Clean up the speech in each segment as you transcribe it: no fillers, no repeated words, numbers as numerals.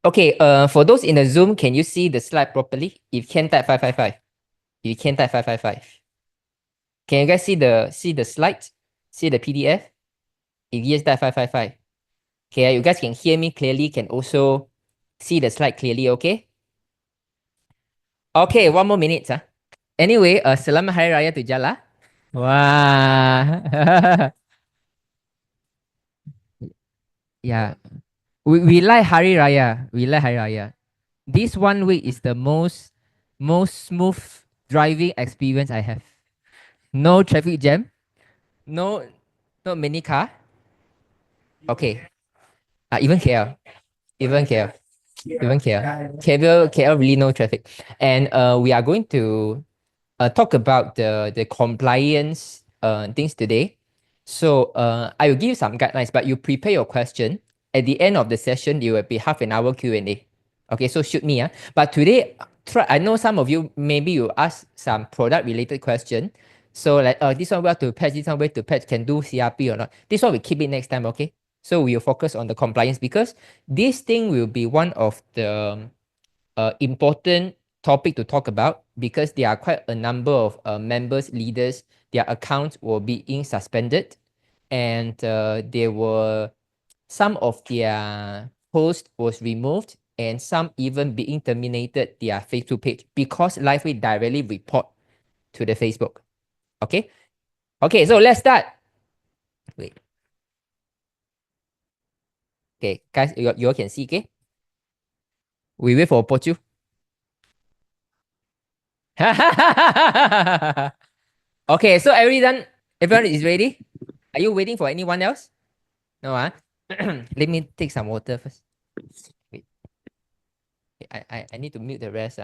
Okay, for those in the Zoom, can you see the slide properly? If you can type 555. If you can type 555. Can you guys see the slides? See the PDF? If yes, type 555. Okay, you guys can hear me clearly, can also see the slide clearly, okay? Okay, 1 more minute. Anyway, selamat Hari Raya to Jala. Wah. Yeah. We like Hari Raya. We like Hari Raya. This 1 week is the most smooth driving experience I have. No traffic jam. No, not many car. Okay. Even KL. Even KL. Even KL. KL really no traffic. And we are going to talk about the compliance things today. So I will give you some guidelines, but you prepare your question. At the end of the session, there will be half an hour Q&A. Okay, so shoot me. But today, I know some of you, maybe you ask some product related question. So like, this one where to patch, this one where to patch, can do CRP or not. This one we keep it next time, okay? So we will focus on the compliance because this thing will be one of the important topic to talk about because there are quite a number of members, leaders, their accounts were being suspended and there were some of their posts was removed and some even being terminated their Facebook page because LifeWay directly report to the Facebook. Okay? Okay, so let's start. Wait. Okay, guys, you all can see, okay? We wait for Pochu. Okay, so everyone is ready? Are you waiting for anyone else? No, let me take some water first. Wait. I need to mute the rest.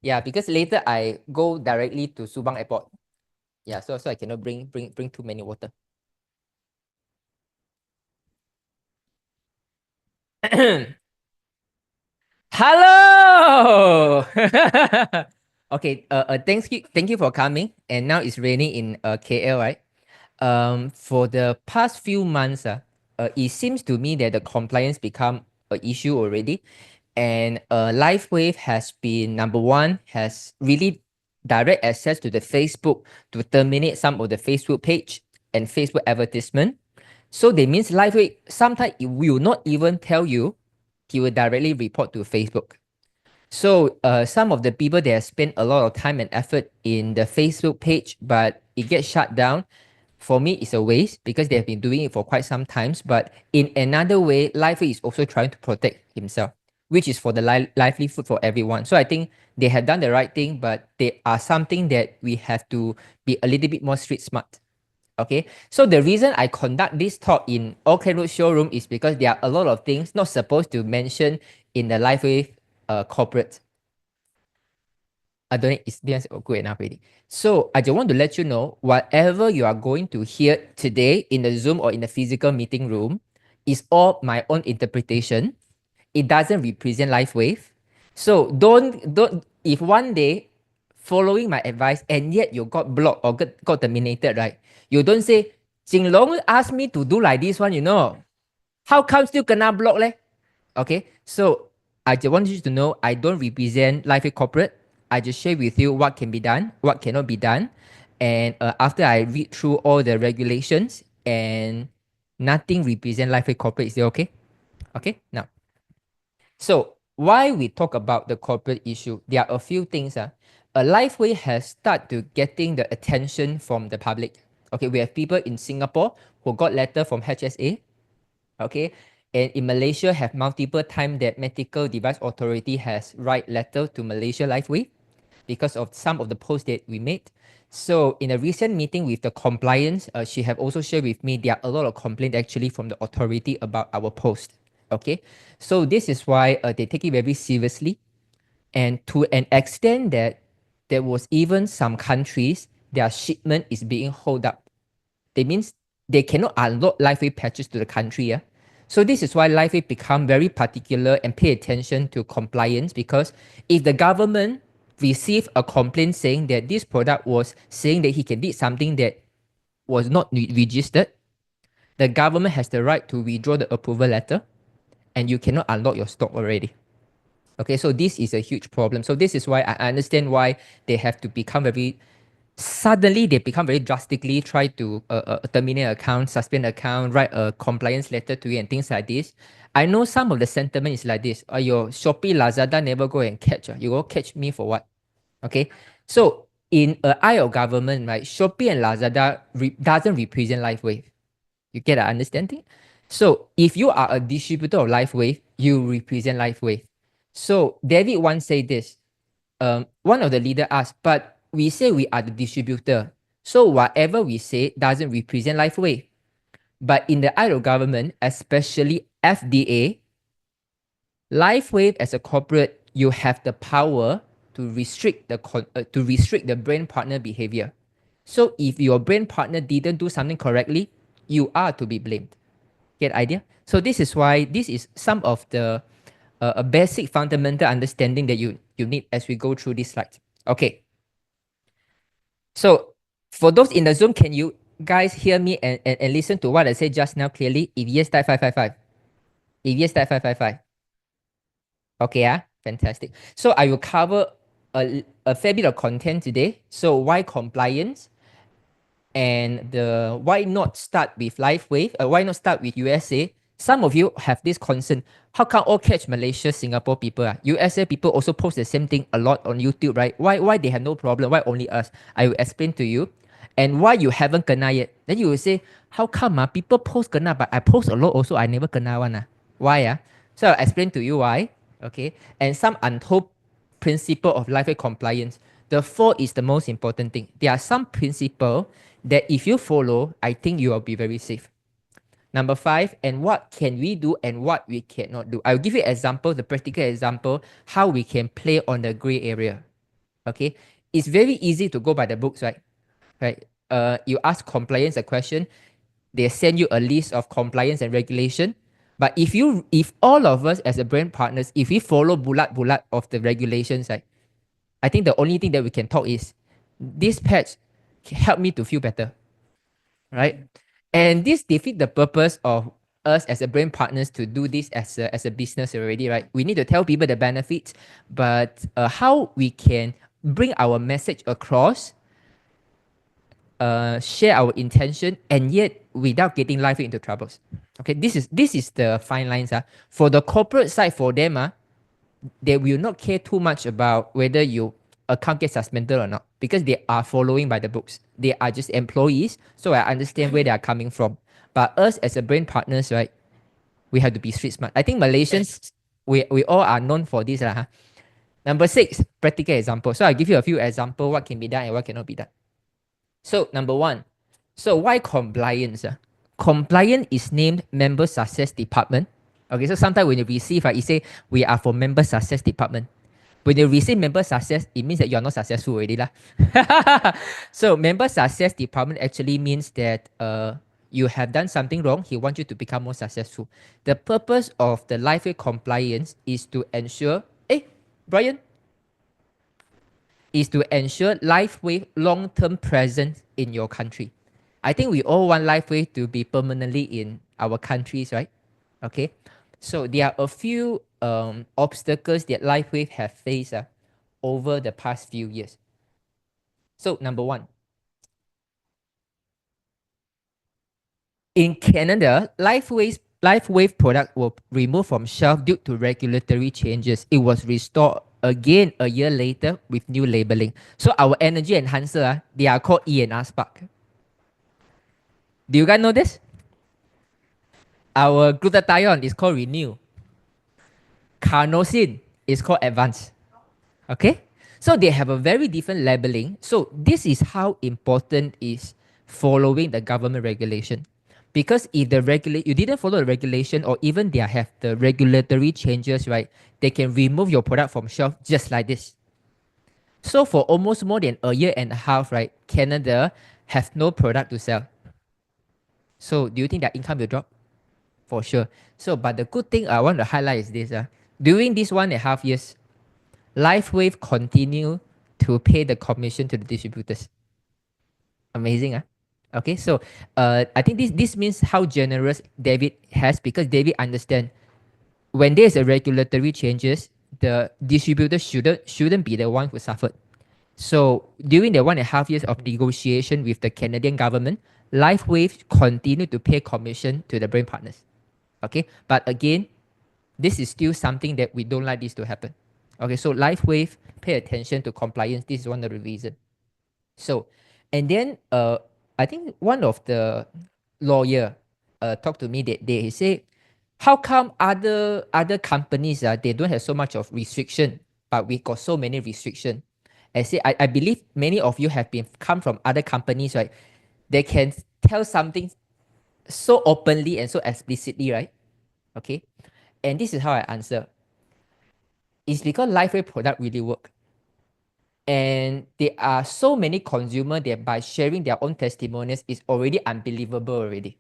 Yeah, because later I go directly to Subang Airport. Yeah, so I cannot bring too many water. Hello. Okay. Thank you for coming. And now it's raining in KL, right? For the past few months, it seems to me that the compliance become an issue already. And LifeWave has been number one, has really direct access to the Facebook to terminate some of the Facebook page and Facebook advertisement. So that means LifeWave sometimes it will not even tell you, he will directly report to Facebook. So some of the people they have spent a lot of time and effort in the Facebook page, but it gets shut down. For me, it's a waste because they have been doing it for quite some times. But in another way, LifeWave is also trying to protect himself, which is for the livelihood for everyone. So I think they have done the right thing, but they are something that we have to be a little bit more street smart. Okay, so the reason I conduct this talk in Orchid Road showroom is because there are a lot of things not supposed to mention in the LifeWave corporate. I don't think it's good enough already. So I just want to let you know, whatever you are going to hear today in the Zoom or in the physical meeting room is all my own interpretation. It doesn't represent LifeWave. So don't if one day following my advice and yet you got blocked or got terminated, right? You don't say, Jinlong asked me to do like this one, How come still kena block leh? Okay, so I just want you to know I don't represent LifeWave corporate. I just share with you what can be done, what cannot be done. And after I read through all the regulations and nothing represent LifeWave corporate, is it okay? Okay, now. So why we talk about the corporate issue? There are a few things. LifeWay has started to getting the attention from the public. Okay, we have people in Singapore who got letter from HSA. Okay, and in Malaysia have multiple times that Medical Device Authority has write letter to Malaysia LifeWay because of some of the posts that we made. So in a recent meeting with the compliance, she have also shared with me there are a lot of complaints actually from the authority about our post. Okay, so this is why they take it very seriously, and to an extent that there was even some countries their shipment is being hold up. That means they cannot unload LifeWay patches to the country. Yeah? So this is why LifeWay become very particular and pay attention to compliance, because if the government receive a complaint saying that this product was saying that he can did something that was not registered, the government has the right to withdraw the approval letter and you cannot unlock your stock already. Okay, so this is a huge problem. So this is why I understand why they have to become very suddenly they become very drastically try to terminate account, suspend account, write a compliance letter to you and things like this. I know some of the sentiment is like this. Your Shopee, Lazada never go and catch. You go catch me for what? Okay. So in an eye of government, right, Shopee and Lazada doesn't represent LifeWave. You get an understanding? So if you are a distributor of LifeWave, you represent LifeWave. So David once said this. One of the leader asked, but we say we are the distributor. So whatever we say doesn't represent LifeWave. But in the eye of government, especially FDA, LifeWave as a corporate, you have the power to restrict the brand partner behavior. So if your brand partner didn't do something correctly, you are to be blamed. Get idea? So this is why this is some of the a basic fundamental understanding that you need as we go through this slide. Okay. So for those in the Zoom, can you guys hear me and listen to what I said just now clearly? If yes, type 555. If yes, type 555. Okay, fantastic. So I will cover a fair bit of content today. So why compliance? And the why not start with LifeWave? Why not start with USA? Some of you have this concern. How come all catch Malaysia, Singapore people? USA people also post the same thing a lot on YouTube, right? Why they have no problem? Why only us? I will explain to you. And why you haven't kena yet? Then you will say, how come people post kena, but I post a lot also, I never kena one. Why? So I'll explain to you why. Okay. And some untold principle of LifeWave compliance. The 4 is the most important thing. There are some principle that if you follow, I think you will be very safe. Number 5, and what can we do and what we cannot do. I'll give you example, the practical example, how we can play on the gray area. Okay, it's very easy to go by the books, right? Right. You ask compliance a question, they send you a list of compliance and regulation. But if all of us as a brand partners, if we follow bulat of the regulations, right, I think the only thing that we can talk is this patch help me to feel better, right? And this defeat the purpose of us as a brand partners to do this as a business already, right? We need to tell people the benefits, but how we can bring our message across, share our intention, and yet without getting life into troubles. Okay, this is the fine lines. For the corporate side, for them, they will not care too much about whether your account gets suspended or not because they are following by the books. They are just employees, so I understand where they are coming from. But us as a brand partners, right, we have to be street smart. I think Malaysians, we all are known for this. Number 6, practical example. So I'll give you a few examples what can be done and what cannot be done. So number 1, so why compliance? Compliance is named Member Success Department. Okay, so sometimes when you receive, you say we are for Member Success Department. When you receive Member Success, it means that you're not successful already. So Member Success Department actually means that you have done something wrong. He wants you to become more successful. The purpose of the LifeWave compliance is to ensure, Brian, is to ensure LifeWave long-term presence in your country. I think we all want LifeWave to be permanently in our countries, right? Okay. So there are a few obstacles that LifeWave have faced over the past few years. So number 1, in Canada, LifeWave product were removed from shelf due to regulatory changes. It was restored again a year later with new labeling. So our energy enhancer, they are called E&R Spark. Do you guys know this? Our glutathione is called Renew. Carnosine is called Advance. Okay? So they have a very different labeling. So this is how important is following the government regulation. Because if you didn't follow the regulation or even they have the regulatory changes, right, they can remove your product from shelf just like this. So for almost more than a year and a half, right, Canada have no product to sell. So do you think their income will drop? For sure. So, but the good thing I want to highlight is this. During these 1.5 years, LifeWave continue to pay the commission to the distributors. Amazing, Okay, so I think this means how generous David has, because David understand when there's a regulatory changes, the distributor shouldn't be the one who suffered. So during the 1.5 years of negotiation with the Canadian government, LifeWave continued to pay commission to the brand partners. Okay, but again, this is still something that we don't like this to happen. Okay, so LifeWave pay attention to compliance. This is one of the reasons. So, and then I think one of the lawyer talked to me that day. He said, how come other companies they don't have so much of restriction, but we got so many restriction? I say I believe many of you have been come from other companies, right? They can tell something so openly and so explicitly, right? Okay. And this is how I answer. It's because LifeWay product really work. And there are so many consumers that by sharing their own testimonials is already unbelievable already.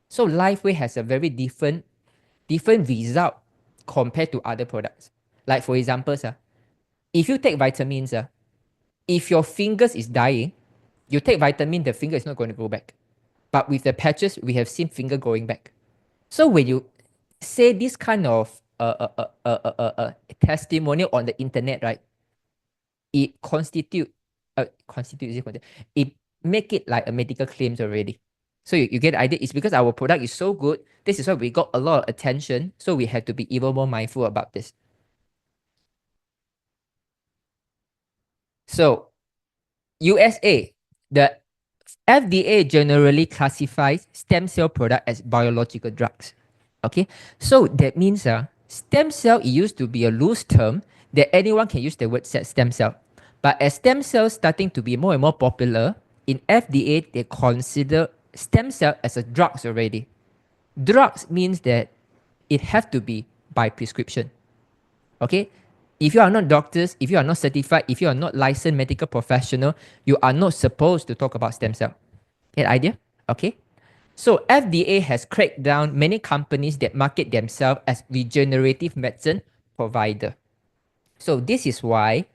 So LifeWay has a very different result compared to other products. Like for example, if you take vitamins, if your fingers is dying, you take vitamin, the finger is not going to go back. But with the patches, we have seen finger going back. So when you say this kind of testimonial on the internet, right? It it make it like a medical claims already. So you get the idea. It's because our product is so good. This is why we got a lot of attention. So we have to be even more mindful about this. So USA, the FDA generally classifies stem cell product as biological drugs. Okay, so that means stem cell, it used to be a loose term that anyone can use the word stem cell. But as stem cells starting to be more and more popular, in FDA, they consider stem cell as a drugs already. Drugs means that it have to be by prescription. Okay? If you are not doctors, if you are not certified, if you are not licensed medical professional, you are not supposed to talk about stem cell. Get idea? Okay? So FDA has cracked down many companies that market themselves as regenerative medicine provider. So this is why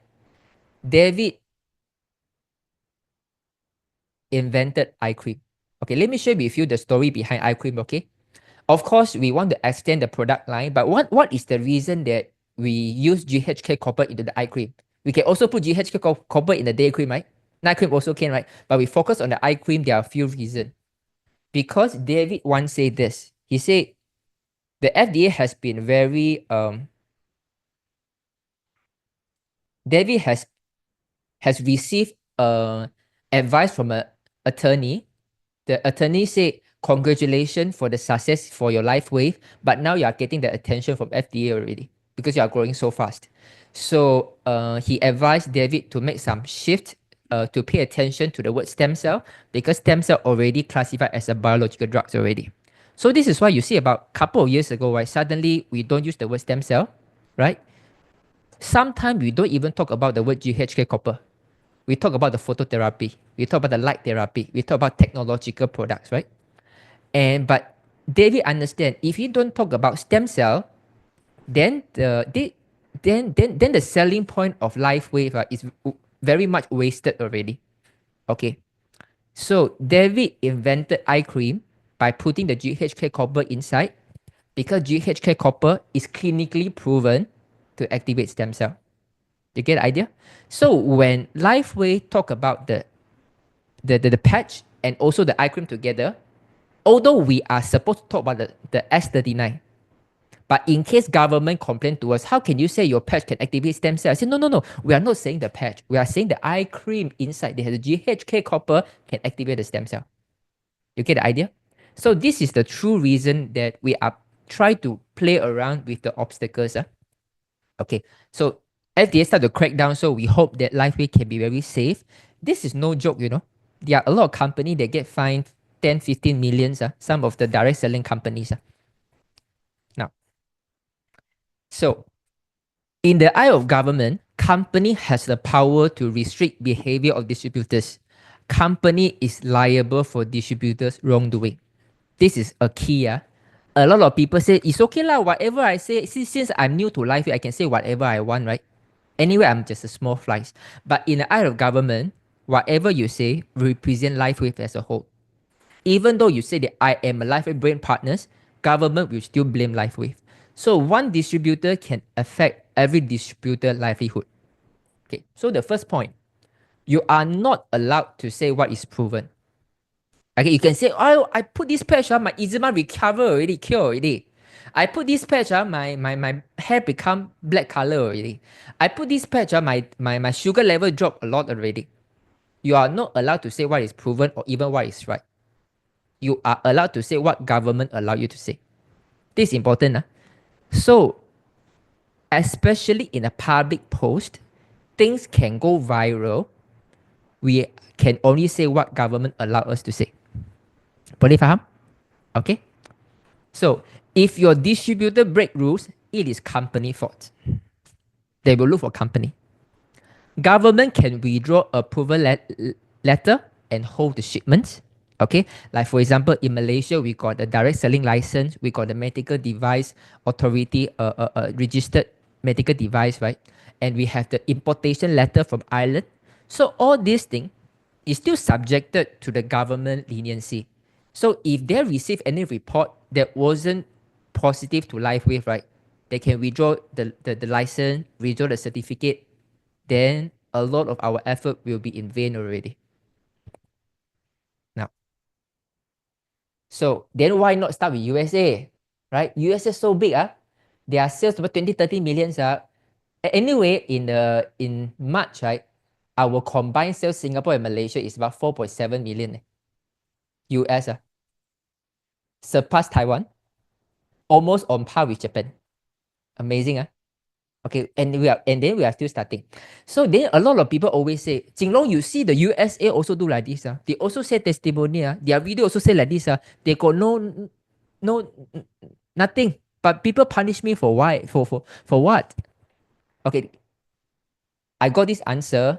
David invented eye cream. Okay, let me share with you the story behind eye cream, okay? Of course, we want to extend the product line, but what is the reason that we use GHK copper into the eye cream? We can also put GHK copper in the day cream, right? Night cream also can, right? But we focus on the eye cream, there are a few reasons. Because David once said this. He said the FDA has been very David has received advice from an attorney. The attorney said, congratulations for the success for your LifeWave, but now you are getting the attention from FDA already because you are growing so fast. So he advised David to make some shift to pay attention to the word stem cell, because stem cell already classified as a biological drugs already. So this is why you see about a couple of years ago, right? Suddenly we don't use the word stem cell, right? Sometimes we don't even talk about the word GHK copper. We talk about the phototherapy. We talk about the light therapy. We talk about technological products, right? But David understand, if you don't talk about stem cell, then then the selling point of LifeWave is very much wasted already. Okay, so David invented eye cream by putting the GHK copper inside, because GHK copper is clinically proven to activate stem cell. You get the idea? So when LifeWave talk about the patch and also the eye cream together, although we are supposed to talk about the S39, but in case government complain to us, how can you say your patch can activate stem cells? I said, no. We are not saying the patch. We are saying the eye cream inside. They have the GHK copper can activate the stem cell. You get the idea? So this is the true reason that we are trying to play around with the obstacles. Okay, so FDA start to crack down, so we hope that LifeWay can be very safe. This is no joke, you know. There are a lot of companies that get fined 10, 15 millions, some of the direct selling companies. Now, so in the eye of government, company has the power to restrict behavior of distributors. Company is liable for distributors' wrongdoing. This is a key. A lot of people say, it's okay lah, whatever I say, since I'm new to life, I can say whatever I want, right? Anyway, I'm just a small fly. But in the eye of government, whatever you say represent LifeWave as a whole. Even though you say that I am a LifeWave brand partners, government will still blame LifeWave. So one distributor can affect every distributor livelihood. Okay, so the first point, you are not allowed to say what is proven. Okay, you can say, oh, I put this patch, my eczema recover already, cure already. I put this patch, my hair become black color already. I put this patch, my sugar level drop a lot already. You are not allowed to say what is proven or even what is right. You are allowed to say what government allow you to say. This is important. So, especially in a public post, things can go viral. We can only say what government allow us to say. Boleh faham? Okay? So, if your distributor break rules, it is company fault. They will look for company. Government can withdraw approval letter and hold the shipments. Okay, like for example, in Malaysia, we got the direct selling license, we got the medical device authority, registered medical device, right? And we have the importation letter from Ireland. So all these things is still subjected to the government leniency. So if they receive any report that wasn't positive to LifeWave, right, they can withdraw the license, withdraw the certificate, then a lot of our effort will be in vain already. Now, so then why not start with USA, right? USA so big, their sales about 20, 30 million. Anyway, in March, right, our combined sales Singapore and Malaysia is about 4.7 million US. Surpassed Taiwan, almost on par with Japan. Amazing, Okay, and then we are still starting. So then a lot of people always say, Jinlong, you see the USA also do like this. They also say testimony. Their video also say like this. They got nothing. But people punish me for why? For what? Okay, I got this answer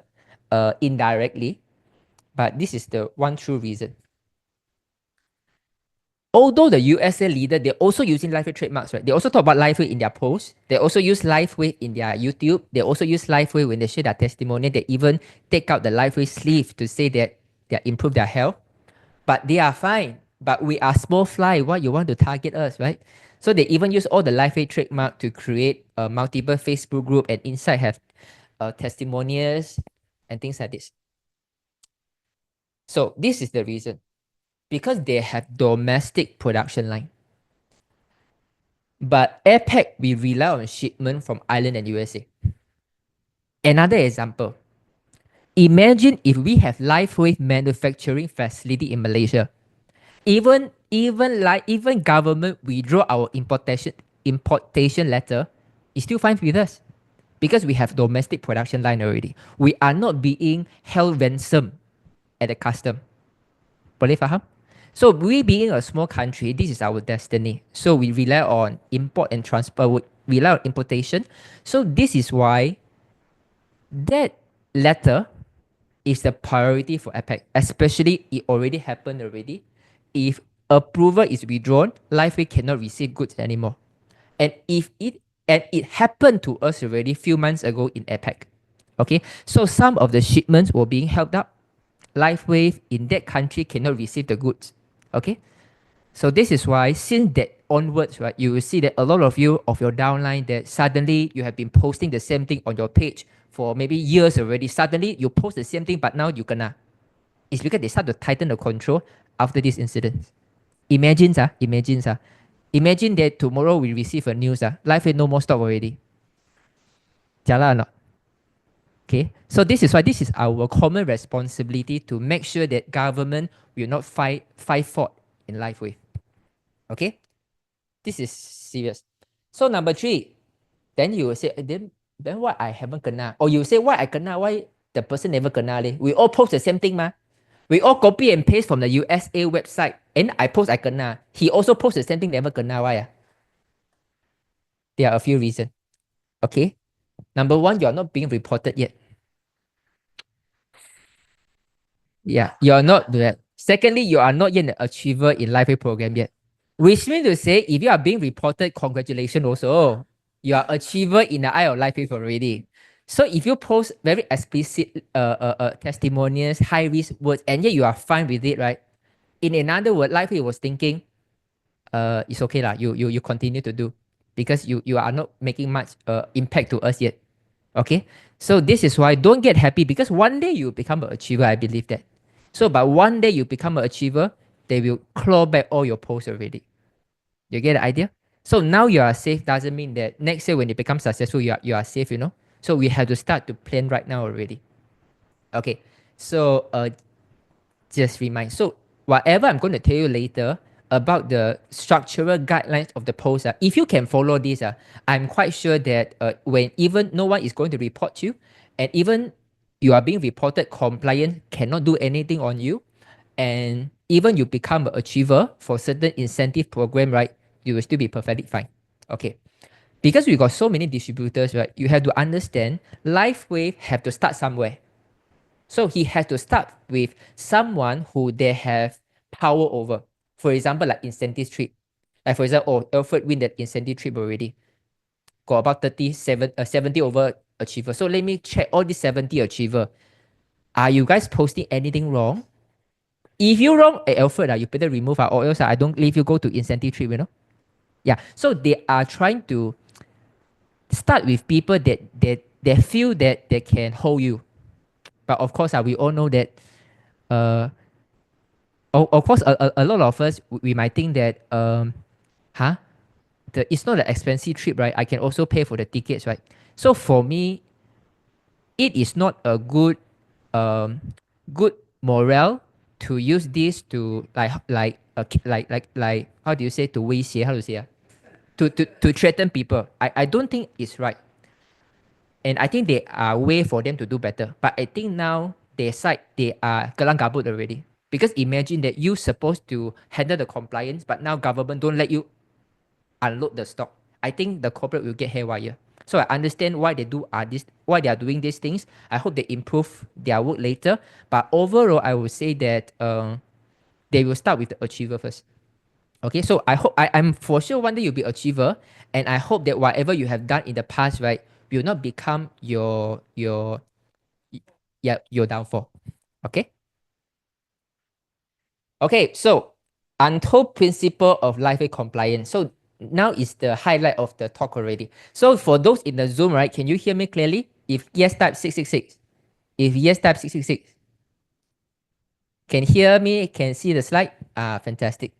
indirectly, but this is the one true reason. Although the USA leader, they're also using LifeWave trademarks, right? They also talk about LifeWave in their posts. They also use LifeWave in their YouTube. They also use LifeWave when they share their testimony. They even take out the LifeWave sleeve to say that they improve their health. But they are fine. But we are small fly. Why you want to target us, right? So they even use all the LifeWave trademark to create a multiple Facebook group, and inside have testimonials and things like this. So this is the reason. Because they have domestic production line. But APAC, we rely on shipment from Ireland and USA. Another example. Imagine if we have LifeWave manufacturing facility in Malaysia. Even government withdraw our importation letter, is still fine with us. Because we have domestic production line already. We are not being held ransom at the custom. Boleh faham? So we being a small country, this is our destiny. So we rely on import and transport, we rely on importation. So this is why that letter is the priority for APAC, especially it already happened already. If approval is withdrawn, LifeWave cannot receive goods anymore. And it happened to us already few months ago in APAC. Okay, so some of the shipments were being held up. LifeWave in that country cannot receive the goods. Okay, so this is why since that onwards, right, you will see that a lot of you of your downline that suddenly you have been posting the same thing on your page for maybe years already. Suddenly you post the same thing, but now you kena. It's because they start to tighten the control after this incident. Imagine that tomorrow we receive a news, LifeWave no more stock already. Jialat or not? Okay, so this is why this is our common responsibility to make sure that government will not fight fault in LifeWave. Okay, this is serious. So number 3, then you will say, then why I haven't kena? Or you say why I kena? Why the person never kena? We all post the same thing, ma. We all copy and paste from the USA website, and I post I kena. He also post the same thing, never kena. Why? There are a few reasons. Okay, number 1, you are not being reported yet. Yeah, you're not that. Secondly, you are not yet an achiever in LifeWave program yet. Which means to say, if you are being reported, congratulations also. You are achiever in the eye of LifeWave already. So if you post very explicit testimonials, high risk words, and yet you are fine with it, right? In another word, Lifeway was thinking, it's okay lah. You continue to do because you are not making much impact to us yet. Okay, so this is why don't get happy because one day you become an achiever. I believe that. So, but one day you become an achiever, they will claw back all your posts already. You get the idea? So now you are safe doesn't mean that next year when you become successful, you are safe, you know? So we have to start to plan right now already. Okay, so just remind. So whatever I'm going to tell you later about the structural guidelines of the post, if you can follow this, I'm quite sure that when even no one is going to report you, and even you are being reported compliant, cannot do anything on you, and even you become an achiever for certain incentive program, right? You will still be perfectly fine. Okay. Because we got so many distributors, right? You have to understand LifeWave have to start somewhere. So he has to start with someone who they have power over. For example, like incentive trip. Like for example, Alfred win that incentive trip already. Got about 70 over achiever. So let me check all these 70 achiever. Are you guys posting anything wrong? If you wrong, Alfred, you better remove or else I don't leave you go to incentive trip, you know? Yeah. So they are trying to start with people that they feel that they can hold you. But of course, we all know that of course a lot of us we might think that huh? It's not an expensive trip, right? I can also pay for the tickets, right? So for me, it is not a good morale to use this to like how do you say to 威胁 how to say to threaten people. I don't think it's right. And I think there are way for them to do better. But I think now their side they are kelang kabut already. Because imagine that you supposed to handle the compliance, but now government don't let you unload the stock. I think the corporate will get haywire. So I understand why why they are doing these things. I hope they improve their work later. But overall, I would say that they will start with the achiever first. Okay, so I'm for sure one day you'll be achiever, and I hope that whatever you have done in the past, right, will not become your downfall. Okay. Okay, so untold principle of life compliance. So now is the highlight of the talk already. So for those in the Zoom, right, can you hear me clearly? If yes, type 666. If yes, type 666. Can hear me? Can see the slide? Fantastic.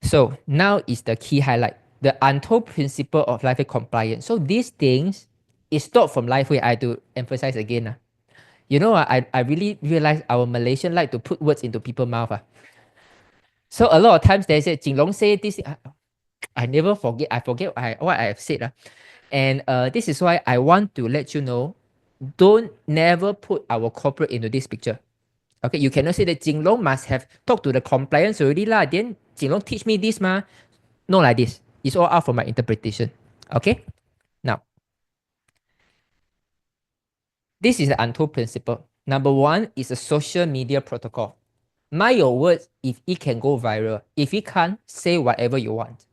So now is the key highlight. The untold principle of LifeWay compliance. So these things is not from LifeWay. I have to emphasize again. You know, I really realize our Malaysian like to put words into people's mouth. So a lot of times they say, Jinlong say this. I never forget. I forget what I have said. And this is why I want to let you know, don't never put our corporate into this picture. Okay, you cannot say that Jinlong must have talked to the compliance already lah. Then Jinlong teach me this ma. No like this. It's all out for my interpretation. Okay? Now, this is the untold principle. Number one is a social media protocol. Mind your words if it can go viral. If it can't, say whatever you want.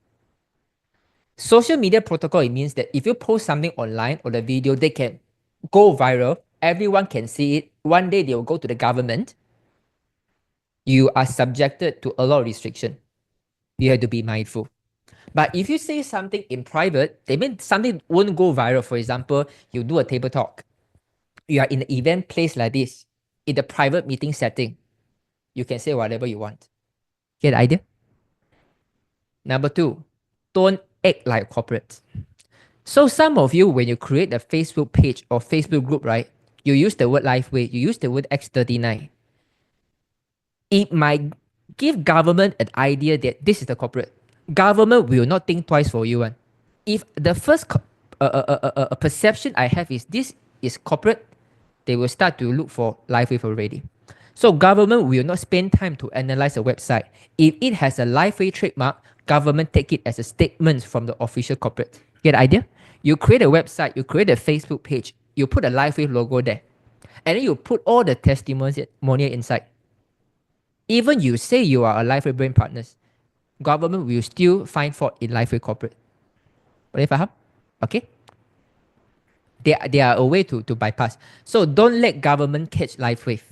Social media protocol, it means that if you post something online or the video, they can go viral. Everyone can see it. One day they will go to the government. You are subjected to a lot of restriction. You have to be mindful. But if you say something in private, they mean something won't go viral. For example, you do a table talk. You are in an event place like this, in the private meeting setting. You can say whatever you want. Get the idea? Number two, don't act like corporates. So some of you, when you create a Facebook page or Facebook group, right, you use the word LifeWay, you use the word X39. It might give government an idea that this is the corporate. Government will not think twice for you. If the first perception I have is this is corporate, they will start to look for LifeWave already. So government will not spend time to analyze a website. If it has a LifeWave trademark, government take it as a statement from the official corporate. Get the idea? You create a website, you create a Facebook page, you put a LifeWave logo there, and then you put all the testimonial inside. Even you say you are a LifeWave brand partners, government will still find fault in LifeWave corporate. Boleh faham? Okay? They are a way to bypass. So don't let government catch LifeWave.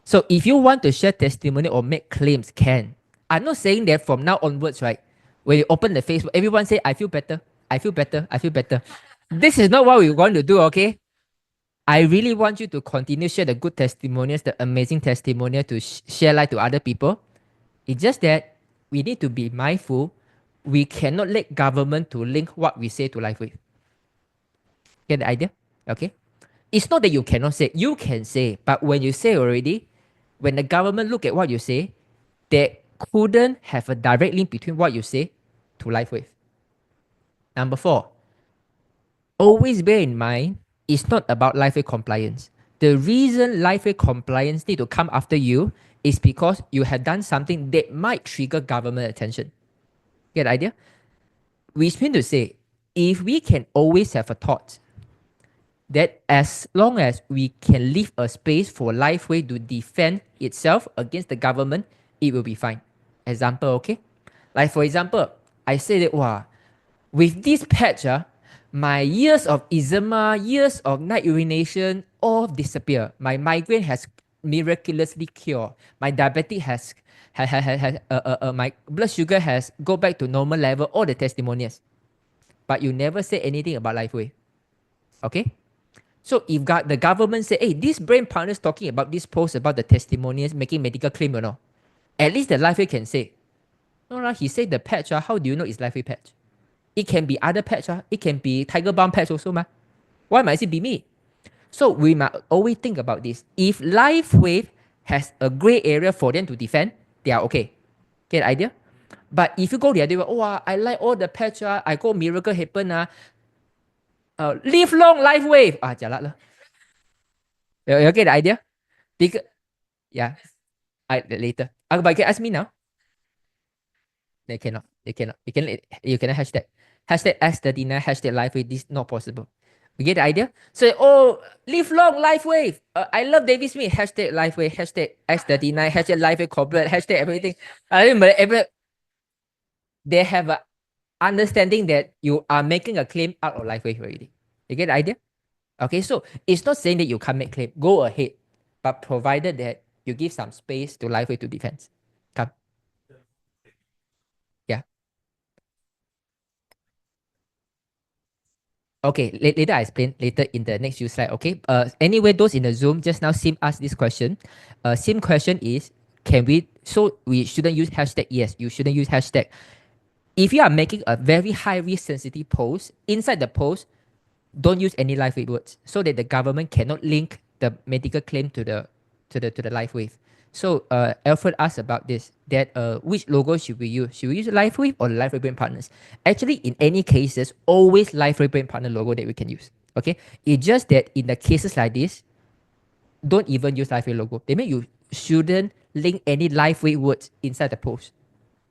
So if you want to share testimony or make claims, can. I'm not saying that from now onwards, right? When you open the Facebook, everyone say, I feel better, I feel better, I feel better. This is not what we want to do, okay? I really want you to continue share the good testimonials, the amazing testimonial to share light to other people. It's just that we need to be mindful. We cannot let government to link what we say to life with. Get the idea? Okay. It's not that you cannot say. You can say, but when you say already, when the government look at what you say, they couldn't have a direct link between what you say to life with. Number 4, always bear in mind, it's not about life with compliance. The reason life with compliance need to come after you is because you have done something that might trigger government attention. Get the idea? Which means to say, if we can always have a thought that as long as we can leave a space for Lifeway to defend itself against the government, it will be fine. Example, okay? Like for example, I say that, wow, with this patch, my years of eczema, years of night urination, all disappear. My migraine has miraculously cured. My diabetic my blood sugar has go back to normal level, all the testimonials. But you never say anything about Lifeway. Okay? So if the government say, hey, this brain partner is talking about this post about the testimonials, making medical claim or no, at least the Lifeway can say, no, he said the patch, how do you know it's Lifeway patch? It can be other patch, it can be Tiger Balm patch also, ma. Why must it be me? So we must always think about this. If Lifeway has a gray area for them to defend, they are okay. Get the idea? But if you go the other way, oh, I like all the patch, I go miracle happen, live long Lifeway. Jalat lah. You get the idea? Because, yeah, later. But you can ask me now. They cannot. They cannot. You cannot hashtag. Hashtag S39, hashtag Lifeway. This is not possible. You get the idea? So, oh, live long Lifeway. I love David Smith. Hashtag Lifeway. Hashtag S39. Hashtag Lifeway corporate. Hashtag everything. They have a understanding that you are making a claim out of Lifeway already. You get the idea? Okay, so it's not saying that you can't make claim. Go ahead. But provided that you give some space to Lifeway to defense. Come. Yeah. Okay, later I explain later in the next few slide. Okay. Anyway, those in the Zoom just now Sim asked this question. Sim question is, can we? So we shouldn't use hashtag. Yes, you shouldn't use hashtag. If you are making a very high risk sensitive post, inside the post, don't use any live wave words so that the government cannot link the medical claim to the live wave. So Alfred asked about this, that which logo should we use? Should we use live wave or live wave brand partners? Actually, in any cases, always live wave brand partner logo that we can use. Okay, it's just that in the cases like this, don't even use live wave logo. They mean you shouldn't link any live wave words inside the post,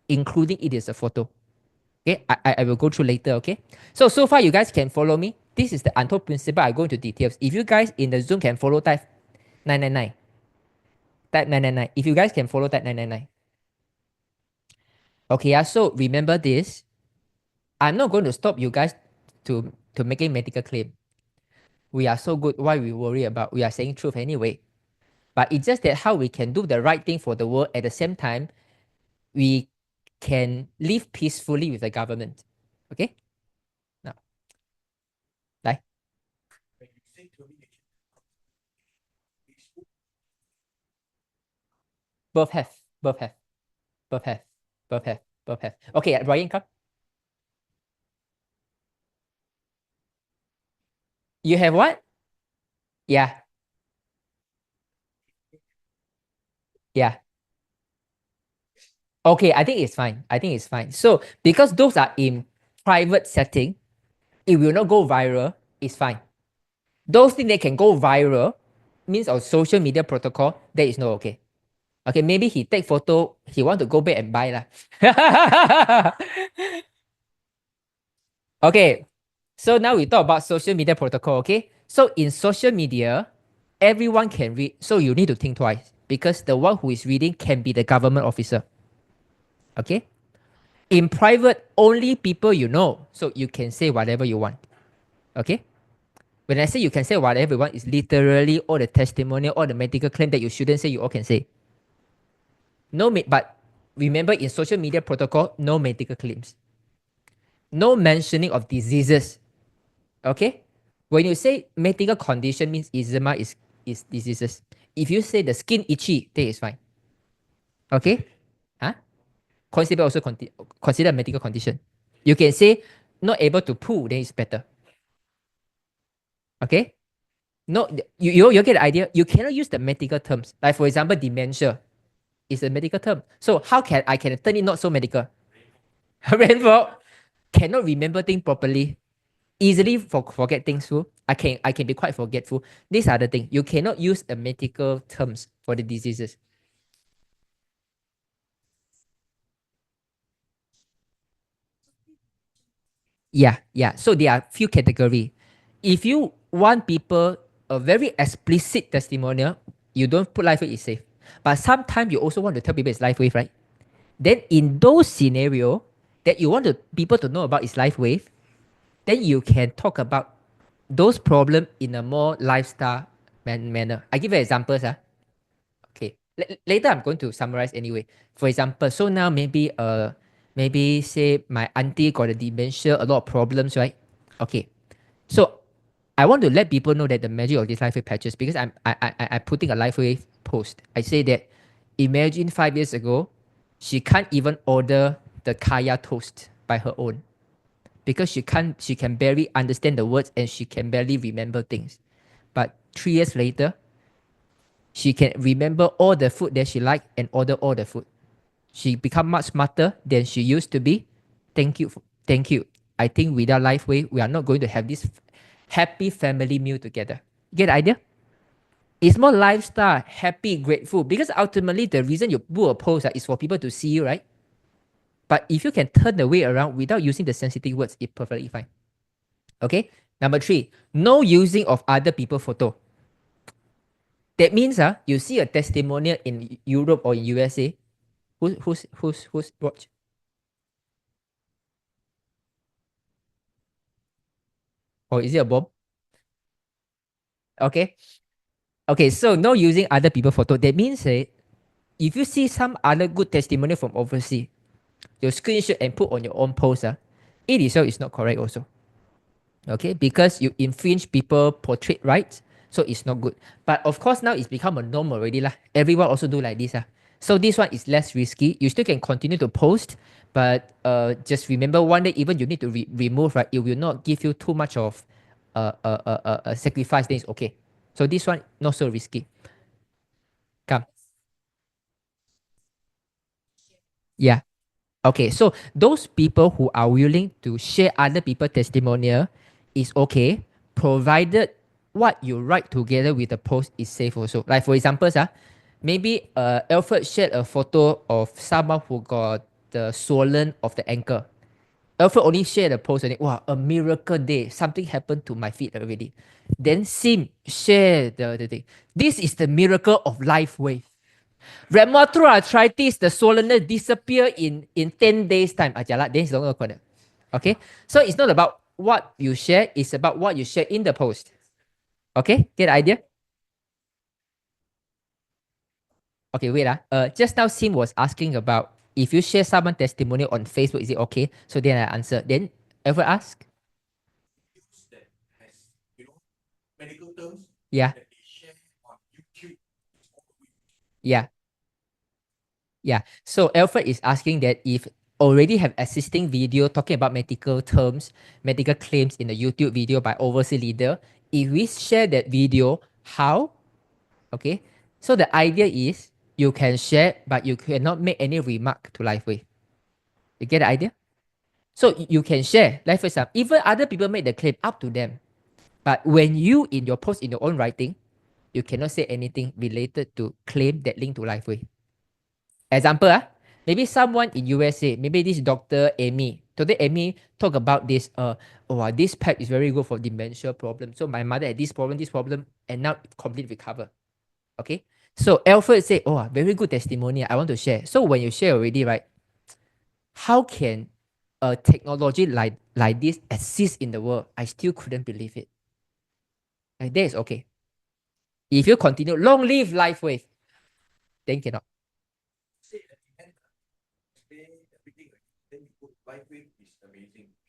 including it is a photo. Okay, I will go through later, okay? So far you guys can follow me. This is the untold principle. I go into details. If you guys in the Zoom can follow, type 999. Type 999. If you guys can follow, type 999. Okay, so remember this. I'm not going to stop you guys to making medical claim. We are so good. Why we worry about? We are saying truth anyway. But it's just that how we can do the right thing for the world at the same time, we can live peacefully with the government. Okay? Now, bye. Both have. Both have. Both have. Both have. Both have. Okay, Brian, come. You have what? Yeah. Yeah. Okay, I think it's fine. I think it's fine. So because those are in private setting, it will not go viral. It's fine. Those things that can go viral means of social media protocol, that is not okay. Okay, maybe he take photo, he want to go back and buy lah. Okay, so now we talk about social media protocol, okay? So in social media, everyone can read, so you need to think twice because the one who is reading can be the government officer. Okay? In private, only people you know, so you can say whatever you want. Okay? When I say you can say whatever you want, it's literally all the testimonial, all the medical claim that you shouldn't say, you all can say. No, but remember in social media protocol, no medical claims. No mentioning of diseases. Okay? When you say medical condition means eczema is diseases. If you say the skin itchy, then it's fine. Okay? Huh? Consider also consider medical condition. You can say not able to poo, then it's better. Okay? No, you get the idea. You cannot use the medical terms. Like for example, dementia is a medical term. So how can I turn it not so medical? Rainbow cannot remember things properly. Easily forget things too. I can be quite forgetful. These are the things. You cannot use the medical terms for the diseases. Yeah. So there are few category. If you want people a very explicit testimonial, you don't put life wave is safe. But sometimes you also want to tell people it's life wave, right? Then in those scenario that you want people to know about is life wave, then you can talk about those problems in a more lifestyle manner. I give you examples. Okay. Later I'm going to summarize anyway. For example, so now maybe say my auntie got a dementia, a lot of problems, right? Okay. So I want to let people know that the magic of these life wave patches, because I putting a life wave post. I say that imagine 5 years ago, she can't even order the kaya toast by her own because she can barely understand the words and she can barely remember things. But 3 years later, she can remember all the food that she liked and order all the food. She become much smarter than she used to be. Thank you. Thank you. I think without LifeWay, we are not going to have this happy family meal together. Get the idea? It's more lifestyle, happy, grateful. Because ultimately, the reason you put a post is for people to see you, right? But if you can turn the way around without using the sensitive words, it's perfectly fine. Okay? Number 3, no using of other people's photo. That means you see a testimonial in Europe or in USA. Who's watch? Or is it a bomb? Okay. Okay, so no using other people's photo. That means if you see some other good testimonial from overseas, you screenshot and put on your own post, it itself is not correct also. Okay, because you infringe people portrait rights, so it's not good. But of course now it's become a norm already lah. Everyone also do like this. So this one is less risky. You still can continue to post, but just remember one day even you need to remove, right? It will not give you too much of sacrifice. Then it's okay. So this one not so risky. Come. Yeah. Okay, so those people who are willing to share other people's testimonial is okay, provided what you write together with the post is safe also. Like for example, maybe Alfred shared a photo of someone who got the swollen of the ankle. Alfred only shared a post and wow, a miracle day. Something happened to my feet already. Then Sim share the thing. This is the miracle of life wave. Rheumatoid arthritis, the soreness disappear in 10 days time. Then it's longer. Okay? So it's not about what you share, it's about what you share in the post. Okay? Get the idea? Okay, wait. Just now Sim was asking about if you share someone testimonial on Facebook, is it okay? So then I answer. Then ever ask? Yeah. Yeah. Yeah. So Alfred is asking that if already have existing video talking about medical terms, medical claims in the YouTube video by overseas leader, if we share that video, how? Okay. So the idea is you can share, but you cannot make any remark to LifeWay. You get the idea? So you can share. Like for example, even other people make the claim, up to them. But when you in your post in your own writing, you cannot say anything related to claim that link to LifeWay. Example, maybe someone in USA, maybe this Dr. Amy. Today Amy talk about this, this pack is very good for dementia problem. So my mother had this problem, and now it completely recover. Okay. So Alfred say, very good testimony. I want to share. So when you share already, right? How can a technology like this exist in the world? I still couldn't believe it. That is okay. If you continue, long live life wave, then cannot.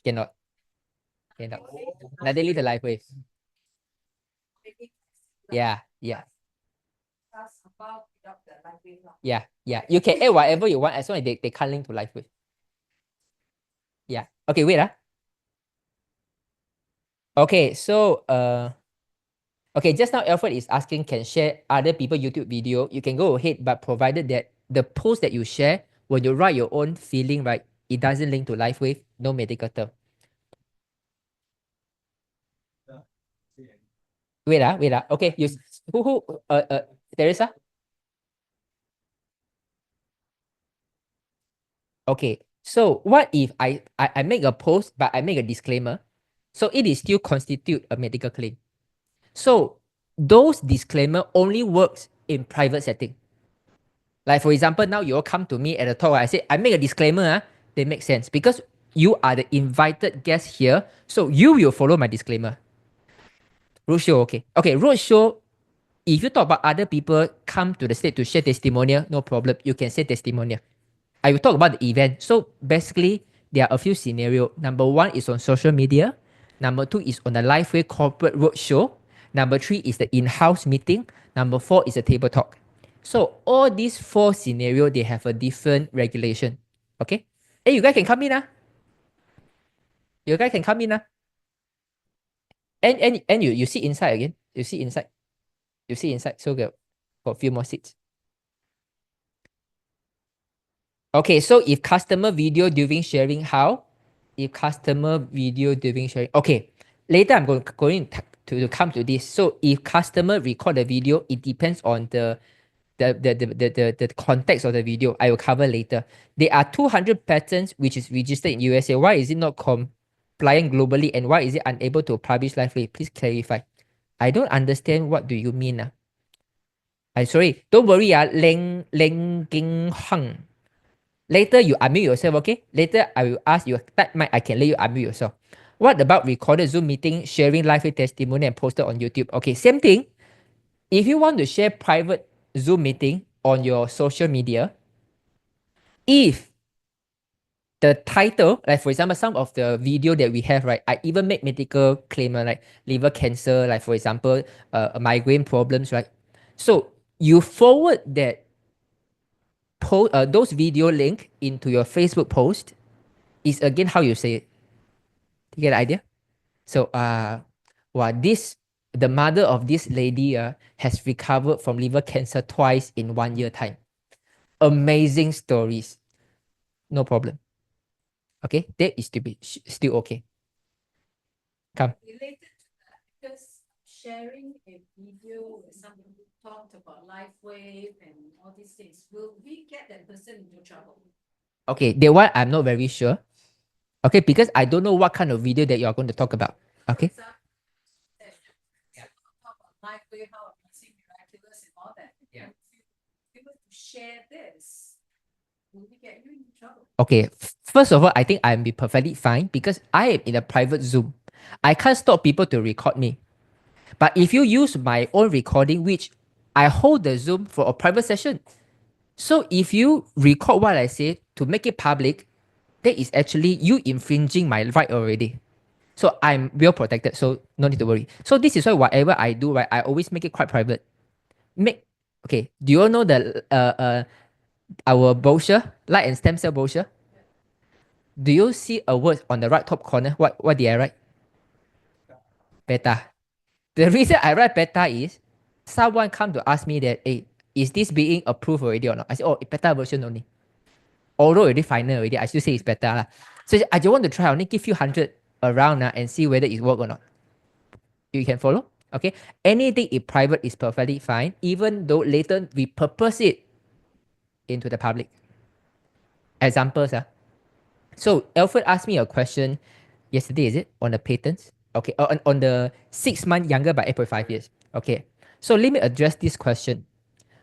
Cannot. Cannot. Now they live the life wave. Yeah, yeah. Yeah, yeah. You can add whatever you want as long as they can't link to life wave. Yeah. Okay, wait. Okay, so okay, just now Alfred is asking can share other people YouTube video. You can go ahead, but provided that the post that you share, when you write your own feeling, right, it doesn't link to life wave, no medical term. Wait. Okay, you who Teresa? Okay, so what if I make a post but I make a disclaimer? So it is still constitute a medical claim. So those disclaimer only works in private setting. Like for example, now you all come to me at a talk, I say I make a disclaimer, they make sense because you are the invited guest here, so you will follow my disclaimer. Roadshow, okay. Okay, roadshow, if you talk about other people come to the state to share testimonial, no problem. You can say testimonial. I will talk about the event. So basically, there are a few scenarios. Number one is on social media. Number two is on the Lifeway corporate roadshow. Number three is the in-house meeting. Number four is a table talk. So all these four scenarios, they have a different regulation. Okay? Hey, you guys can come in. You guys can come in. And you sit inside again. You sit inside. You sit inside. So got a few more seats. Okay, so if customer video during sharing, how? If customer video during sharing, okay. Later I'm going to come to this. So if customer record the video, it depends on the context of the video. I will cover later. There are 200 patents which is registered in USA. Why is it not compliant globally and why is it unable to publish lively? Please clarify. I don't understand what do you mean. I'm sorry. Don't worry. Leng Ging Hung. Later, you unmute yourself, okay? Later, I will ask you, type mic, I can let you unmute yourself. What about recorded Zoom meeting, sharing live testimony and posted on YouTube? Okay, same thing. If you want to share private Zoom meeting on your social media, if the title, like for example, some of the video that we have, right, I even make medical claim, like liver cancer, like for example, migraine problems, right? So you forward that those video link into your Facebook post is again how you say it. You get the idea? So the mother of this lady has recovered from liver cancer twice in 1 year time. Amazing stories. No problem. Okay, that is to be still okay. Come. Related to that, because sharing a video where someone talked about life wave and all these things, will we get that person into trouble? Okay, that one I'm not very sure. Okay, because I don't know what kind of video that you're going to talk about. Okay. Talk about life wave, how amazing, miraculous, and all that. Yeah. If you were to share this, will we get you into trouble? Okay, first of all, I think I'm be perfectly fine because I am in a private Zoom. I can't stop people to record me. But if you use my own recording, which I hold the Zoom for a private session, so if you record what I say to make it public, that is actually you infringing my right already. So I'm well protected, so no need to worry. So this is why whatever I do, right, I always make it quite private. Okay, do you all know the our brochure, light and stem cell brochure? Do you see a word on the right top corner? What did I write? Beta. The reason I write beta is someone come to ask me that, hey, is this being approved already or not? I said, oh, beta version only. Although already final already, I still say it's beta. So I just want to try, I only give you 100 around and see whether it work or not. You can follow? Okay. Anything in private is perfectly fine, even though later we purpose it into the public. Examples. So Alfred asked me a question yesterday, is it? On the patents? Okay. On the 6 month younger by 8.5 years. Okay. So let me address this question.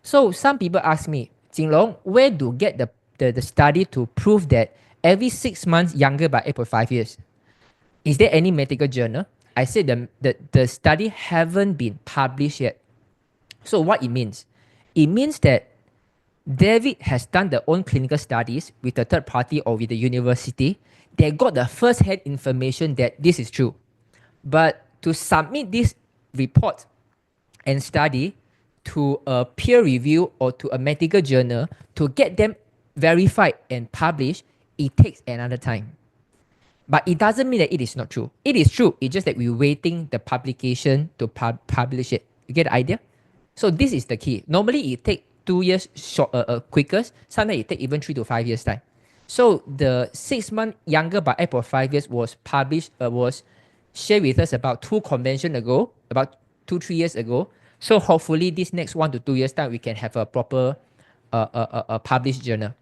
So some people ask me, Jinlong, where do get the study to prove that every 6 months younger by 8.5 years? Is there any medical journal? I said the study haven't been published yet. So what it means? It means that David has done their own clinical studies with a third party or with the university. They got the first-hand information that this is true. But to submit this report and study to a peer review or to a medical journal to get them verified and published, it takes another time. But it doesn't mean that it is not true. It is true. It's just that we're waiting the publication to publish it. You get the idea? So this is the key. Normally it take 2 years quicker. Sometimes it take even 3 to 5 years time. So the 6 month younger by April 5 years was published, was shared with us about 2 convention ago, about 2-3 years ago. So hopefully this next 1 to 2 years time we can have a proper published journal.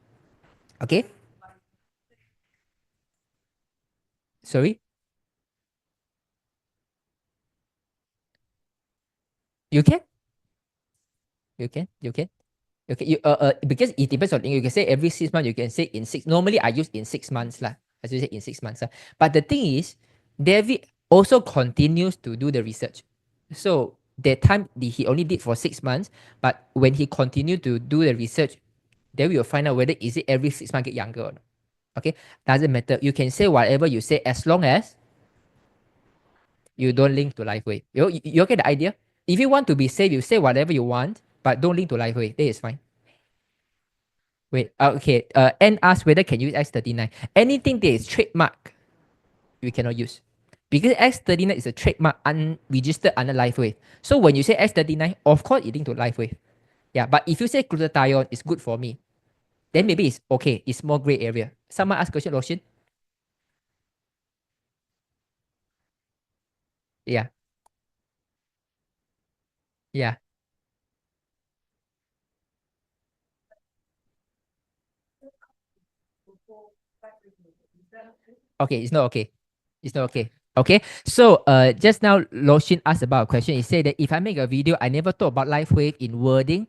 Okay. Sorry. You can. You can. You can. Okay, because it depends on, you can say every 6 months, you can say in 6. Normally, I use in 6 months lah. As you say in 6 months. But the thing is, David also continues to do the research. So that time he only did for 6 months, but when he continued to do the research, then we will find out whether is it every 6 months get younger or not. Okay, doesn't matter. You can say whatever you say as long as you don't link to LifeWave. You get the idea? If you want to be safe, you say whatever you want, but don't link to LifeWave. That is fine. Wait, okay. N asked whether can use X39. Anything that is trademark, we cannot use. Because X39 is a trademark unregistered under LifeWave. So when you say X39, of course it linked to LifeWave. Yeah, but if you say glutathione is good for me, then maybe it's okay. It's more gray area. Someone ask question, Roshan? Yeah. Yeah. Okay, it's not okay. It's not okay. Okay. So just now Loshin asked about a question. He said that if I make a video, I never talk about LifeWave in wording.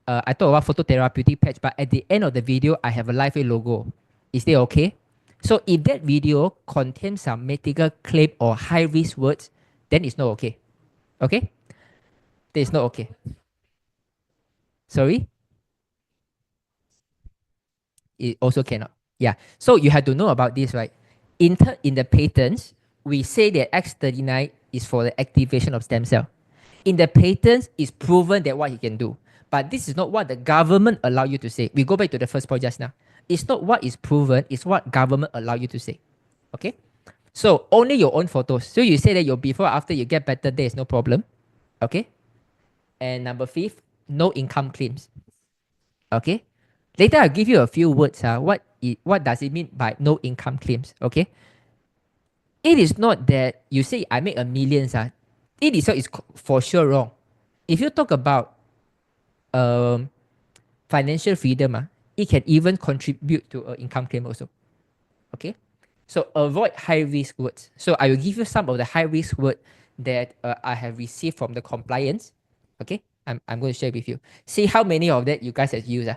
I talk about phototherapeutic patch, but at the end of the video, I have a LifeWave logo. Is that okay? So if that video contains some medical claim or high risk words, then it's not okay. Okay? That is not okay. Sorry? It also cannot. Yeah. So you have to know about this, right? In the patents, we say that X39 is for the activation of stem cell. In the patents, it's proven that what he can do. But this is not what the government allow you to say. We go back to the first point just now. It's not what is proven, it's what government allow you to say. Okay? So only your own photos. So you say that your before after you get better, there is no problem. Okay? And number 5, no income claims. Okay? Later I'll give you a few words. What does it mean by no income claims? Okay? It is not that you say I make a million. It is for sure wrong. If you talk about financial freedom, it can even contribute to an income claim also. Okay? So avoid high risk words. So I will give you some of the high risk words that I have received from the compliance. Okay? I'm going to share with you. See how many of that you guys have used.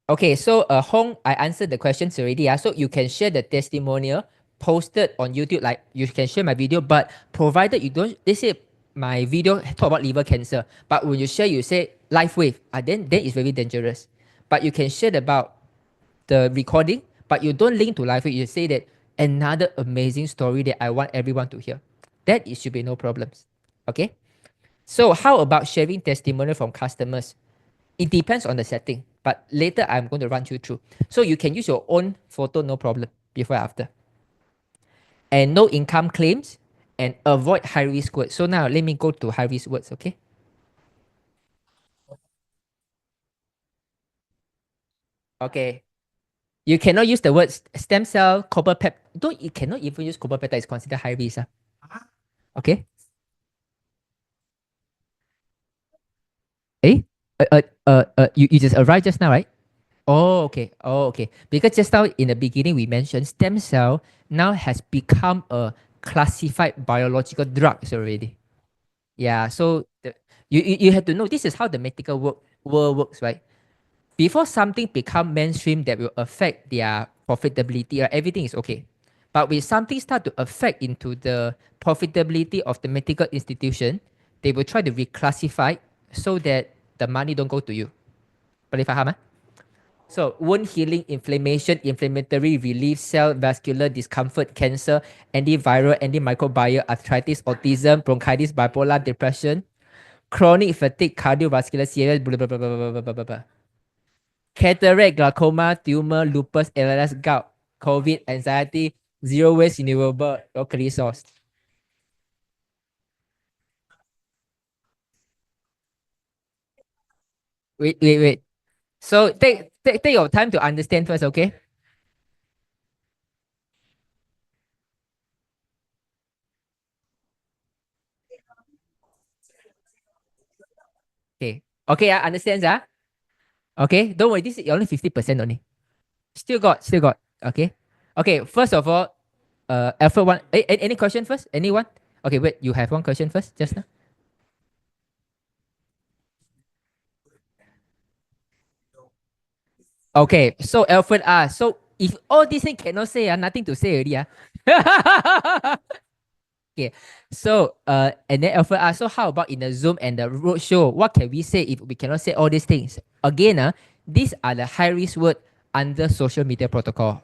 Okay, so Hong, I answered the questions already. So you can share the testimonial posted on YouTube, like you can share my video, but provided you don't, they say my video talk about liver cancer, but when you share, you say LifeWave, then it's very dangerous. But you can share about the recording, but you don't link to LifeWave. You say that another amazing story that I want everyone to hear. That it should be no problems. Okay. So how about sharing testimonial from customers? It depends on the setting, but later I'm going to run you through. So you can use your own photo, no problem, before after. And no income claims and avoid high risk words. So now let me go to high risk words, okay? Okay. You cannot use the words stem cell, copper pep. Don't, you cannot even use copper peptide, it's considered high risk. Okay? Eh? You just arrived just now, right? Oh, okay. Oh, okay. Because just now in the beginning we mentioned stem cell now has become a classified biological drugs already. Yeah. So you have to know this is how the medical world works, right? before something become mainstream that will affect their profitability, everything is okay. But when something start to affect into the profitability of the medical institution, they will try to reclassify so that the money don't go to you. Boleh faham? So wound healing, inflammation, inflammatory relief, cell vascular discomfort, cancer, antiviral, antimicrobial, arthritis, autism, bronchitis, bipolar, depression, chronic fatigue, cardiovascular, serious, blah, blah, blah, blah, blah, blah, blah, blah, blah. Cataract, glaucoma, tumor, lupus, ALS, gout, COVID, anxiety, zero waste, renewable, locally sourced. Wait. So take your time to understand first, okay? Okay, I understand, Okay, don't worry, this is only 50% only. Still got. Okay, first of all, Alpha one, any question first? Anyone? Okay, wait, you have one question first just now? Okay, so Alfred so if all these things cannot say, nothing to say already. Okay, so and then Alfred so how about in the Zoom and the roadshow? What can we say if we cannot say all these things? Again, these are the high risk word under social media protocol.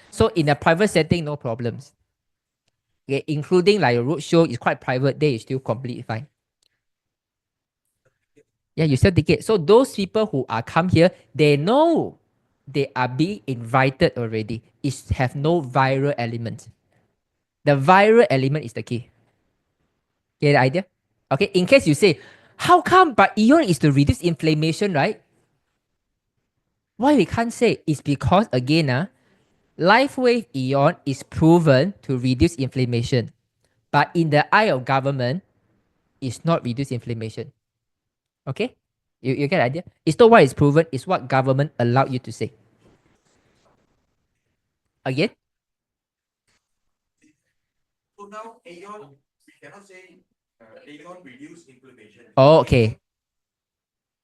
So in a private setting, no problems. Okay, including like a roadshow is quite private, there is still completely fine. Yeah, you sell ticket. So those people who are come here, they know they are being invited already. It have no viral element. The viral element is the key. Get the idea? Okay, in case you say, how come but ion is to reduce inflammation, right? Why we can't say? It's because again, life wave ion is proven to reduce inflammation. But in the eye of government, it's not reduce inflammation. Okay? You get the idea? It's not what is proven, it's what government allowed you to say. Again? So now Aeon, we cannot say Aeon reduce inflammation. Oh, okay.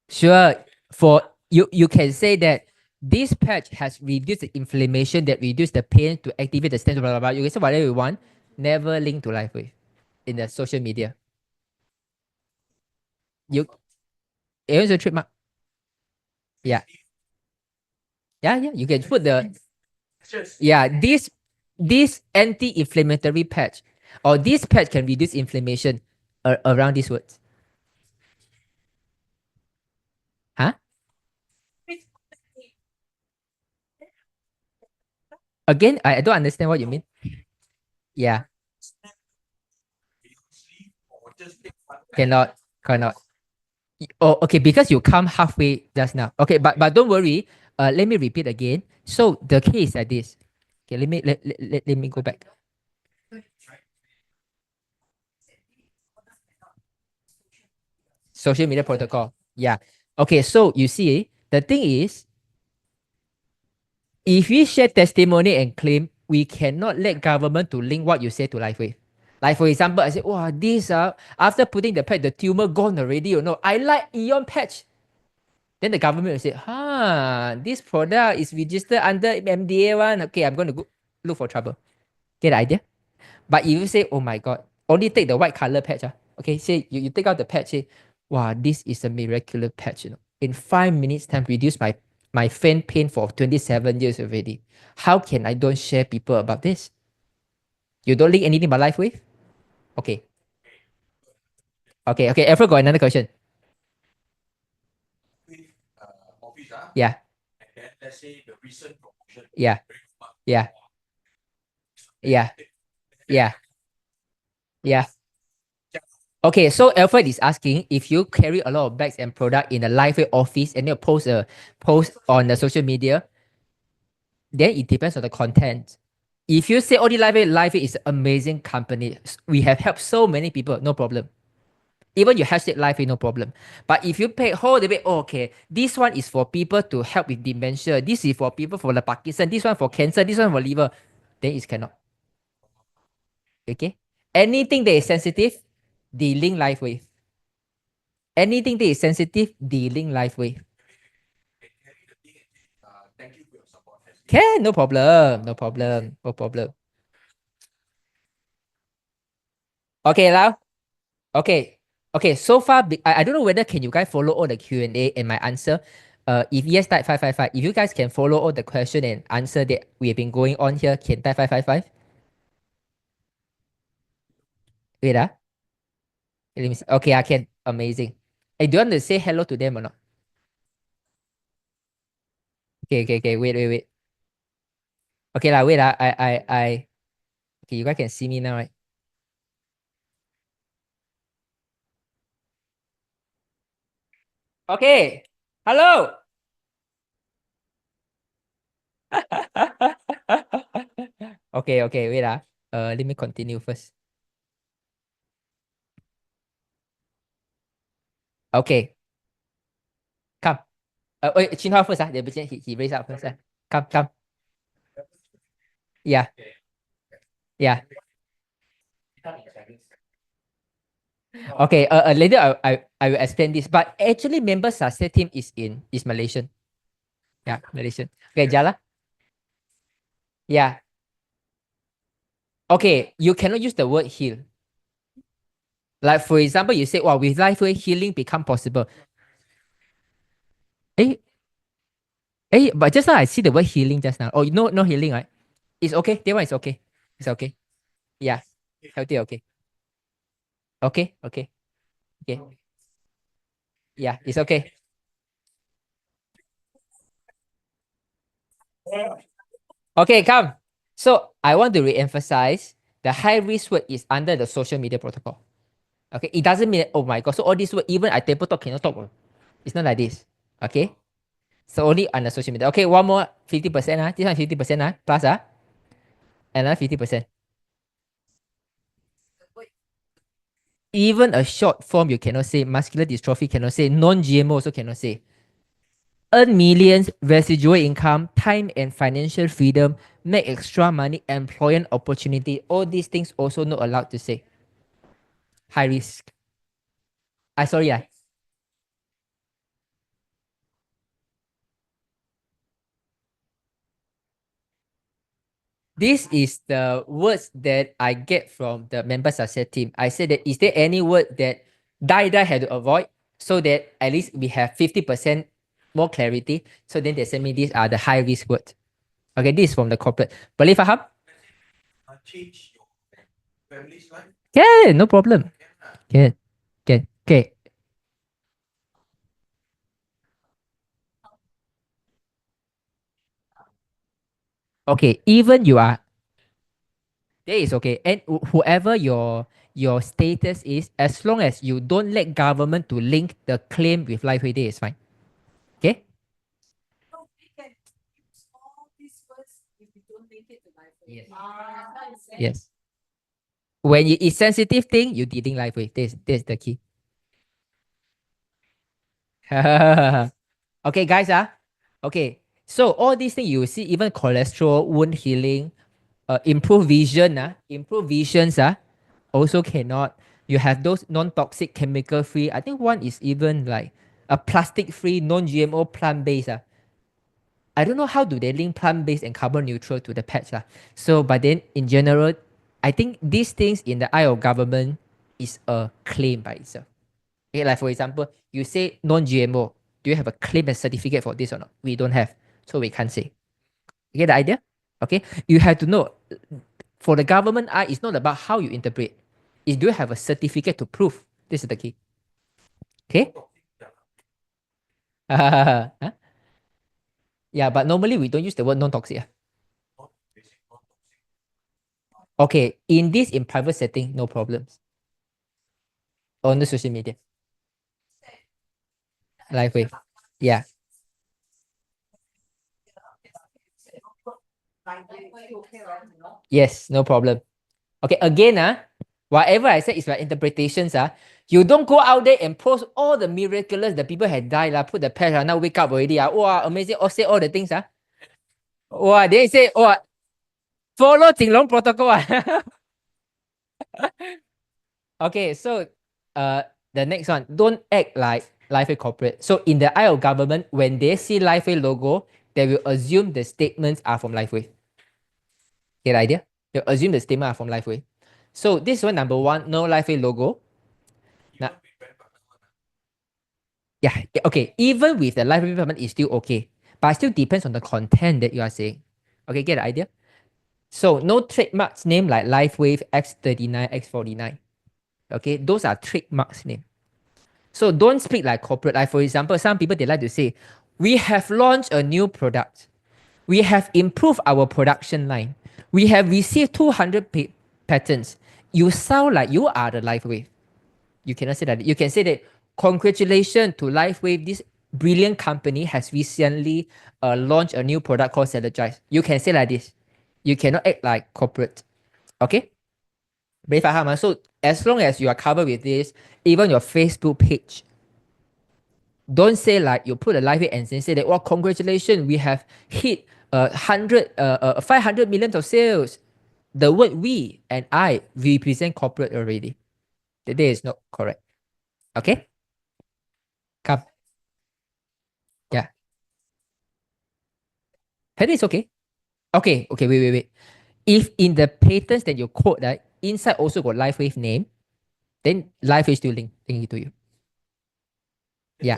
Sure. For you can say that this patch has reduced the inflammation that reduce the pain to activate the stem, blah, blah, blah. You can say whatever you want, never link to life wave in the social media. You it's a trademark. Yeah. Yeah. You can put the this anti-inflammatory patch or this patch can reduce inflammation around these words. Huh? Again, I don't understand what you mean. Yeah. Cannot. Oh, okay, because you come halfway just now. Okay, but don't worry. Let me repeat again. So the case like this. Okay, let me go back. Social media protocol. Yeah. Okay, so you see, the thing is, if we share testimony and claim, we cannot let government to link what you say to LifeWave. Like for example, I say, wow, this after putting the patch, the tumor gone already. I like Eon patch. Then the government will say, this product is registered under MDA one. Okay, I'm going to go look for trouble. Get the idea? But if you say, oh my God, only take the white color patch. Okay, say you take out the patch, say, wow, this is a miraculous patch. In 5 minutes time, reduce my fan pain for 27 years already. How can I don't share people about this? You don't link anything about life with? Okay. Okay. Ever got another question? Office, Yeah. and then let's say the recent promotion. Yeah. Yeah. Yeah. Yeah. Yeah. Okay, so Alfred is asking if you carry a lot of bags and product in a live office and you post a post on the social media, then it depends on the content. If you say only live is an amazing company. We have helped so many people, no problem. Even you hashtag live, no problem. But if you pay whole debate, okay, this one is for people to help with dementia. This is for people for the Parkinson. This one for cancer. This one for liver. Then it cannot. Okay. Anything that is sensitive, the link live with. Anything that is sensitive, the link live with. Can, no problem, no problem, no problem. Okay, now. Okay. Okay, so far, I don't know whether can you guys follow all the Q&A and my answer. If yes, type 555. If you guys can follow all the question and answer that we have been going on here, can type 555. Wait, let me see. Okay, I can. Amazing. Hey, do you want to say hello to them or not? Okay. Wait. Okay, lah, wait, okay, you guys can see me now, right? Okay. Hello. Okay, wait, let me continue first. Okay. Come. Wait, Chin Hua first, he raised up first. Come. Yeah. Okay, later I will explain this. But actually, member success team is Malaysian. Yeah, Malaysian. Okay, Jala. Yeah. Okay, you cannot use the word heal. Like for example, you say, "Wow, with life way healing become possible." Eh, but just now I see the word healing just now. Oh, no healing, right? It's okay. That one is okay. It's okay. Yeah, healthy. Okay. Yeah, it's okay. Okay, come. So I want to re-emphasize the high risk word is under the social media protocol. Okay, it doesn't mean oh my god. So all these word even I table talk cannot talk. It's not like this. Okay. So only under social media. Okay, one more 50%. This one 50% plus another 50%. Even a short form you cannot say, muscular dystrophy cannot say, non-GMO also cannot say. Earn millions, residual income, time and financial freedom, make extra money, employment opportunity. All these things also not allowed to say. High risk. Sorry. This is the words that I get from the member success team. I said that is there any word that die had to avoid so that at least we have 50% more clarity. So then they send me these are the high risk words. Okay, this is from the corporate. Boleh faham? Change your family's life. Yeah, no problem. Can. Okay. Okay, even you are that is okay. And whoever your status is, as long as you don't let government to link the claim with life day is fine. Okay? So we can use all these words if we don't link it to life. Yes. Yes. Yes. When it's sensitive thing, you dealing life with. This the key. Okay, guys. Okay. So all these things you see, even cholesterol, wound healing, improve vision, improve visions, also cannot. You have those non-toxic, chemical free. I think one is even like a plastic free, non-GMO, plant-based. I don't know how do they link plant-based and carbon neutral to the patch. So, but then in general, I think these things in the eye of government is a claim by itself. Okay, like for example, you say non-GMO. Do you have a claim and certificate for this or not? We don't have, so we can't say. You get the idea? Okay, you have to know. For the government eye, it's not about how you interpret. Is do you have a certificate to prove? This is the key. Okay. Huh? Yeah, but normally we don't use the word non-toxic. Okay, in private setting, no problems. On the social media. Live wave. Yeah. Yes, no problem. Okay, again, whatever I said is my interpretations. You don't go out there and post all the miraculous, the people had died, put the patch, now wake up already. Wow, amazing. Or say all the things. Wow, they say, follow Jinlong protocol. Okay, so the next one, don't act like Lifeway corporate. So in the eye of government, when they see Lifeway logo, they will assume the statements are from LifeWave. Get the idea? They'll assume the statements are from LifeWave. So this one, number one, no LifeWave logo. Now, yeah, okay. Even with the LifeWave payment, it's still okay. But it still depends on the content that you are saying. Okay, get the idea? So no trademarks name like LifeWave X39, X49. Okay, those are trademarks name. So don't speak like corporate. Like for example, some people they like to say, we have launched a new product. We have improved our production line. We have received 200 patents. You sound like you are the LifeWave. You cannot say that. You can say that congratulations to LifeWave. This brilliant company has recently launched a new product called Celegize. You can say like this. You cannot act like corporate. Okay? Very faham. So as long as you are covered with this, even your Facebook page, don't say like you put a live and say that, well, congratulations, we have hit 500 million of sales. The word we and I represent corporate already. That is not correct. Okay? Come. Yeah. That is okay. Okay, wait. If in the patents that you quote, right, inside also got LifeWave name, then LifeWave still link it to you. Yeah.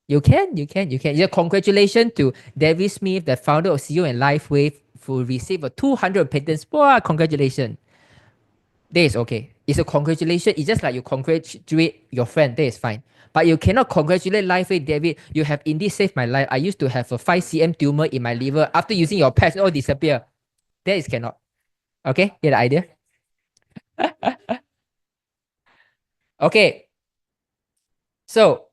You can. Yeah, congratulations to David Smith, the founder of CEO and LifeWave, who received a 200 patents. Wow, congratulations. That is okay. It's a congratulation. It's just like you congratulate your friend. That is fine. But you cannot congratulate LifeWave, David. You have indeed saved my life. I used to have a 5 cm tumor in my liver. After using your patch, it all disappear. That is cannot. Okay, get the idea? Okay. So,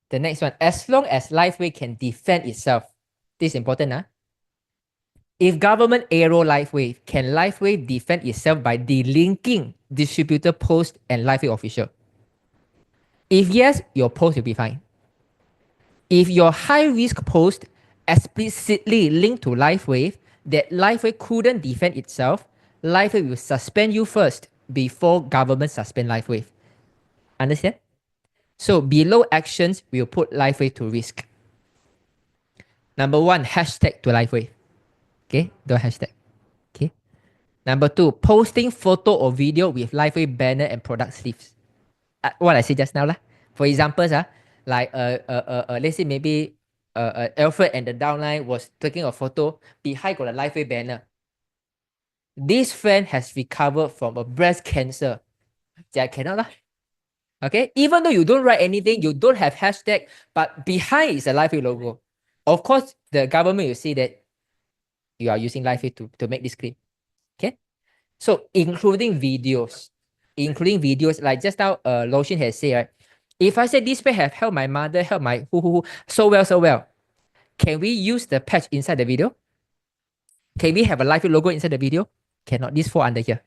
the next one. As long as LifeWave can defend itself. This is important, huh? If government aero LifeWave, can LifeWave defend itself by delinking distributor post and LifeWave official? If yes, your post will be fine. If your high-risk post explicitly linked to LifeWave that LifeWave couldn't defend itself, LifeWave will suspend you first before government suspend LifeWave. Understand? So below actions, we'll put LifeWave to risk. Number one, hashtag to LifeWave. Okay, don't hashtag. Okay. Number two, posting photo or video with LifeWave banner and product sleeves. What I said just now lah. For example, like let's say maybe Alfred and the downline was taking a photo, behind got a LifeWave banner. This friend has recovered from a breast cancer. I cannot lah. Okay, even though you don't write anything, you don't have hashtag, but behind is a LifeWave logo. Of course, the government will see that you are using LifeWave to make this claim. Okay, so including videos, like just now Lotion has said, right? If I say this page have helped my mother, helped my who so well, can we use the patch inside the video? Can we have a LifeWave logo inside the video? Cannot. This fall under here.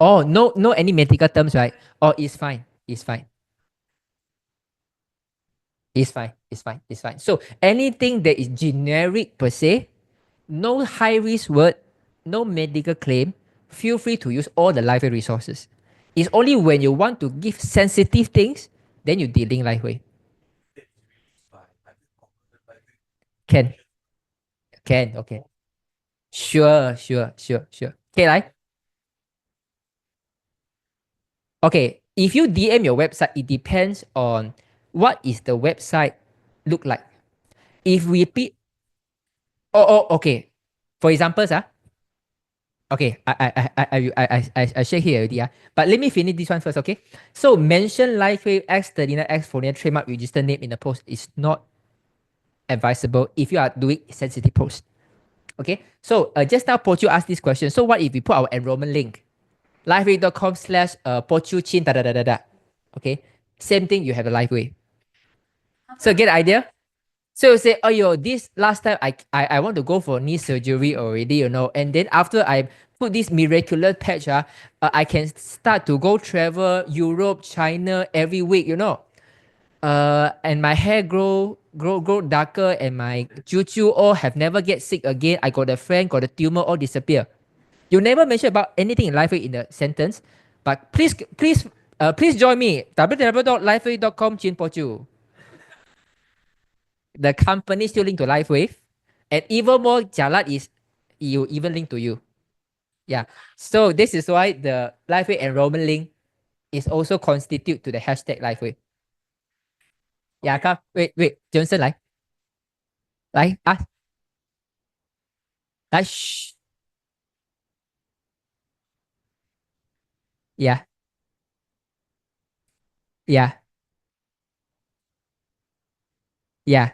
Oh, no any medical terms, right? Oh, it's fine. It's fine. So anything that is generic per se, no high risk word, no medical claim, feel free to use all the LifeWave resources. It's only when you want to give sensitive things, then you delink LifeWave. Can, okay. Sure. Okay, right? Okay, if you DM your website, it depends on what is the website look like. If we repeat, okay. For example, okay, I share here already. But let me finish this one first, okay? So mention LifeWave X39, X49 trademark register name in the post is not advisable if you are doing sensitive post. Okay, so just now Pochu asked this question. So what if we put our enrollment link? livewave.com/pochuchin Okay, same thing, you have a LifeWave. So get the idea? So you say, oh yo, this last time I want to go for knee surgery already, you know, and then after I put this miraculous patch, I can start to go travel Europe, China every week, you know. And my hair grow darker, and my juju all have never get sick again. I got a friend, got a tumor, all disappear. You never mention about anything in LifeWave in the sentence, But please join me www.lifewave.com Jinpochu. The company still linked to LifeWave, and even more jalat is you even link to you. Yeah. So this is why the LifeWave enrollment link is also constitute to the hashtag LifeWave. Yeah, come. Wait, Johnson 来啊，来嘘。Yeah, yeah, yeah,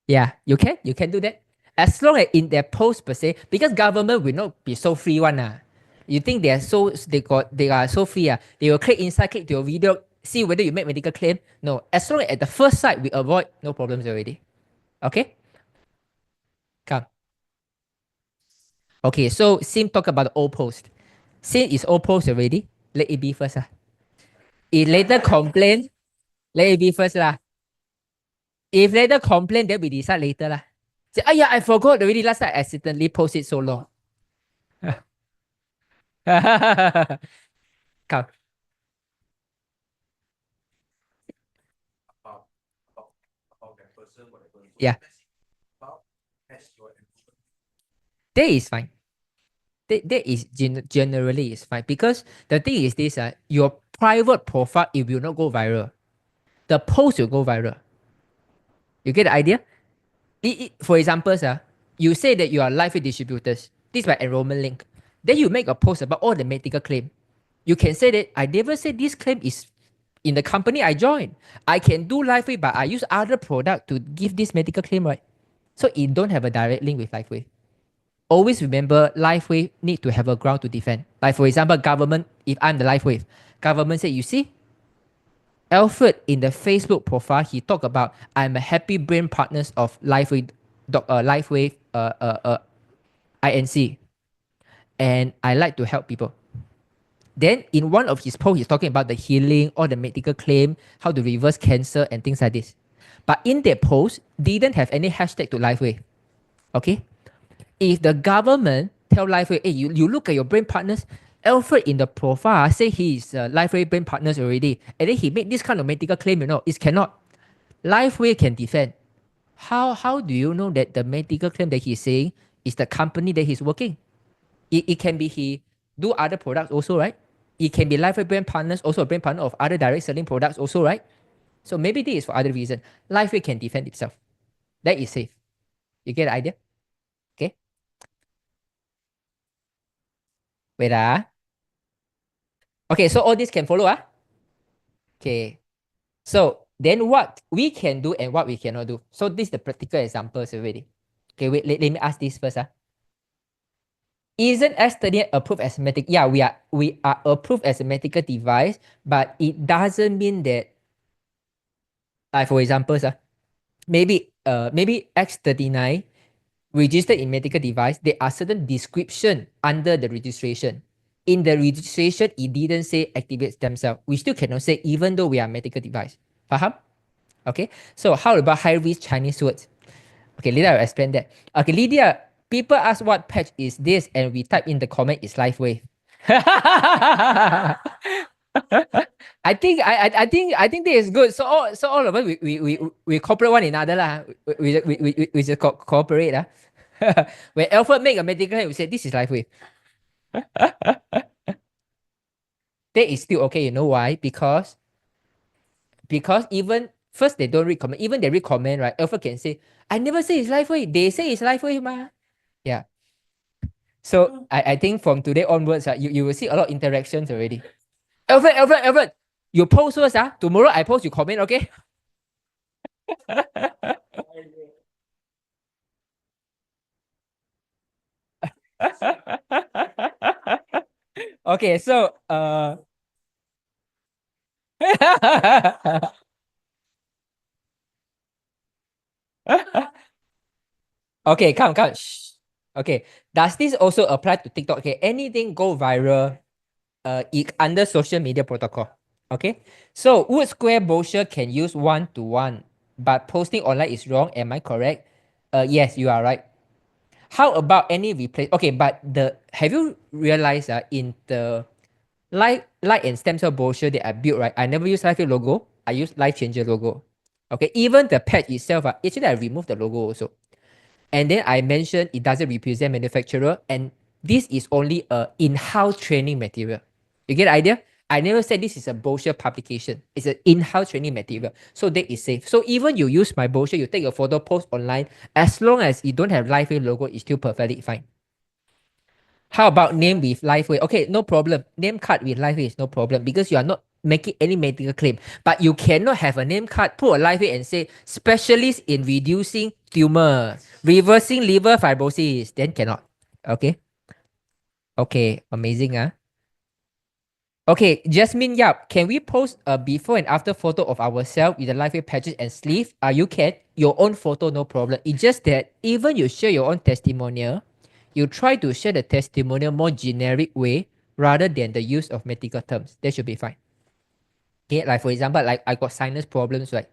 yeah. You can do that. As long as in their post per se, because government will not be so free one. You think they are so free. They will click inside, click to your video, see whether you make medical claim. No, as long as at the first site we avoid, no problems already. Okay? Come. Okay, so Sim talk about the old post. Sim is old post already. Let it be first. If later complain, let it be first. If later complain, then we decide later. Say, oh yeah, I forgot already. Last time I accidentally posted so long. Come. About that person, whatever. So Yeah. let's see about has your improvement. That is fine. That is generally is fine because the thing is this, your private profile, it will not go viral. The post will go viral. You get the idea? For example, you say that you are life distributors. This is my enrollment link. Then you make a post about all the medical claim. You can say that I never said this claim is in the company I joined. I can do LifeWay, but I use other product to give this medical claim, right? So it don't have a direct link with LifeWay. Always remember, LifeWay need to have a ground to defend. Like for example, government. If I'm the LifeWay, government say, you see, Alfred in the Facebook profile, he talked about I'm a happy brain partners of LifeWay, LifeWay, INC, and I like to help people. Then in one of his posts, he's talking about the healing or the medical claim, how to reverse cancer and things like this. But in that post, didn't have any hashtag to LifeWay. Okay? If the government tell LifeWay, hey, you look at your brain partners, Alfred in the profile say he's LifeWay brain partners already, and then he made this kind of medical claim, it cannot. LifeWay can defend. How do you know that the medical claim that he's saying is the company that he's working? It can be he do other products also, right? It can be LifeWay brand partners, also a brand partner of other direct selling products also, right? So maybe this is for other reason. LifeWay can defend itself. That is safe. You get the idea? Okay. Wait. Okay, so all this can follow. Okay. So then what we can do and what we cannot do. So this is the practical examples already. Okay, wait, let me ask this first. Isn't S30 approved as medical? Yeah, we are approved as a medical device, but it doesn't mean that, like for example, maybe X39 registered in medical device, there are certain description under the registration. In the registration, it didn't say activate stem cell. We still cannot say even though we are medical device. Faham? Okay. So how about high risk Chinese words? Okay, later I'll explain that. Okay, Lydia, people ask what patch is this, and we type in the comment is LifeWave. I think this is good. So all of us we cooperate one another lah. We just cooperate lah. When Alfred make a medical, we say this is LifeWave. That is still okay. You know why? Because even first they don't read comment. Even they read comment, right? Alfred can say, I never say it's LifeWave. They say it's LifeWave, ma. Yeah. So I think from today onwards, you will see a lot of interactions already. Alfred, you post first, tomorrow I post, you comment, okay? Okay, so okay, come. Shh. Okay, does this also apply to TikTok? Okay, anything go viral, under social media protocol. Okay, so Wood Square brochure can use one-to-one, but posting online is wrong. Am I correct? Yes, you are right. How about any replace? Okay, but have you realized in the light and stem cell brochure that I built, right? I never use LifeWave logo. I use Life Changer logo. Okay, even the patch itself, actually I removed the logo also. And then I mentioned it doesn't represent manufacturer, and this is only a in-house training material. You get the idea? I never said this is a brochure publication. It's an in-house training material. So that is safe. So even you use my brochure, you take a photo, post online, as long as you don't have LifeWave logo, it's still perfectly fine. How about name with LifeWave? Okay, no problem. Name card with LifeWave is no problem because you are not making any medical claim. But you cannot have a name card, put a LifeWave and say specialist in reducing tumor, reversing liver fibrosis. Then cannot. Okay. Okay, amazing. Okay, Jasmine Yap, can we post a before and after photo of ourselves with the LifeWave patches and sleeve? You can. Your own photo, no problem. It's just that even you share your own testimonial, you try to share the testimonial more generic way rather than the use of medical terms. That should be fine. Okay, like for example, like I got sinus problems, right?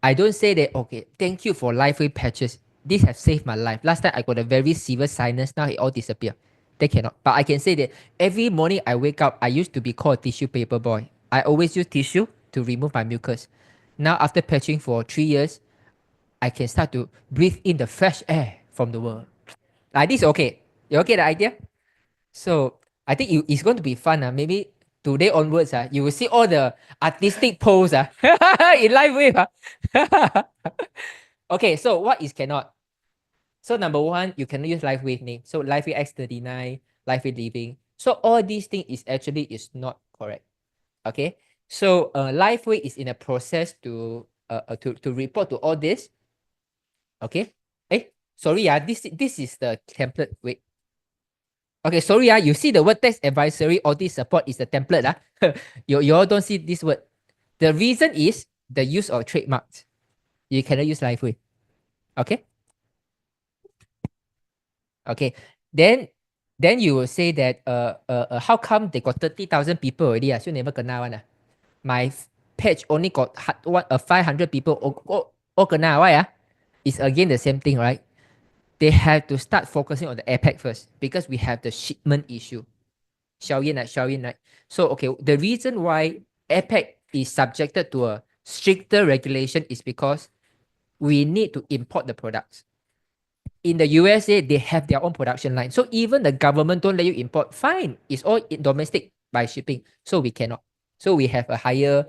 I don't say that, okay, thank you for LifeWave patches. This has saved my life. Last time I got a very severe sinus, now it all disappeared. They cannot. But I can say that every morning I wake up, I used to be called a tissue paper boy. I always use tissue to remove my mucus. Now after patching for 3 years, I can start to breathe in the fresh air from the world. Like this, okay. You okay the idea? So I think it's going to be fun. Maybe today onwards, you will see all the artistic pose in LifeWave. Okay, so what is cannot? So number one, you cannot use LifeWave name. So LifeWave X39, LifeWave Living. So all these things is not correct. Okay. So LifeWave is in a process to report to all this. Okay. Sorry, this is the template. Wait. Okay, sorry, you see the word text advisory, audit support is the template. You all don't see this word. The reason is the use of trademarks. You cannot use LifeWave. Okay? Okay. Then you will say that how come they got 30,000 people already? So never kena one. My page only got 500 people all kena. Why? It's again the same thing, right? They have to start focusing on the APEC first because we have the shipment issue. Xiaoyin, right? So, okay, the reason why APEC is subjected to a stricter regulation is because we need to import the products. In the USA, they have their own production line. So even the government don't let you import, fine. It's all domestic by shipping. So we cannot. So we have a higher,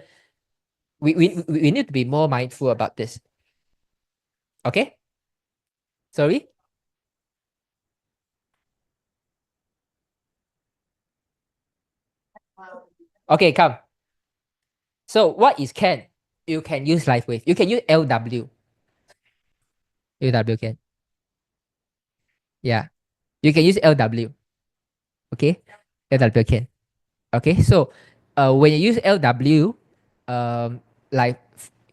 we need to be more mindful about this. Okay? Sorry? Okay, come. So what is can? You can use LifeWave. You can use LW. LW can. Yeah. You can use LW. Okay? LW can. Okay, so when you use LW, like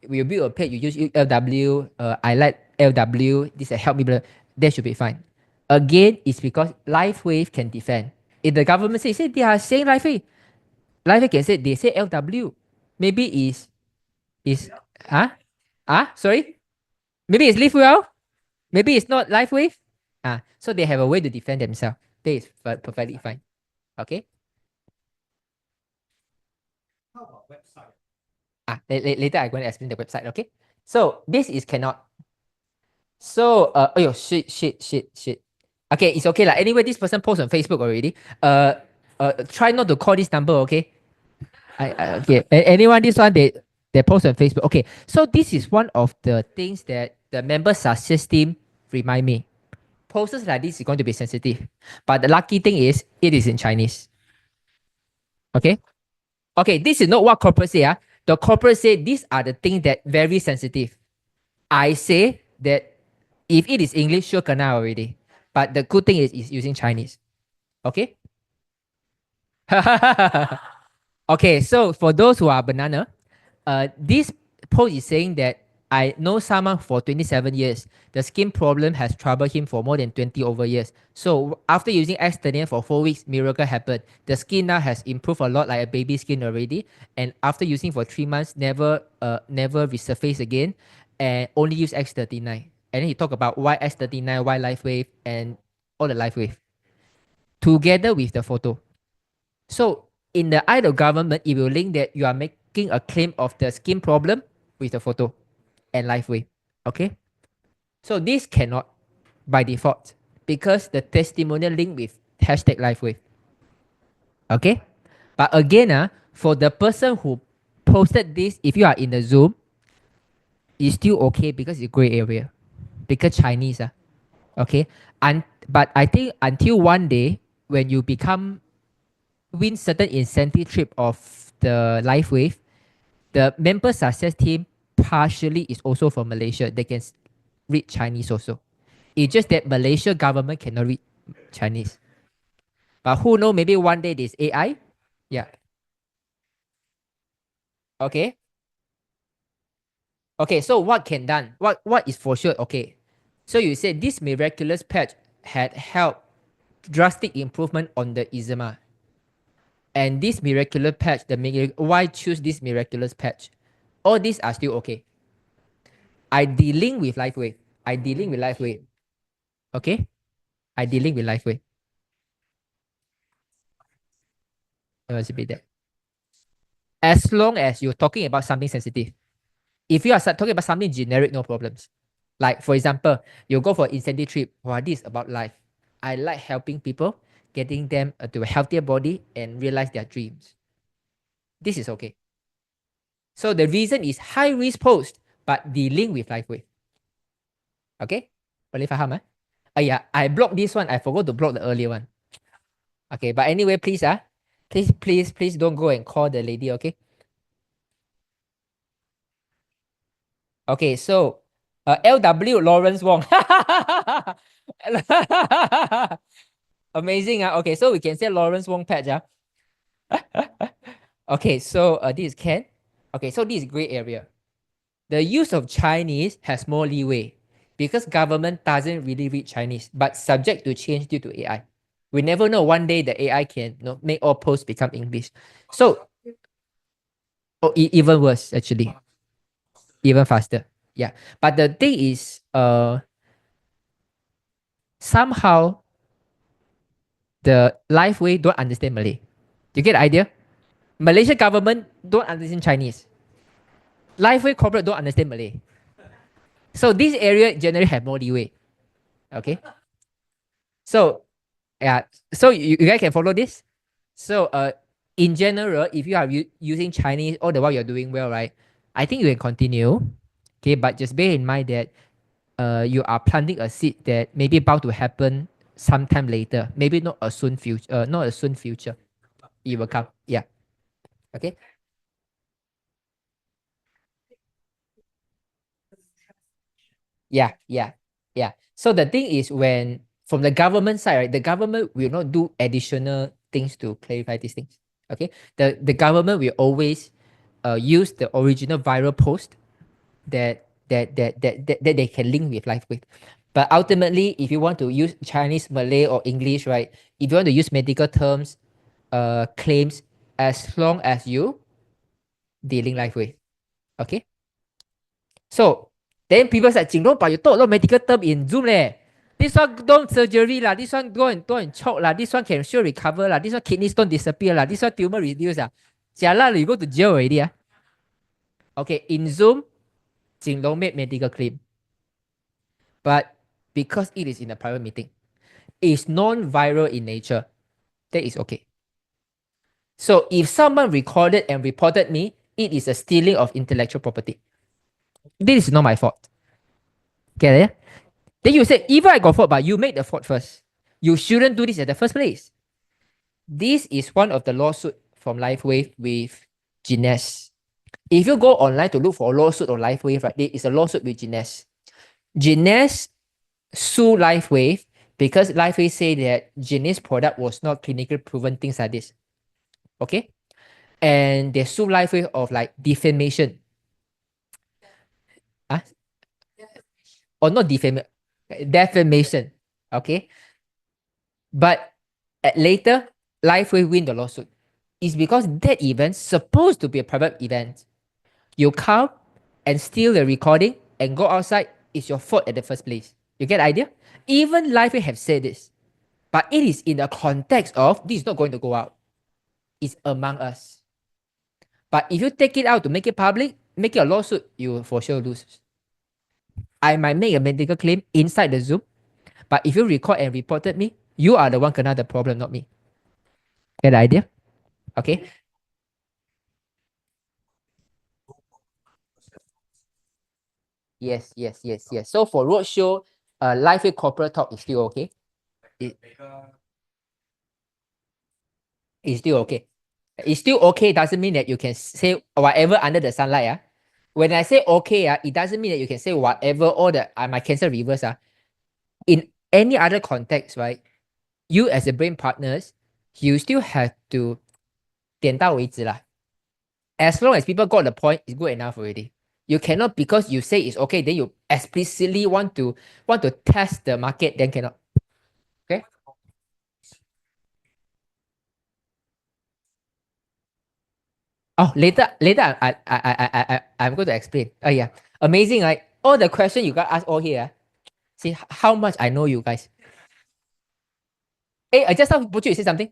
we build a page, you use LW, I like LW, this help me, that should be fine. Again, it's because LifeWave can defend. If the government say they are saying LifeWave, LifeWave can say they say LW. Maybe is sorry? Maybe it's Live Well. Maybe it's not LifeWave. So they have a way to defend themselves. That is perfectly fine. Okay. How about website? Later I'm going to explain the website. Okay. So this is cannot. So shit. Okay, it's okay lah. Anyway, this person posts on Facebook already. Try not to call this number. Okay. Okay. Anyone this one they post on Facebook. Okay. So this is one of the things that the member success team remind me. Posters like this is going to be sensitive, but the lucky thing is it is in Chinese. Okay. Okay. This is not what corporate say. The corporate say these are the things that very sensitive. I say that if it is English, sure kena already. But the good thing is using Chinese. Okay. Okay, so for those who are banana, this post is saying that I know someone for 27 years. The skin problem has troubled him for more than 20 over years. So after using X39 for 4 weeks, miracle happened. The skin now has improved a lot like a baby skin already. And after using for 3 months, never resurface again and only use X39. and then he talk about why S39, why live wave, and all the live wave together with the photo. So in the eye of government, it will link that you are making a claim of the skin problem with the photo and live wave. Okay, so this cannot by default because the testimonial link with hashtag live wave. Okay, but again, for the person who posted this, if you are in the Zoom, it's still okay because it's gray area because Chinese. Okay, but I think until one day when you win certain incentive trip of the live wave, the member success team partially is also from Malaysia. They can read Chinese also. It's just that Malaysia government cannot read Chinese. But who know, maybe one day this AI. Yeah. Okay. Okay, so what can done? What is for sure? Okay. So you said this miraculous patch had helped drastic improvement on the eczema. And this miraculous patch, why choose this miraculous patch? All these are still okay. I dealing with live wave. Okay? I dealing with live wave. As long as you're talking about something sensitive. If you are talking about something generic, no problems. Like, for example, you go for incentive trip. Wow, this is about life. I like helping people, getting them to a healthier body and realize their dreams. This is okay. So the reason is high risk post, but dealing with life wave. Okay? Boleh faham? Yeah, I blocked this one. I forgot to block the earlier one. Okay, but anyway, please, please don't go and call the lady, okay? Okay, so LW Lawrence Wong. Amazing. Okay, so we can say Lawrence Wong patch. Okay, so this is Ken. Okay, so this is gray area. The use of Chinese has more leeway because government doesn't really read Chinese, but subject to change due to AI. We never know. One day the AI can make all posts become English. So, even worse actually, even faster. Yeah, but the thing is, somehow the live way don't understand Malay. Do you get the idea? Malaysian government don't understand Chinese. Live way corporate don't understand Malay. So this area generally have more leeway. Okay. So yeah, so you guys can follow this. So in general, if you are using Chinese all the while you're doing well, right? I think you can continue. Okay, but just bear in mind that you are planting a seed that maybe about to happen sometime later. Maybe not a soon future. Not a soon future. It will come. Yeah. Okay. Yeah. So the thing is when from the government side, right, the government will not do additional things to clarify these things. Okay. The government will always use the original viral post that they can link with live with. But ultimately, if you want to use Chinese, Malay, or English, right? If you want to use medical terms, claims, as long as you dealing live with. Okay. So then people say, Jinlong, but you talk a lot of medical term in Zoom leh. This one don't surgery lah. This one go and choke lah. This one can sure recover lah. This one kidney stone disappear lah. This one tumor reduce lah. Jialat, you go to jail already. Okay, in Zoom, Jinlong made medical claim. But because it is in a private meeting, it's non-viral in nature. That is okay. So if someone recorded and reported me, it is a stealing of intellectual property. This is not my fault. Get it? Then you say, even I got fault, but you made the fault first. You shouldn't do this at the first place. This is one of the lawsuit from LifeWave with Gines. If you go online to look for a lawsuit on LifeWave, right, it's a lawsuit with Gines. Gines sue LifeWave because LifeWave say that Gines product was not clinically proven, things like this. Okay? And they sue LifeWave of like defamation. Or not defamation. Okay? But later, LifeWave win the lawsuit. It's because that event supposed to be a private event. You come and steal the recording and go outside, it's your fault at the first place. You get the idea? Even LifeWave have said this, but it is in the context of this is not going to go out. It's among us. But if you take it out to make it public, make it a lawsuit, you will for sure lose. I might make a medical claim inside the Zoom, but if you record and reported me, you are the one kena the problem, not me. Get the idea? Okay. Yes. So for roadshow, live with corporate talk is still okay. It's still okay. It's still okay doesn't mean that you can say whatever under the sunlight. When I say okay, it doesn't mean that you can say whatever all the my cancer reverse. In any other context, right? You as a brain partners, you still have to 点到为止啦. As long as people got the point, it's good enough already. You cannot because you say it's okay, then you explicitly want to test the market, then cannot. Okay. Oh, later I'm going to explain. Oh yeah, amazing, right? All the questions you got asked all here. See how much I know you guys. Hey, just now, Buju, you say something?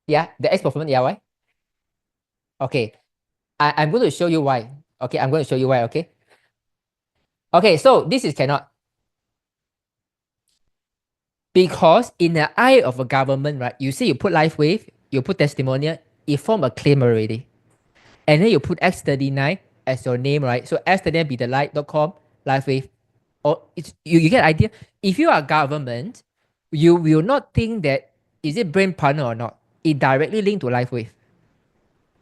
Yeah. The X performance, yeah, why? Okay. I'm going to show you why. Okay, I'm going to show you why, okay? Okay, so this is cannot. Because in the eye of a government, right, you say you put live wave, you put testimonial, it form a claim already. And then you put X39 as your name, right? So X39 be the light.com, live wave. Or it's you get the idea. If you are government, you will not think that is it brain partner or not. It directly linked to live wave.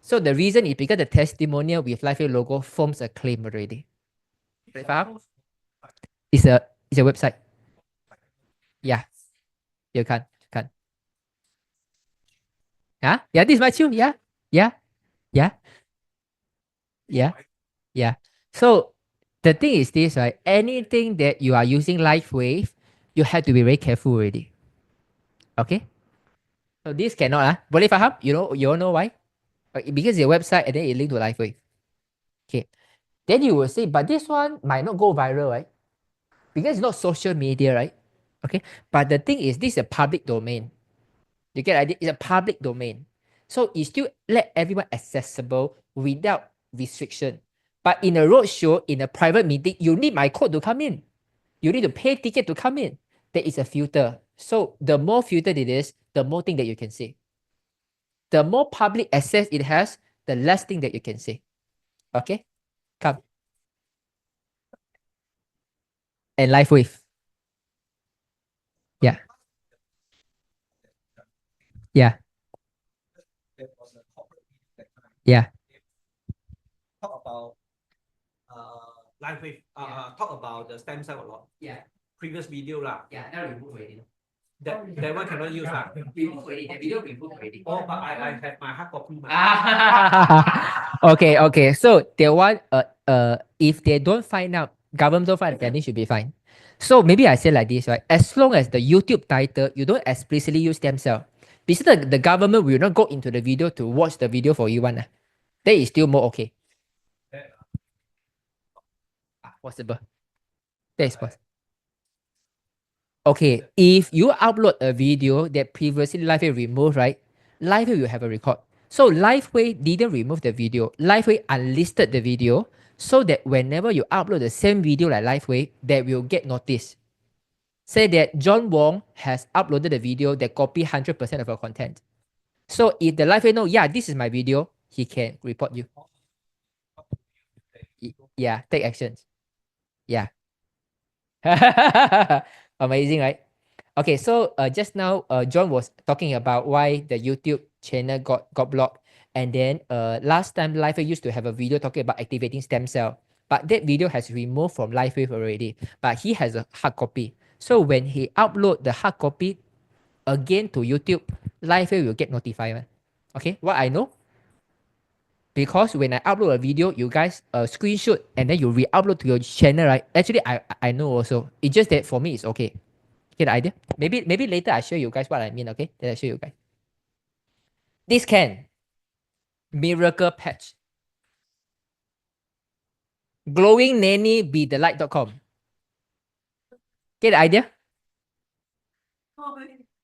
So the reason is because the testimonial with LifeWave logo forms a claim already. Faham? It's a website. Yeah. You can. Huh? Yeah, this is my too. Yeah. So the thing is this, right? Anything that you are using LifeWave, you have to be very careful already. Okay? So this cannot. Boleh faham? You all know why? Because your website and then it linked to LifeWave. Okay. Then you will say, but this one might not go viral, right? Because it's not social media, right? Okay. But the thing is, this is a public domain. You get the idea? It's a public domain. So it still let everyone accessible without restriction. But in a roadshow, in a private meeting, you need my code to come in. You need to pay ticket to come in. There is a filter. So the more filtered it is, the more thing that you can say. The more public access it has, the less thing that you can say. Okay? Come. And live wave. Yeah. Yeah. Talk about live wave. Talk about the stem cell a lot. Yeah. Previous video lah. Yeah, now remove already. That one cannot use lah. Remove already. The video remove already. Oh, but I have my hard copy. Okay. So the one if they don't find out, government don't find out, then it should be fine. So maybe I say like this, right? As long as the YouTube title, you don't explicitly use stem cell. Because the government will not go into the video to watch the video for you one. That is still more okay. Possible. That is possible. Okay, if you upload a video that previously LifeWave removed, right? LifeWave will have a record. So LifeWave didn't remove the video. LifeWave unlisted the video so that whenever you upload the same video like LifeWave, that will get noticed. Say that John Wong has uploaded a video that copy 100% of your content. So if the LifeWave know, yeah, this is my video, he can report you. Yeah, take actions. Yeah. Amazing, right? Okay, so just now John was talking about why the YouTube channel got blocked. And then last time LifeWave used to have a video talking about activating stem cell. But that video has removed from LifeWave already. But he has a hard copy. So when he upload the hard copy again to YouTube, LifeWave will get notified. Okay, what I know? Because when I upload a video, you guys screenshot and then you re-upload to your channel, right? Actually, I know also. It's just that for me, it's okay. Get the idea? Maybe later I show you guys what I mean, okay? Then I show you guys. This can. Miracle patch. Glowing nanny be the light.com. Get the idea?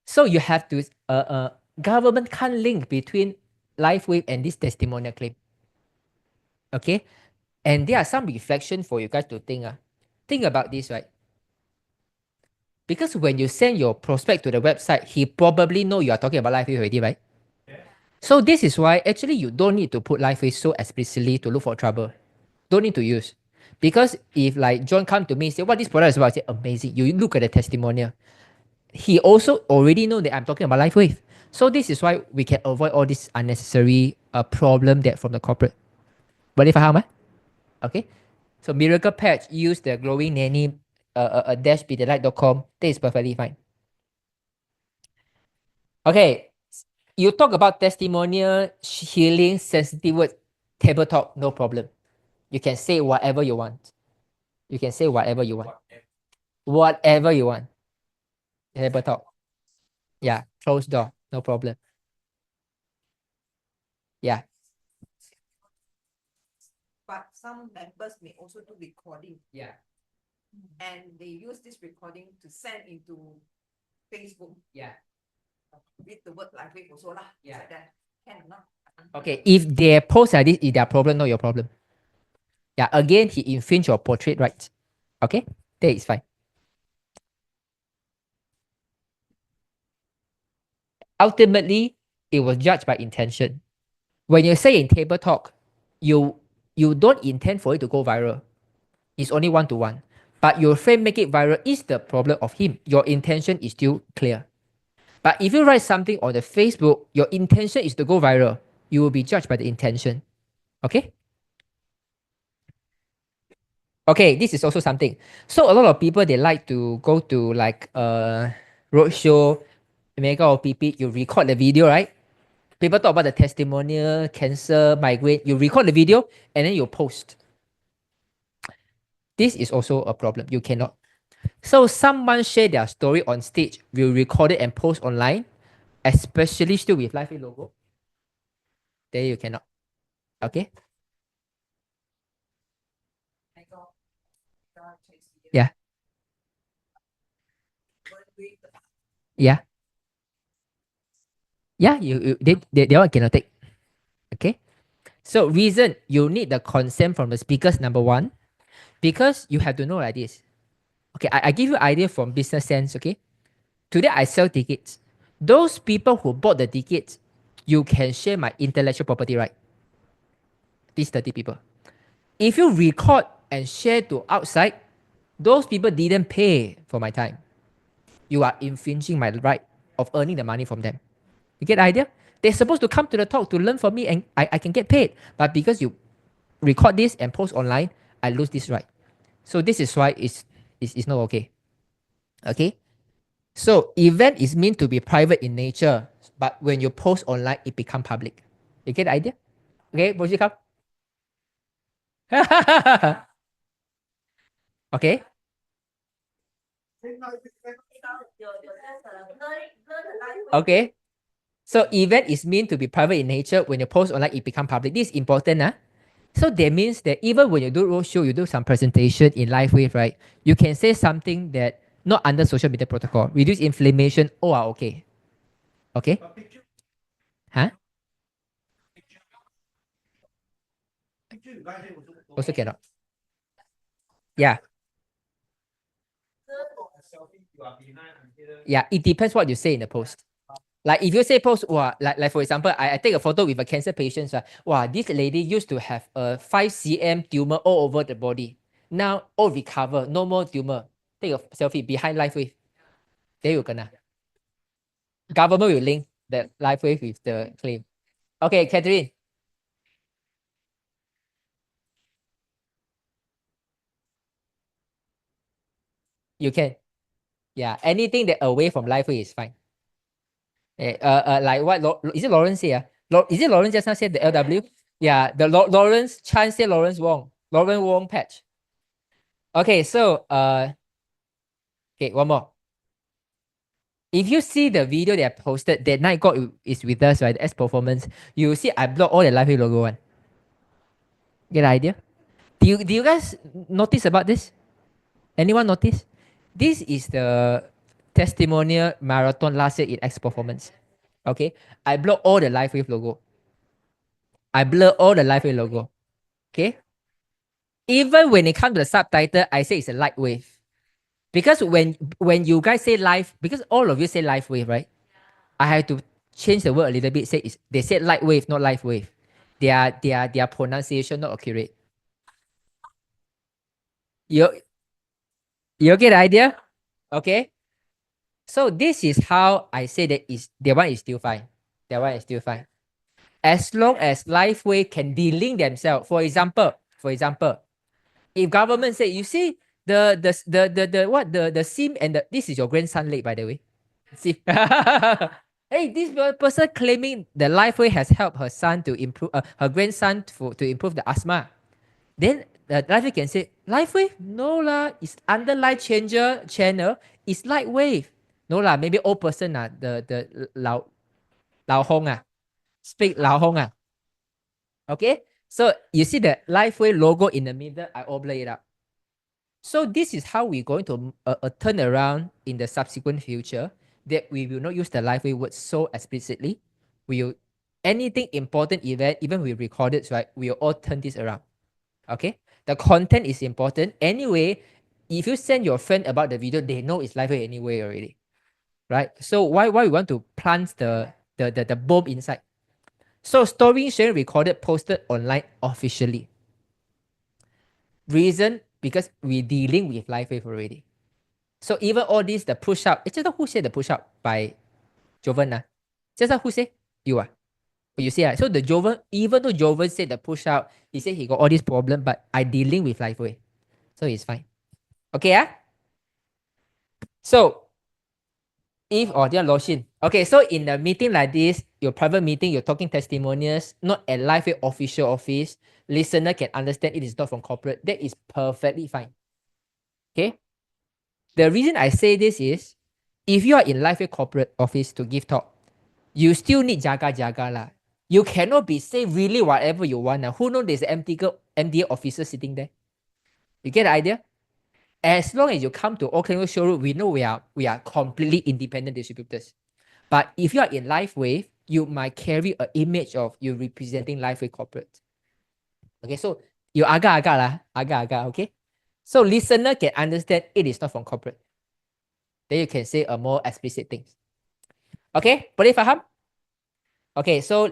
So you have to government can't link between LifeWave and this testimonial claim. Okay? And there are some reflection for you guys to think. Think about this, right? Because when you send your prospect to the website, he probably know you are talking about LifeWave already, right? Yeah. So this is why actually you don't need to put LifeWave so explicitly to look for trouble. Don't need to use. Because if like John come to me and say, what this product is about, I say, amazing. You look at the testimonial. He also already know that I'm talking about LifeWave. So this is why we can avoid all this unnecessary problem that from the corporate. Boleh faham, eh? Okay. So Miracle Patch, use the glowing nanny dash be the light.com. That is perfectly fine. Okay. You talk about testimonial, healing, sensitive words, table talk, no problem. You can say whatever you want. You can say whatever you want. Whatever you want. Table talk. Yeah. Closed door. No problem. Yeah. But some members may also do recording Yeah. and they use this recording to send into Facebook Yeah. with the word live wave also lah. Yeah. Like that. Can or not? Okay. If their post like this is their problem, not your problem. Yeah. Again, he infringed your portrait rights. Okay. That is fine. Ultimately, it was judged by intention. When you say in table talk, you don't intend for it to go viral. It's only one-to-one. But your friend make it viral is the problem of him. Your intention is still clear. But if you write something on the Facebook, your intention is to go viral, you will be judged by the intention. Okay? Okay, this is also something. So a lot of people, they like to go to like roadshow, mega or PP, you record the video, right? People talk about the testimonial, cancer, migraine, you record the video and then you post. This is also a problem. You cannot. So someone share their story on stage, will record it and post online, especially still with live logo. There you cannot. Okay? Yeah. Yeah. Yeah, they all cannot take. Okay? So reason you need the consent from the speakers, number one, because you have to know like this. Okay, I give you idea from business sense, okay? Today I sell tickets. Those people who bought the tickets, you can share my intellectual property right. These 30 people. If you record and share to outside, those people didn't pay for my time. You are infringing my right of earning the money from them. You get the idea? They're supposed to come to the talk to learn from me and I can get paid. But because you record this and post online, I lose this right. So this is why it's not okay. Okay? So event is meant to be private in nature, but when you post online, it become public. You get the idea? Okay, Bojikap? Okay? Okay. So event is meant to be private in nature. When you post online, it become public. This is important. So that means that even when you do roadshow, you do some presentation in live wave, right? You can say something that not under social media protocol. Reduce inflammation. Oh, okay. Okay? Huh? Also cannot. Yeah. Yeah, it depends what you say in the post. Like if you say post, wow, like for example, I take a photo with a cancer patient. Wow, this lady used to have a 5 cm tumor all over the body. Now all recover, no more tumor. Take a selfie behind live wave. There you gonna. Government will link the live wave with the claim. Okay, Catherine. You can. Yeah, anything that away from live wave is fine. Like what is it Lawrence here? Is it Lawrence just now said the LW? Yeah, the Lawrence Chan said Lawrence Wong patch. Okay, so okay, one more. If you see the video that I posted that night, God is with us, right? As performance, you see I block all the live logo one. Get the idea? Do you guys notice about this? Anyone notice? This is the testimonial marathon last year in X performance. Okay, I block all the live wave logo. I blur all the live wave logo. Okay. Even when it comes to the subtitle, I say it's a light wave. Because when you guys say live, because all of you say live wave, right? I had to change the word a little bit. They said light wave, not live wave. Their pronunciation not accurate. You get the idea? Okay. So this is how I say that one is still fine. That one is still fine. As long as live wave can delink themselves. For example, if government say, you see the SIM and this is your grandson leg, by the way. See, hey, this person claiming the LifeWay has helped her son to improve, her grandson to improve the asthma. Then the LifeWay can say, LifeWay, no lah, it's under light changer channel, it's light wave. No lah, maybe old person the Lao Hong speak Lao Hong Okay, so you see the LifeWay logo in the middle, I overlay it up. So this is how we're going to turn around in the subsequent future, that we will not use the LifeWay word so explicitly. We will, anything important event, even we record it, right? We will all turn this around. Okay, the content is important. Anyway, if you send your friend about the video, they know it's LifeWay anyway already, right? So why we want to plant the bomb inside? So story sharing recorded, posted online officially. Reason, because we're dealing with LifeWave already. So even all this, the push up, it's just who said the push up by Jovan? Just who say? You are. You see, so the Jovan, even though Jovan said the push out, he said he got all this problem, but I dealing with LifeWave. So it's fine. Okay, So if or dear Loshin. Okay, so in a meeting like this, your private meeting, you're talking testimonials, not at LifeWave official office, listener can understand it is not from corporate. That is perfectly fine. Okay. The reason I say this is, if you are in LifeWave corporate office to give talk, you still need jaga lah. You cannot be say really whatever you want. Who knows there's an MDA officer sitting there? You get the idea? As long as you come to Auckland showroom, we know we are completely independent distributors. But if you are in LifeWave, you might carry an image of you representing LifeWave corporate. Okay, so you agak lah, okay? So listener can understand it is not from corporate. Then you can say a more explicit things. Okay, boleh faham? Okay, so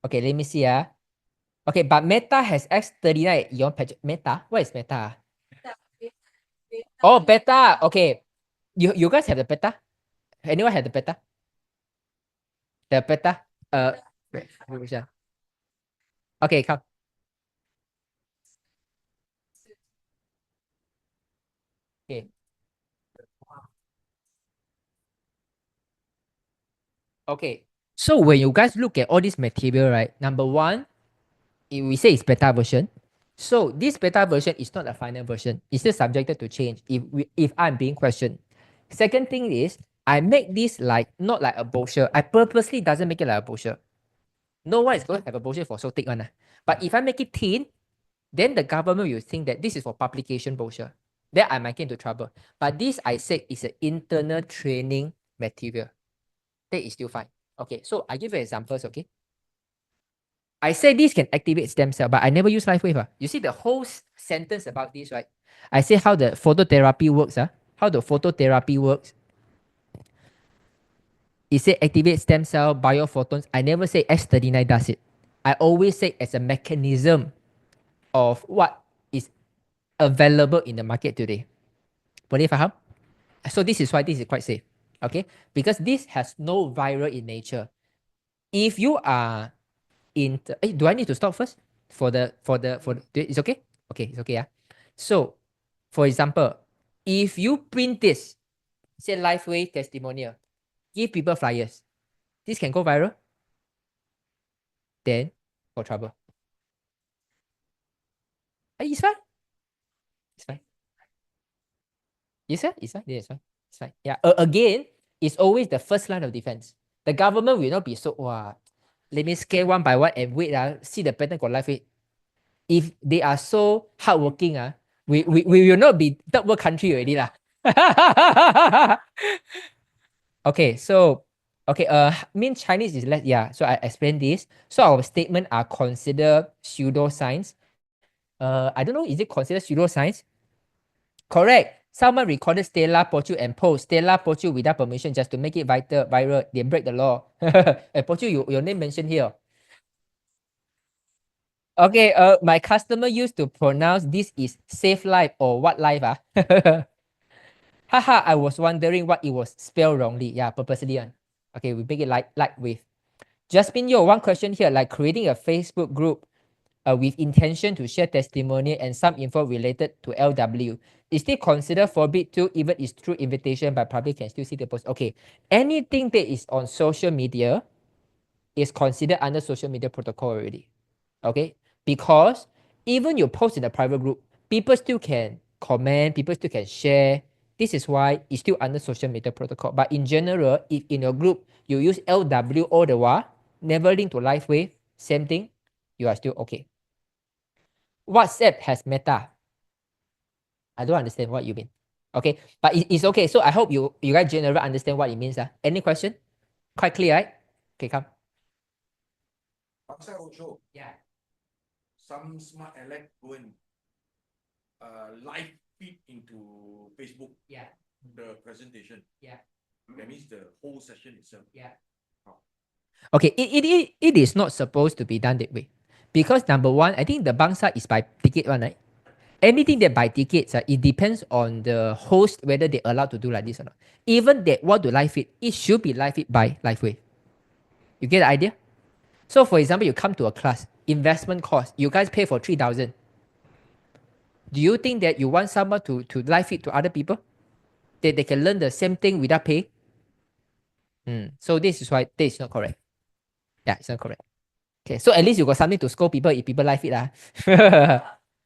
okay, let me see. Okay, but Meta has X39 ion patch. Meta? What is Meta? Oh, beta. Okay. You guys have the beta? Anyone have the beta? The beta? Okay, come. Okay. Okay. So when you guys look at all this material, right? Number one, we say it's beta version. So this beta version is not a final version. It's still subjected to change if I'm being questioned. Second thing is, I make this like not like a brochure. I purposely doesn't make it like a brochure. No one is going to have a brochure for so thick one. But if I make it thin, then the government will think that this is for publication brochure. Then I might get into trouble. But this I said is an internal training material. That is still fine. Okay, so I give you examples, okay? I say this can activate stem cell, but I never use LifeWave. You see the whole sentence about this, right? I say how the phototherapy works. How the phototherapy works. It say activate stem cell biophotons. I never say X39 does it. I always say as a mechanism of what is available in the market today. Boleh faham? So this is why this is quite safe. Okay? Because this has no viral in nature. If you are in do I need to stop first? It's okay? Okay, it's okay, So, for example, if you print this, say LifeWay testimonial, give people flyers, this can go viral, then got trouble. It's fine. It's fine. Yes, sir. It's fine. Yeah, it's fine. It's fine. Yeah. Again, it's always the first line of defense. The government will not be so, wow, let me scale one by one and wait, see the pattern got life rate. If they are so hardworking, we will not be third world country already. Lah. Okay, so okay, mean Chinese is less, yeah. So I explained this. So our statement are considered pseudoscience. I don't know, is it considered pseudoscience? Correct. Someone recorded Stella Pochu and post Stella Pochu without permission just to make it viral. They break the law. Pochu, your name mentioned here. Okay, my customer used to pronounce this is safe life or what life, Haha, I was wondering what it was spelled wrongly. Yeah, purposely. Okay, we make it like with. Jasmine Yo, one question here, like creating a Facebook group with intention to share testimony and some info related to LW. Is it considered forbid too, even it's through invitation, but public can still see the post? Okay, anything that is on social media is considered under social media protocol already. Okay, because even you post in a private group, people still can comment, people still can share. This is why it's still under social media protocol. But in general, if in your group you use LW all the while, never link to live wave, same thing, you are still okay. WhatsApp has meta. I don't understand what you mean. Okay, but it's okay. So I hope you guys generally understand what it means. Any question? Quite clear, right? Okay, come. Outside also, Yeah. some smart elect go and live feed into Facebook Yeah. the presentation. Yeah. That means the whole session itself. Yeah. Okay, it is not supposed to be done that way. Because number one, I think the bangsa is by ticket one, right? Anything that by tickets, it depends on the host whether they allowed to do like this or not. Even they want to live feed, it should be live feed by LiveWave. You get the idea? So for example, you come to a class, investment cost, you guys pay for 3,000. Do you think that you want someone to live feed to other people? That they can learn the same thing without pay? So this is why this is not correct. Yeah, it's not correct. Okay, so at least you got something to scold people if people like it.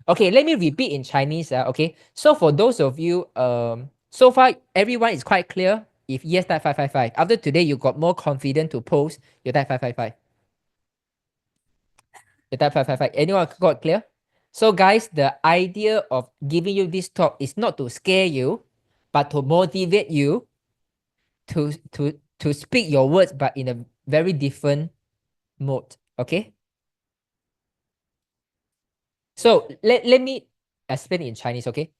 Okay, let me repeat in Chinese. Okay, so for those of you, so far everyone is quite clear. If yes, type 555. After today, you got more confident to post, you type 555. You type 555. Anyone got clear? So guys, the idea of giving you this talk is not to scare you, but to motivate you to speak your words, but in a very different mode. Okay. So let me explain in Chinese, okay?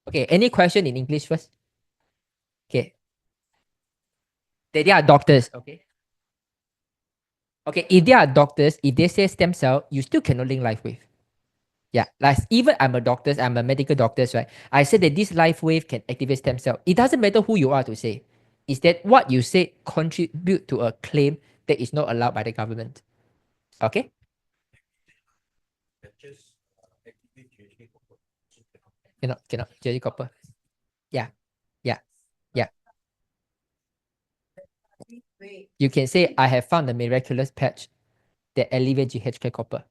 Okay, any question in English first? Okay. They are doctors, okay? Okay, if they are doctors, if they say stem cell, you still cannot link life wave. Yeah, like even I'm a medical doctor, right? I said that this life wave can activate stem cell. It doesn't matter who you are to say. Is that what you say contribute to a claim that is not allowed by the government? Okay? Just activate GHK copper. Cannot. Jelly copper. Yeah. You can say, I have found a miraculous patch that alleviates GHK copper.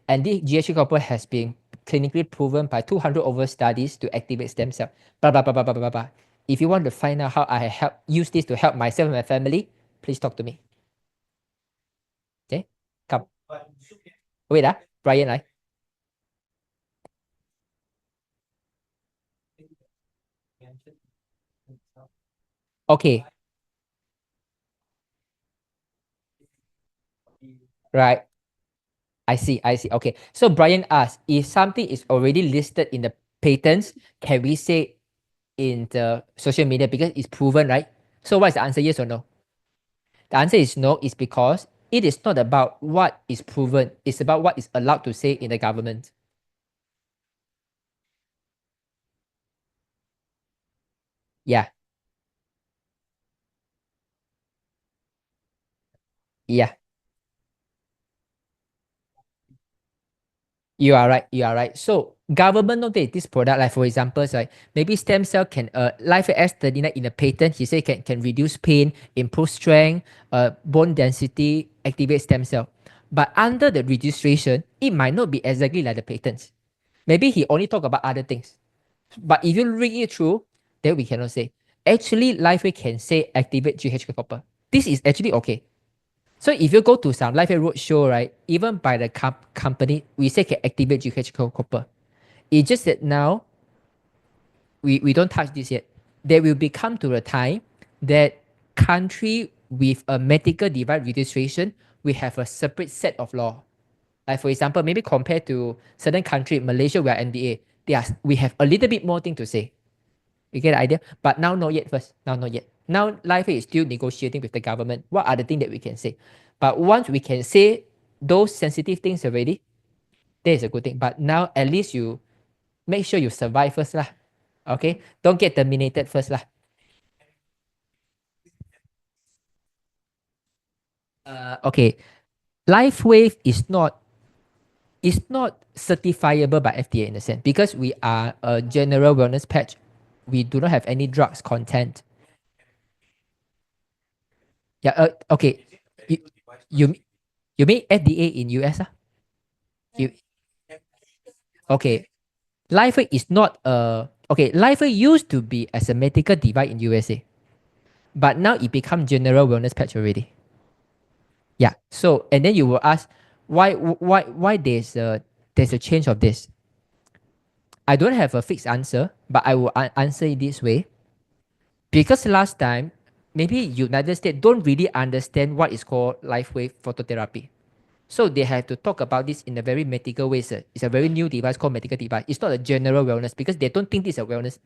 And this GHK copper has been clinically proven by 200 over studies to activate stem cell. Blah, blah, blah, blah, blah, blah, blah. If you want to find out how I use this to help myself and my family, please talk to me. Okay? Come. Wait, Brian, right? Okay. Right. I see. Okay. So Brian asked, if something is already listed in the patents, can we say in the social media because it's proven, right? So what is the answer, yes or no? The answer is no, is because it is not about what is proven, it's about what is allowed to say in the government. Yeah. You are right. So government know that this product, like for example, right, maybe stem cell can life S39 in a patent, he say can reduce pain, improve strength, bone density, activate stem cell. But under the registration, it might not be exactly like the patents. Maybe he only talk about other things. But if you read it through, then we cannot say. Actually, LifeWay can say activate GHK copper. This is actually okay. So if you go to some LifeWay roadshow, right, even by the company, we say can activate GHK copper. It's just that now we don't touch this yet. There will become to the time that country with a medical device registration, we have a separate set of law. Like for example, maybe compared to certain country, Malaysia, we are NDA. We have a little bit more thing to say. You get the idea? But now not yet first. Now not yet. Now LifeWay is still negotiating with the government. What are the things that we can say? But once we can say those sensitive things already, that is a good thing. But now at least you make sure you survive first lah. Okay? Don't get terminated first lah. Okay. LifeWave is not certifiable by FDA in a sense because we are a general wellness patch. We do not have any drugs content. Yeah. Okay. You mean FDA in US? Okay. LifeWave is not a okay. LifeWave used to be as a medical device in USA, but now it become general wellness patch already. Yeah. So and then you will ask why there's a change of this. I don't have a fixed answer, but I will answer it this way. Because last time, maybe United States don't really understand what is called LifeWave phototherapy. So they have to talk about this in a very medical way. Sir. It's a very new device called medical device. It's not a general wellness because they don't think this is a wellness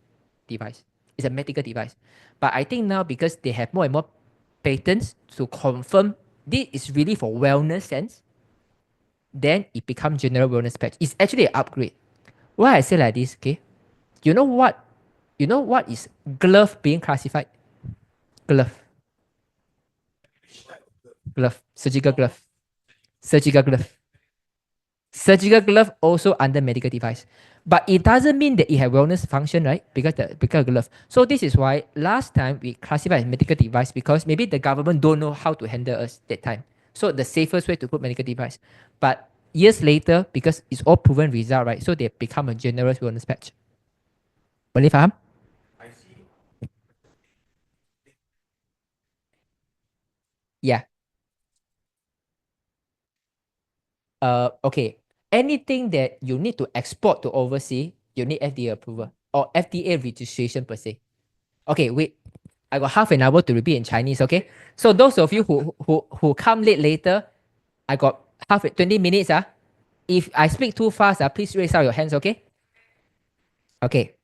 device. It's a medical device. But I think now because they have more and more patents to confirm this is really for wellness sense, then it becomes general wellness patch. It's actually an upgrade. Why I say like this, okay? You know what is glove being classified? Glove. Surgical glove. Surgical glove also under medical device. But it doesn't mean that it has wellness function, right? Because glove. So this is why last time we classified as medical device because maybe the government don't know how to handle us that time. So the safest way to put medical device. But years later, because it's all proven result, right? So they become a general wellness patch. Boleh faham? I see. Yeah. Okay. Anything that you need to export to overseas, you need FDA approval or FDA registration per se. Okay, wait. I got half an hour to repeat in Chinese, okay? So those of you who come late later, I got 20 minutes. If I speak too fast, please raise out your hands, okay? Okay.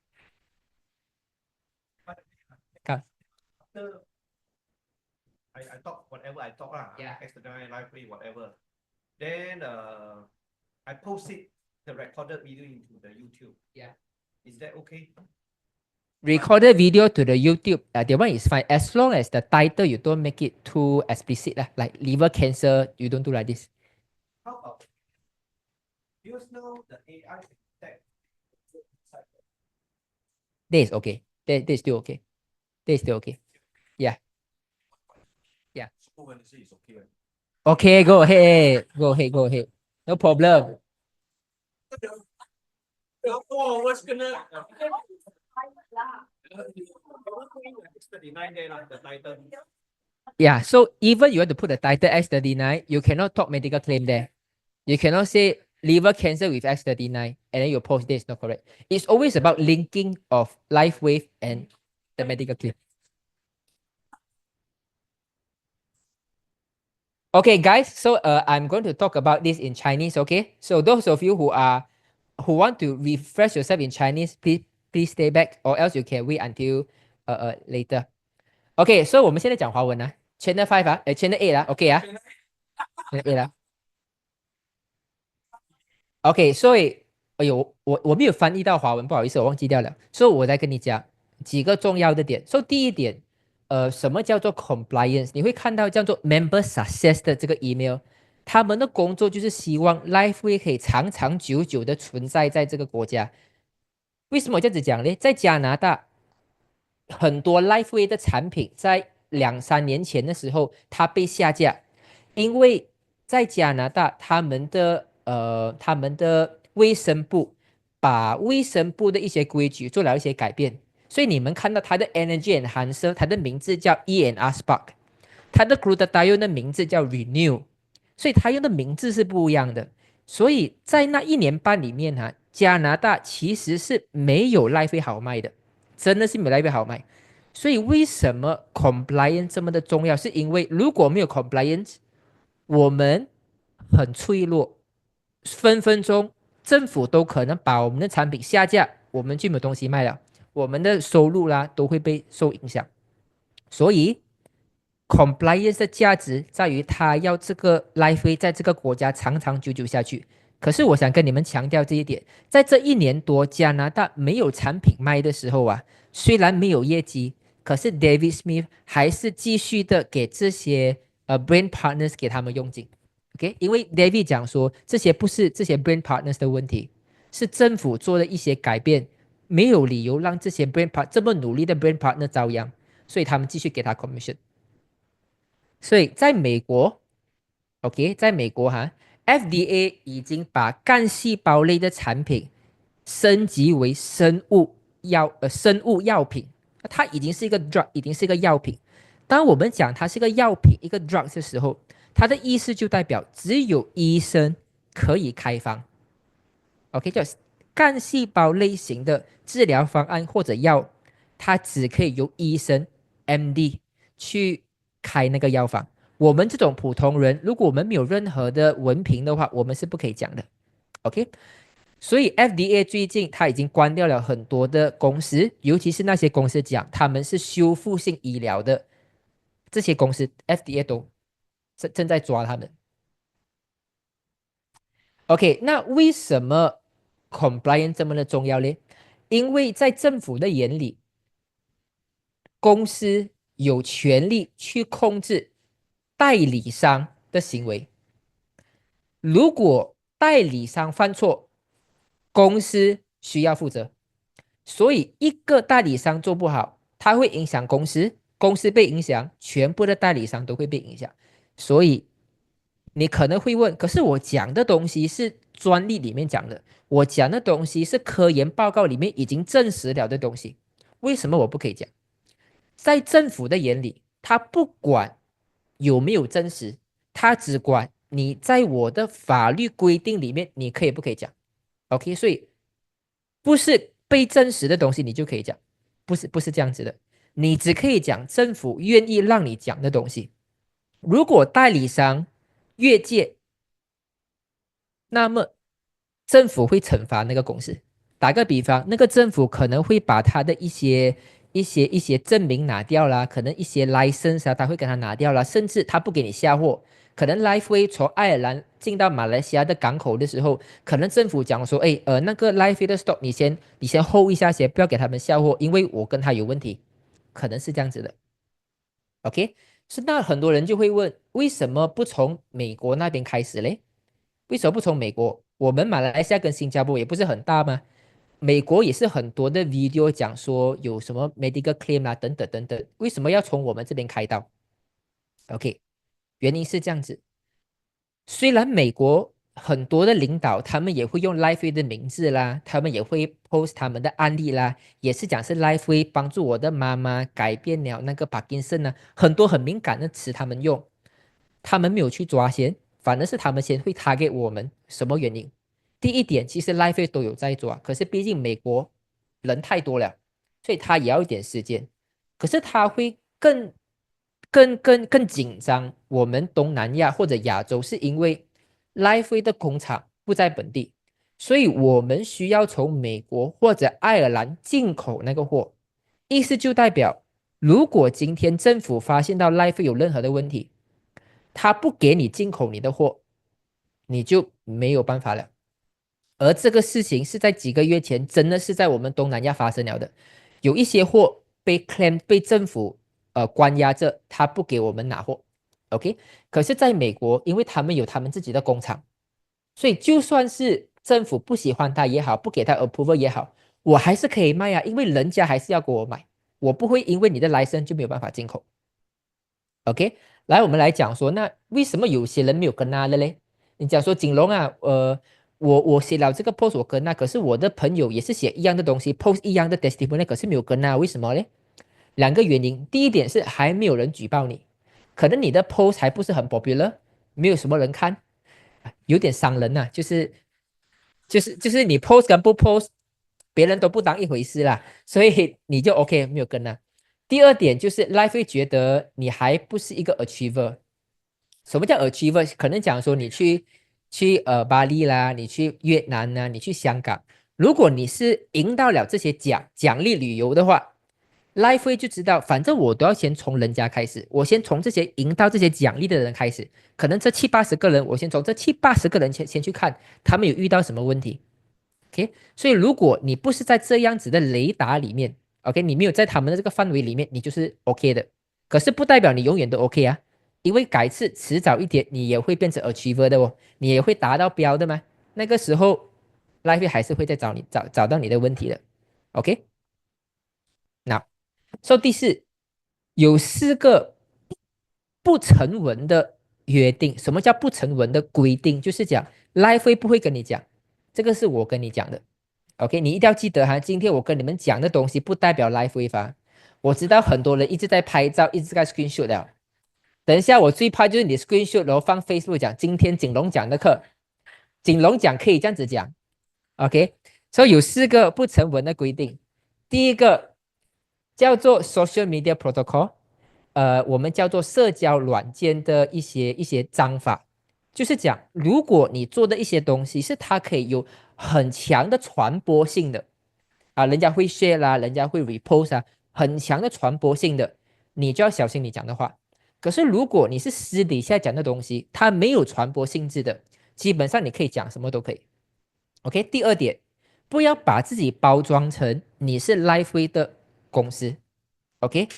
Come. After I talk whatever I talk Yeah. external library, whatever. Then I posted the recorded video into the YouTube. Yeah. Is that okay? Recorded video to the YouTube, that one is fine. As long as the title, you don't make it too explicit. Like liver cancer, you don't do like this. How about because now the AI tech That is okay. That is still okay. That is still okay. Yeah. Yeah. So when they say it's okay, right? Okay, go ahead. Go ahead. No problem. what's gonna X39 there the title. Yeah, so even you have to put the title X39, you cannot talk medical claim there. You cannot say liver cancer with X39 and then you post this, not correct. It's always about linking of LifeWave and the medical claim. Okay, guys, so I'm going to talk about this in Chinese, okay? So those of you who want to refresh yourself in Chinese, please stay back or else you can wait until later. Okay, so 我们现在讲华文啊 Channel 5 Channel 8 OK Channel 8 OK， 所以哎呦，我没有翻译到华文，不好意思，我忘记掉了。所以我再跟你讲几个重要的点。所以第一点，什么叫做 compliance？ 你会看到叫做 member success 的这个 email， 他们的工作就是希望 LifeWay 可以长长久久的存在在这个国家。为什么这样子讲呢？在加拿大，很多 LifeWay 的产品在2-3年前的时候，它被下架，因为在加拿大他们的卫生部把卫生部的一些规矩做了一些改变，所以你们看到它的 Energy Enhancer， 它的名字叫 ENR Spark， 它的 Glutathione 的名字叫 Renew， 所以它用的名字是不一样的。所以在那1年半里面加拿大其实是没有赖肺好卖的，真的是没有赖肺好卖。所以为什么 compliance 这么的重要？是因为如果没有 compliance， 我们很脆弱，分分钟政府都可能把我们的产品下架，我们就没有东西卖了，我们的收入啦都会被受影响。所以 compliance 的价值在于它要这个来回在这个国家长长久久下去。可是我想跟你们强调这一点，在这1年多加拿大没有产品卖的时候虽然没有业绩，可是 David Smith 还是继续的给这些brand partners 给他们佣金。OK， 因为 David 讲说这些不是这些 brand partners 的问题，是政府做的一些改变，没有理由让这些 brand partner 这么努力的 brand partner 遭殃，所以他们继续给他 commission。所以在美国 ，OK， 在美国FDA 已经把干细胞类的产品升级为生物药品，它已经是一个 drug， 已经是一个药品。当我们讲它是一个药品，一个 drug 的时候，它的意思就代表只有医生可以开方。OK， 就是干细胞类型的治疗方案或者药，它只可以由医生 MD 去开那个药方。我们这种普通人，如果我们没有任何的文凭的话，我们是不可以讲的。OK， 所以 FDA 最近它已经关掉了很多的公司，尤其是那些公司讲他们是修复性医疗的这些公司 ，FDA 都正在抓他们。OK， 那为什么 compliance 这么的重要呢？因为在政府的眼里，公司有权利去控制代理商的行为。如果代理商犯错，公司需要负责。所以一个代理商做不好，它会影响公司，公司被影响，全部的代理商都会被影响。所以你可能会问，可是我讲的东西是专利里面讲的，我讲的东西是科研报告里面已经证实了的东西，为什么我不可以讲？在政府的眼里，他不管有没有真实，他只管你在我的法律规定里面，你可以不可以讲 ？OK， 所以不是被证实的东西你就可以讲，不是这样子的，你只可以讲政府愿意让你讲的东西。如果代理商越界，那么政府会惩罚那个公司。打个比方，那个政府可能会把他的一些证明拿掉啦，可能一些 license 他会给他拿掉啦，甚至他不给你下货。可能 Lifeway 从爱尔兰进到马来西亚的港口的时候，可能政府讲说，那个 Lifeway 的 stock 你先 hold 一下先，不要给他们下货，因为我跟他有问题，可能是这样子的。OK， 是那很多人就会问，为什么不从美国那边开始嘞？为什么不从美国？我们马来西亚跟新加坡也不是很大吗？美国也是很多的 video 讲说有什么 medical claim 等等等等，为什么要从我们这边开刀 ？OK， 原因是这样子。虽然美国很多的领导他们也会用 Lifeway 的名字啦，他们也会 post 他们的案例啦，也是讲是 Lifeway 帮助我的妈妈改变了那个帕金森呢，很多很敏感的词他们用，他们没有去抓先，反而是他们先会 target 我们，什么原因？第一点，其实 Lifeway 都有在抓，可是毕竟美国人太多了，所以他也要一点时间。可是他会更紧张。我们东南亚或者亚洲是因为 Lifeway 的工厂不在本地，所以我们需要从美国或者爱尔兰进口那个货。意思就代表，如果今天政府发现到 Lifeway 有任何的问题，他不给你进口你的货，你就没有办法了。而这个事情是在几个月前，真的是在我们东南亚发生了的，有一些货被 claim 被政府关押着，他不给我们拿货 ，OK？ 可是在美国，因为他们有他们自己的工厂，所以就算是政府不喜欢他也好，不给他 approval 也好，我还是可以卖啊，因为人家还是要给我买，我不会因为你的 license 就没有办法进口 ，OK？ 来，我们来讲说，那为什么有些人没有跟他的嘞？你讲说锦龙我写了这个 post 我跟可是我的朋友也是写一样的东西 post 一样的 testimony， 可是没有跟为什么呢？两个原因，第一点是还没有人举报你，可能你的 post 还不是很 popular， 没有什么人看，有点伤人就是你 post 跟不 post， 别人都不当一回事啦，所以你就 OK 没有跟第二点就是 life 会觉得你还不是一个 achiever。什么叫 achiever？ 可能讲说你去巴黎啦，你去越南啦，你去香港，如果你是赢到了这些奖励旅游的话，life 会就知道，反正我都要先从人家开始，我先从这些赢到这些奖励的人开始，可能这70-80个人，我先从这70-80个人先去看他们有遇到什么问题。OK，所以如果你不是在这样子的雷达里面，OK，你没有在他们的这个范围里面，你就是 OK 的。可是不代表你永远都 OK 啊，因为改次迟早一点你也会变成 achiever 的哦，你也会达到标的嘛。那个时候，life 还是会再找到你的问题的。OK，那说第四，有4个不成文的约定。什么叫不成文的规定？就是讲 life 不会跟你讲，这个是我跟你讲的。OK，你一定要记得今天我跟你们讲的东西不代表 life wave。我知道很多人一直在拍照，一直在 screenshot 的。等一下，我最怕就是你 screenshot 然后放 Facebook 讲今天锦龙讲的课，锦龙讲可以这样子讲。OK，所以有4个不成文的规定。第一个叫做 social media protocol，我们叫做社交软件的一些章法，就是讲如果你做的一些东西是它可以有很强的传播性的人家会 share 啦，人家会 repost 很强的传播性的，你就要小心你讲的话。可是如果你是私底下讲的东西，它没有传播性质的，基本上你可以讲什么都可以。OK，第二点，不要把自己包装成你是 Lifeway 的公司。OK，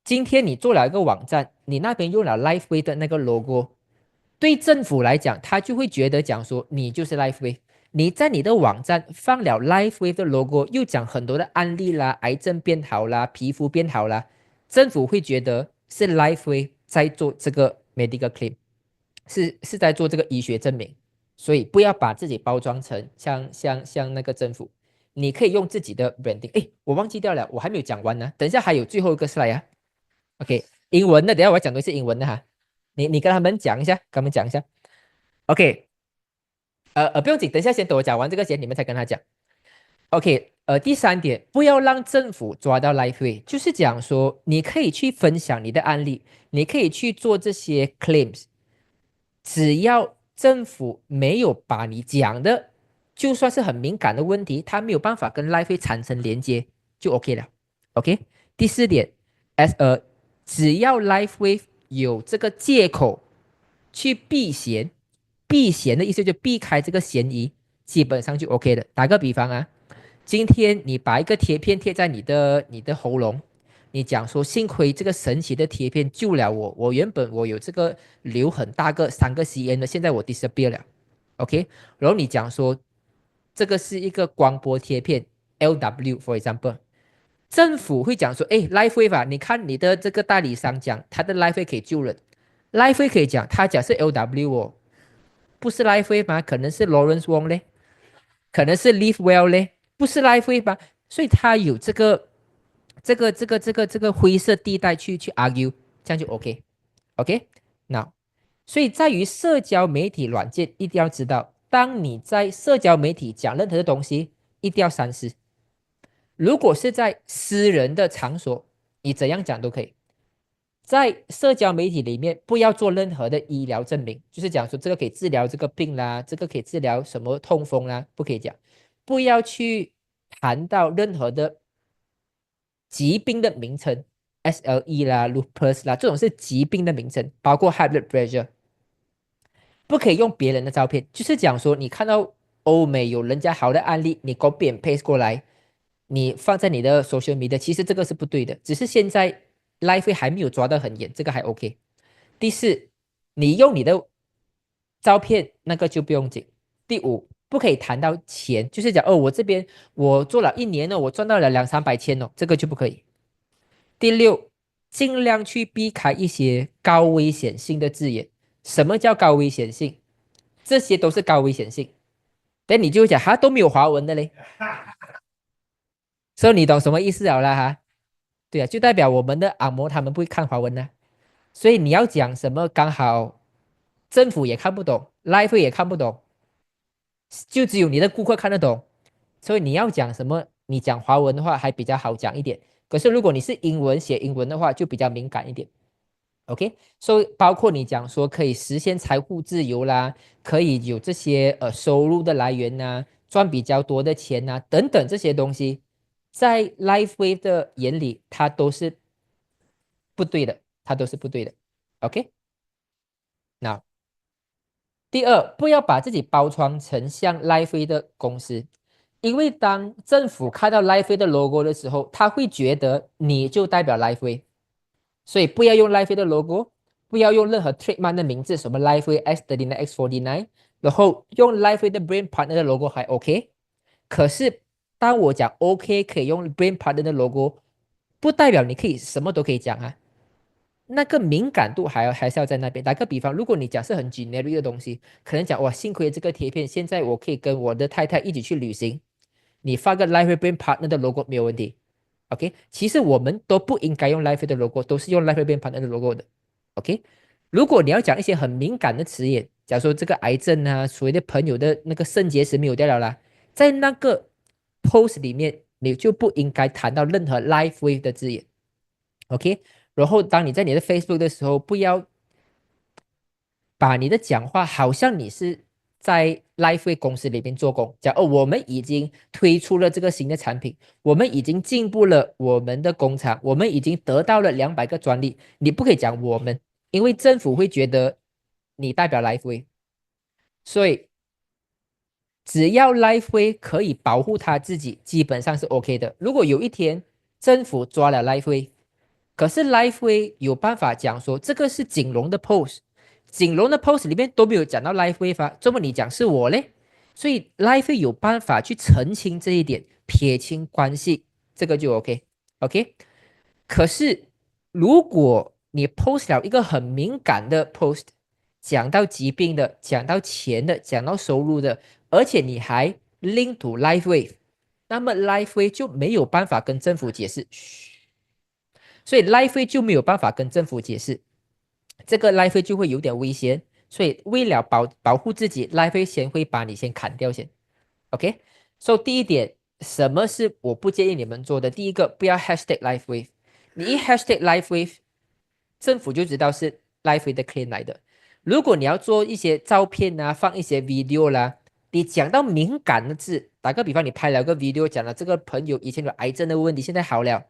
今天你做了一个网站，你那边用了 Lifeway 的那个 logo，对政府来讲，他就会觉得讲说你就是 Lifeway。你在你的网站放了 Lifeway 的 logo，又讲很多的案例啦，癌症变好啦，皮肤变好啦，政府会觉得是 Lifeway 在做这个 medical claim，是在做这个医学证明。所以不要把自己包装成像那个政府，你可以用自己的 branding。哎，我忘记掉了，我还没有讲完呢。等一下还有最后一个 slide 啊。OK，英文的，等一下我要讲的是英文的哈。你跟他们讲一下，跟他们讲一下。OK，不用紧，等一下先等我讲完这个先，你们才跟他讲。OK，第三点，不要让政府抓到 Lifeway，就是讲说你可以去分享你的案例，你可以去做这些 claims，只要政府没有把你讲的，就算是很敏感的问题，他没有办法跟 Lifeway 产生连接，就 OK 了。OK，第四点只要 Lifeway 有这个借口去避嫌，避嫌的意思就避开这个嫌疑，基本上就 OK 的。打个比方今天你把一个贴片贴在你的喉咙，你讲说幸亏这个神奇的贴片救了我，我原本我有这个瘤很大个3个 cm 的，现在我 disappear 了，OK， 然后你讲说这个是一个光波贴片 LW for example， 政府会讲说，哎 ，Lifeway 你看你的这个代理商讲他的 Lifeway 可以救人，Lifeway 可以讲他讲是 LW 哦，不是 Lifeway 吗？可能是 Lawrence Wong 嘞，可能是 Live Well 嘞，不是 Lifeway 吧？所以他有这个灰色地带去 argue， 这样就 OK，OK， 那所以在于社交媒体软件一定要知道，当你在社交媒体讲任何的东西，一定要三思。如果是在私人的场所，你怎样讲都可以。在社交媒体里面，不要做任何的医疗证明，就是讲说这个可以治疗这个病啦，这个可以治疗什么痛风啦，不可以讲。不要去谈到任何的疾病的名称 ，SLE 啦、lupus 啦，这种是疾病的名称，包括 high blood pressure，不可以用别人的照片。就是讲说，你看到欧美有人家好的案例，你 copy and paste 过来，你放在你的 social media，其实这个是不对的。只是现在 Life 还没有抓得很严，这个还 OK。第四，你用你的照片那个就不用紧。第五，不可以谈到钱，就是讲我这边我做了1年了，我赚到了200-300千哦，这个就不可以。第六，尽量去避开一些高危险性的字眼。什么叫高危险性？这些都是高危险性。但你就会讲哈都没有华文的嘞，所以你懂什么意思了啦哈？对啊，就代表我们的按摩他们不会看华文呢、所以你要讲什么刚好政府也看不懂，live 也看不懂，就只有你的顾客看得懂。所以你要讲什么，你讲华文的话还比较好讲一点。可是如果你是英文写英文的话，就比较敏感一点。OK，所以包括你讲说可以实现财务自由啦，可以有这些收入的来源呐、赚比较多的钱呐、等等这些东西，在 LifeWave 的眼里，它都是不对的，它都是不对的。OK，那第二，不要把自己包装成像 LifeWave 的公司，因为当政府看到 LifeWave 的 logo 的时候，他会觉得你就代表 LifeWave。所以不要用 LifeWave 的 logo，不要用任何 trademark 的名字，什么 LifeWave X39 X49，然后用 LifeWave 的 brand partner 的 logo 还 OK。可是当我讲 OK 可以用 brand partner 的 logo，不代表你可以什么都可以讲啊。那个敏感度还是要在那边。打个比方，如果你讲是很 generic 的东西，可能讲哇，幸亏这个贴片，现在我可以跟我的太太一起去旅行，你发个 LifeWave brand partner 的 logo 没有问题。OK，其实我们都不应该用 LifeWave 的 logo，都是用 LifeWave 变 partner 的 logo 的。OK，如果你要讲一些很敏感的词眼，假如说这个癌症啊，所谓的朋友的那个肾结石没有掉了啦，在那个 post 里面，你就不应该谈到任何 LifeWave 的字眼。OK，然后当你在你的 Facebook 的时候，不要把你的讲话好像你是在 LifeWave 公司里面做工，讲哦，我们已经推出了这个新的产品，我们已经进步了我们的工厂，我们已经得到了200个专利，你不可以讲我们，因为政府会觉得你代表 LifeWave，所以只要 LifeWave 可以保护他自己，基本上是 OK 的。如果有一天政府抓了 LifeWave，可是 LifeWave 有办法讲说这个是锦龙的 post，锦龙的 post 里面都没有讲到 LifeWave 啊，这么你讲是我嘞？所以 LifeWave 有办法去澄清这一点，撇清关系，这个就 OK。可是如果你 post 了一个很敏感的 post，讲到疾病的，讲到钱的，讲到收入的，而且你还 link to LifeWave，那么 LifeWave 就没有办法跟政府解释，所以 LifeWave 就没有办法跟政府解释，这个 LifeWave 就会有点危险，所以为了保护自己，LifeWave 先会把你先砍掉先。OK，so 第一点，什么是我不建议你们做的？第一个，不要 hashtag LifeWave，你一 hashtag LifeWave，政府就知道是 LifeWave 的 claim 来的。如果你要做一些照片啊，放一些 video 啦，你讲到敏感的字，打个比方，你拍了个 video 讲了这个朋友以前有癌症的问题，现在好了。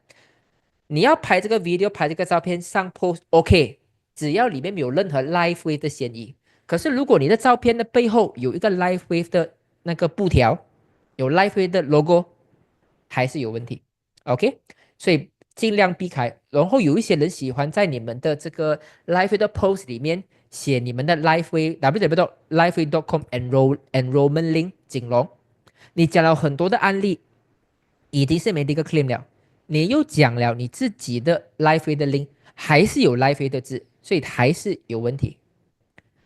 你要拍这个 video，拍这个照片上 post OK，只要里面没有任何 live wave 的嫌疑。可是如果你的照片的背后有一个 live wave 的那个布条，有 live wave 的 logo，还是有问题。OK，所以尽量避开。然后有一些人喜欢在你们的这个 live wave 的 post 里面写你们的 live wave www.livewave.com enrollment link 锦龙，你讲了很多的案例，已经是没这个 claim 了。你又讲了你自己的 life way 的 link 还是有 life way 的字，所以还是有问题。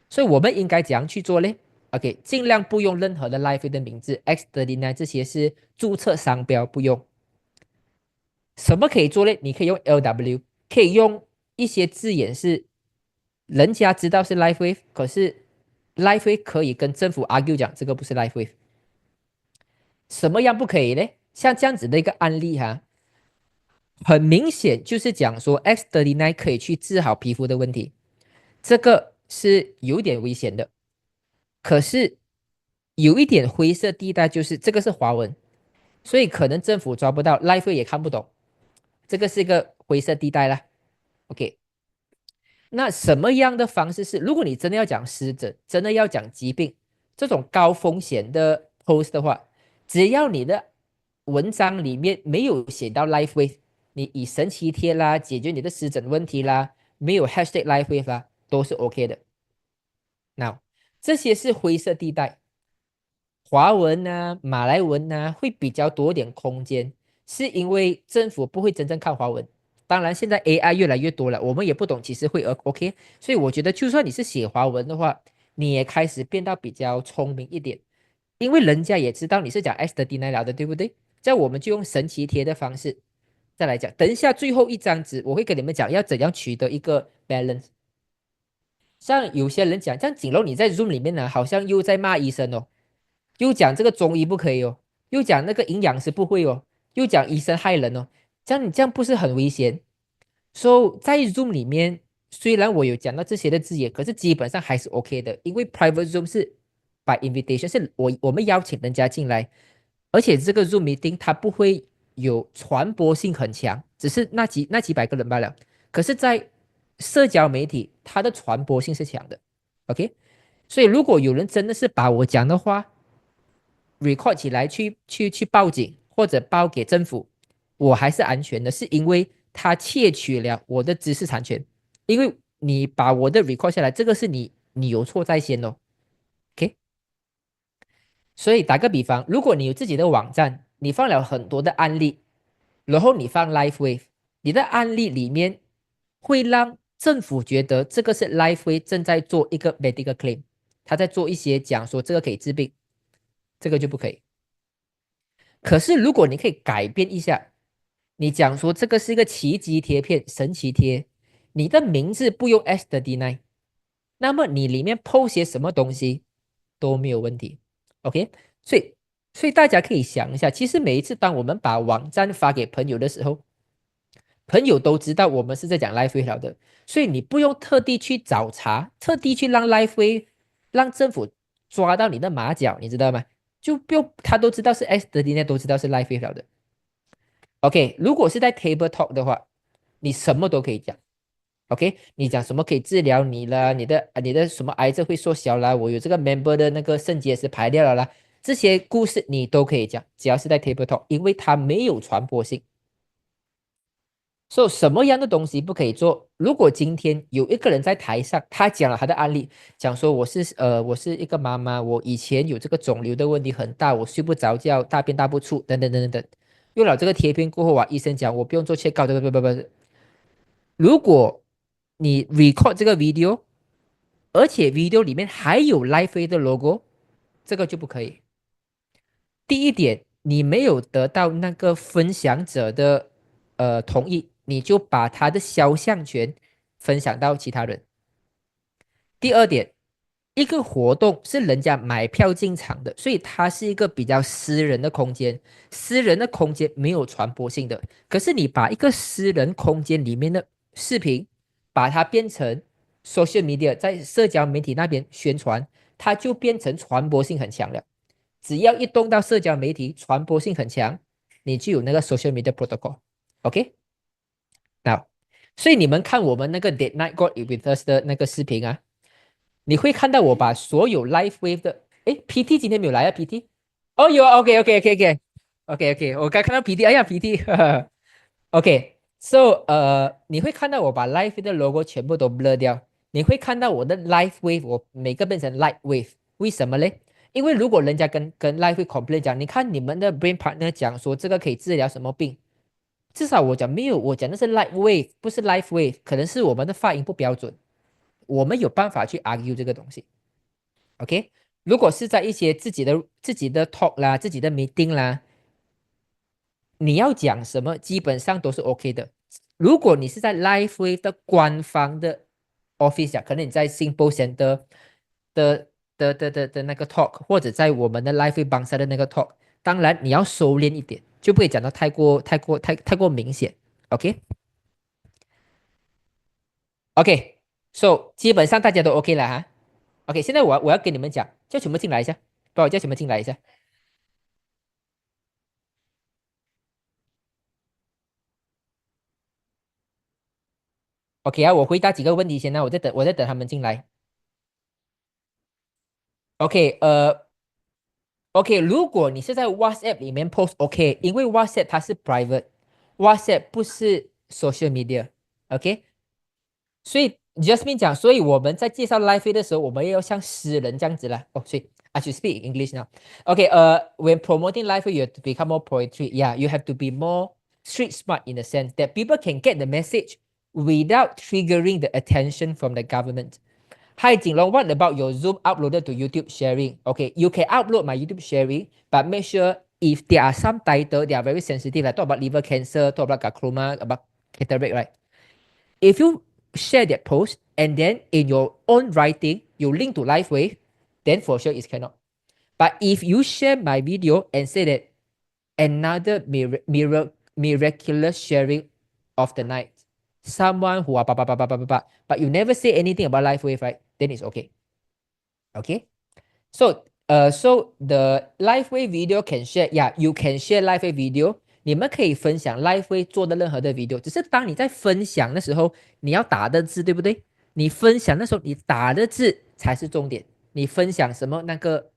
所以我们应该怎样去做呢 ？OK， 尽量不用任何的 life way 的名字 ，X39这些是注册商标，不用。什么可以做呢？你可以用 LW， 可以用一些字眼是人家知道是 life wave， 可是 life wave 可以跟政府 argue 讲这个不是 life wave。什么样不可以呢？像这样子的一个案例哈，很明显就是讲说 X39可以去治好皮肤的问题，这个是有点危险的。可是有一点灰色地带，就是这个是华文，所以可能政府抓不到 l i f e 也看不懂，这个是一个灰色地带啦。OK， 那什么样的方式是，如果你真的要讲湿疹，真的要讲疾病，这种高风险的 post 的话，只要你的文章里面没有写到 life wave， 你以神奇贴啦解决你的湿疹问题啦，没有 hashtag life wave 啦，都是 OK 的。Now， 这些是灰色地带，华文啊、马来文啊会比较多点空间，是因为政府不会真正看华文。当然，现在 AI 越来越多了，我们也不懂，其实会OK。所以我觉得，就算你是写华文的话，你也开始变到比较聪明一点。因为人家也知道你是讲 S39了的，对不对？这样我们就用神奇贴的方式再来讲。等一下最后一张纸，我会跟你们讲要怎样取得一个 balance。像有些人讲，像锦龙你在 Zoom 里面呢，好像又在骂医生哦，又讲这个中医不可以哦，又讲那个营养师不会哦，又讲医生害人哦，这样你这样不是很危险？So 在 Zoom 里面，虽然我有讲到这些的字眼，可是基本上还是 OK 的，因为 private Zoom 是 by invitation，是我们邀请人家进来，而且这个 Zoom meeting 它不会有传播性很强，只是那几百个人罢了。可是，在社交媒体，它的传播性是强的，OK？所以如果有人真的是把我讲的话 record 起来去报警或者报给政府，我还是安全的，是因为他窃取了我的知识产权，因为你把我的 record 下来，这个是你有错在先哦，OK？所以打个比方，如果你有自己的网站，你放了很多的案例，然后你放 Live Wave，你的案例里面会让政府觉得这个是 Live Wave 正在做一个 medical claim， 他在做一些讲说这个可以治病，这个就不可以。可是如果你可以改变一下，你讲说这个是一个奇迹贴片、神奇贴，你的名字不用 S39，那么你里面 post 些什么东西都没有问题。OK，所以大家可以想一下，其实每一次当我们把网站发给朋友的时候，朋友都知道我们是在讲 Live Way 的，所以你不用特地去找茬，特地去让 Live Way 让政府抓到你的马脚，你知道吗？就不用他都知道是 S39，都知道是 Live Way 的。OK，如果是在 Table Talk 的话，你什么都可以讲。OK，你讲什么可以治疗你啦，你的什么癌症会缩小啦，我有这个 member 的那个肾结石排掉了啦，这些故事你都可以讲，只要是在 Table Talk，因为它没有传播性。所以什么样的东西不可以做？如果今天有一个人在台上，他讲了他的案例，讲说我是一个妈妈，我以前有这个肿瘤的问题很大，我睡不着觉，大便大不出，等等等等等。用了这个贴片过后啊，医生讲我不用做切告，不，如果你 record 这个 video，而且 video 里面还有 Life 的 logo，这个就不可以。第一点，你没有得到那个分享者的同意，你就把他的肖像权分享到其他人。第二点，一个活动是人家买票进场的，所以它是一个比较私人的空间，私人的空间没有传播性的。可是你把一个私人空间里面的视频，把它变成 social media， 在社交媒体那边宣传，它就变成传播性很强了。只要一动到社交媒体，传播性很强，你就有那个 social media protocol。OK， now， 所以你们看我们那个 Date Night God with Us 的那个视频啊，你会看到我把所有 Live Wave 的，诶 PT 今天没有来啊 PT？ 哦有啊 OK， 我刚看到 PT， 哎呀 PT，OK，so 你会看到我把 Live 的 logo 全部都 blur 掉，你会看到我的 Live Wave 我每个变成 Light Wave， 为什么嘞？因为如果人家跟 Live Wave complain 讲，你看你们的 brain partner 讲说这个可以治疗什么病，至少我讲没有，我讲的是 Light Wave， 不是 Live Wave， 可能是我们的发音不标准，我们有办法去 argue 这个东西。OK， 如果是在一些自己的 talk 啦，自己的 meeting 啦，你要讲什么，基本上都是 OK 的。如果你是在 Live Wave 的官方的 office 啊，可能你在 Simple Center 的那个 talk， 或者在我们的 Live Wave Bangsa 的那个 talk， 当然你要收敛一点，就不会讲到太过明显。OK，so 基本上大家都 OK 了哈。OK， 现在我要跟你们讲，叫全部进来一下，帮我叫全部进来一下。OK 啊，我回答几个问题先呢，我在等他们进来。OK，OK，如果你是在 WhatsApp 里面 post OK，因为 WhatsApp 它是 private，WhatsApp 不是 social media，OK，所以 Jasmine 讲，所以我们在介绍 Live 的时候，我们也要像诗人这样子啦。哦，所以 I should speak in English now. Okay, when promoting Live, you have to become more poetry. Yeah, you have to be more street smart in the sense that people can get the message without triggering the attention from the government. Hi Jinlong, what about your Zoom uploaded to YouTube sharing? Okay, you can upload my YouTube sharing, but make sure if there are some titles, they are very sensitive, like talk about liver cancer, talk about glaucoma, about cataract, right? If you share that post and then in your own writing, you link to LiveWave, then for sure it cannot. But if you share my video and say that another miraculous sharing of the night, someone who are but you never say anything about LiveWave, right? Then it's okay. Okay. So the LiveWave video can share. Yeah, you can share LiveWave video. 你们可以分享 LiveWave 做的任何的 video，只是当你在分享的时候，你要打的字，对不对？你分享的时候，你打的字才是重点。你分享什么那个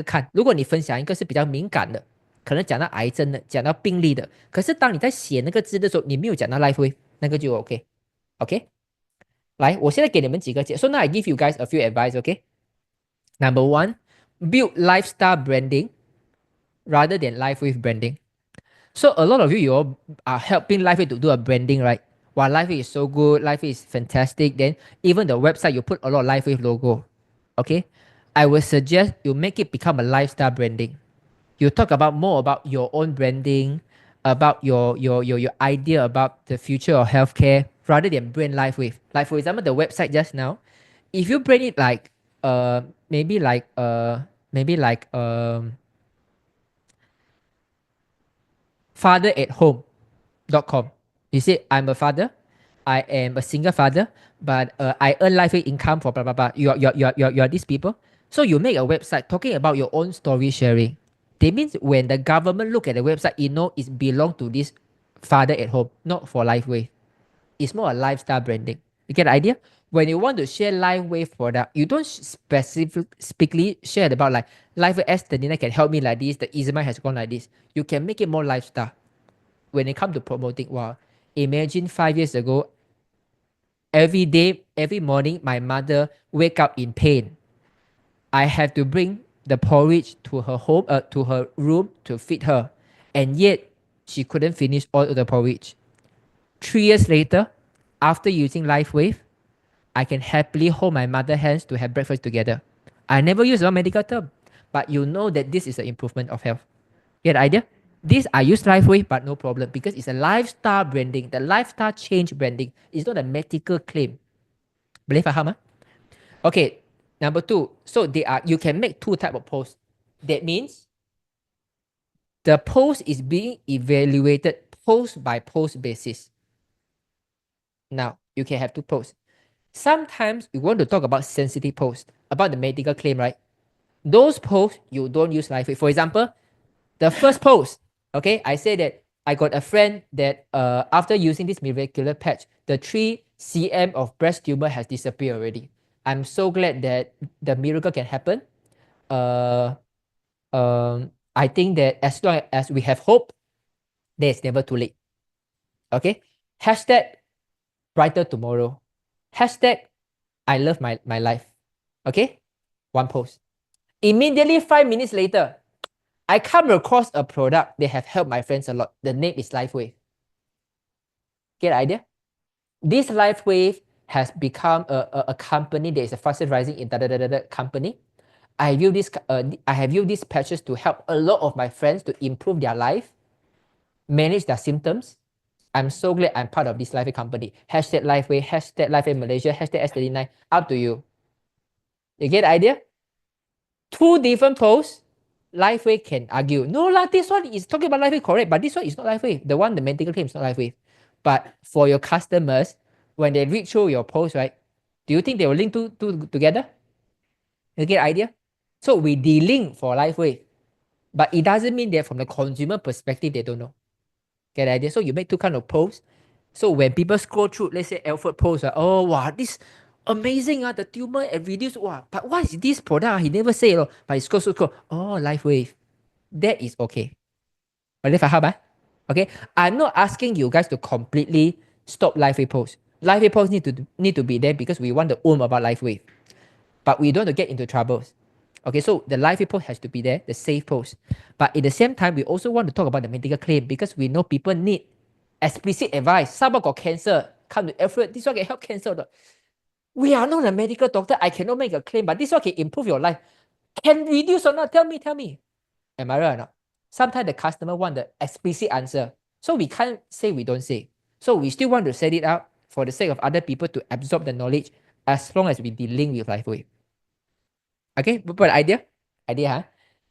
看，如果你分享一个是比较敏感的，可能讲到癌症的，讲到病例的，可是当你在写那个字的时候，你没有讲到 LiveWave，那个就 OK。来，我现在给你们几个So now I give you guys a few advice, okay? Number one, build lifestyle branding rather than LiveWave branding. So a lot of you all are helping LiveWave to do a branding, right? Wow, LiveWave is so good, LiveWave is fantastic. Then even the website, you put a lot of LiveWave logo, okay? I would suggest you make it become a lifestyle branding. You talk about more about your own branding, about your idea about the future of healthcare rather than brand LiveWave. Like for example, the website just now, if you brand it like maybe like fatherathome.com. You say I'm a father, I am a single father, but I earn LiveWave income for blah blah blah. You're these people. So you make a website talking about your own story sharing. That means when the government look at the website, it know it belong to this father at home, not for LiveWave. It's more a lifestyle branding. You get the idea? When you want to share LiveWave product, you don't specifically share about like LiveWave S39 can help me like this, the eczema has gone like this. You can make it more lifestyle. When it comes to promoting, wow, imagine 5 years ago, every day, every morning, my mother wake up in pain. I have to bring the porridge to her home, to her room to feed her, and yet she couldn't finish all of the porridge. 3 years later, after using LiveWave, I can happily hold my mother's hands to have breakfast together. I never use a medical term, but you know that this is an improvement of health. Get the idea? This I use LiveWave, but no problem because it's a lifestyle branding. The lifestyle change branding is not a medical claim. Boleh faham? Okay, number two. So you can make two type of posts. That means the post is being evaluated post by post basis. Now you can have two posts. Sometimes you want to talk about sensitive posts, about the medical claim, right? Those posts you don't use LiveWave. For example, the first post, okay, I say that I got a friend that after using this miraculous patch, the 3 cm of breast tumor has disappeared already. I'm so glad that the miracle can happen. I think that as long as we have hope, there's never too late. Okay? Hashtag brighter tomorrow. Hashtag I love my life. Okay? One post. Immediately 5 minutes later, I come across a product that have helped my friends a lot. The name is LiveWave. Get the idea? This LiveWave has become a company that is the fastest rising in company. I have used these patches to help a lot of my friends to improve their life, manage their symptoms. I'm so glad I'm part of this LiveWave company. Hashtag LiveWave, hashtag LiveWave Malaysia, hashtag S39. Up to you. You get the idea? 2 different posts. LiveWave can argue, no lah, this one is talking about LiveWave, correct, but this one is not LiveWave. The one, the medical claim is not LiveWave. But for your customers, when they read through your post, right, do you think they will link two together? You get the idea? So we de-link for LiveWave, but it doesn't mean that from the consumer perspective, they don't know. Get the idea? So you make two kind of posts. So when people scroll through, let's say Alfred post, oh wow, this amazing, the tumor and reduced. Wow, but what is this product? He never say it, but he scroll. Oh, LiveWave. That is okay. Boleh faham? Okay, I'm not asking you guys to completely stop LiveWave posts. LiveWave posts need to be there because we want the about LiveWave, but we don't want to get into troubles. Okay, so the LiveWave post has to be there, the safe post. But at the same time, we also want to talk about the medical claim because we know people need explicit advice. Someone got cancer, come to Alfred, this one can help cancer. We are not a medical doctor. I cannot make a claim, but this one can improve your life. Can reduce or not? Tell me. Am I right or not? Sometimes the customer want the explicit answer. So we can't say we don't say. So we still want to set it out for the sake of other people to absorb the knowledge as long as we dealing with LifeWave. Okay, but idea? Huh?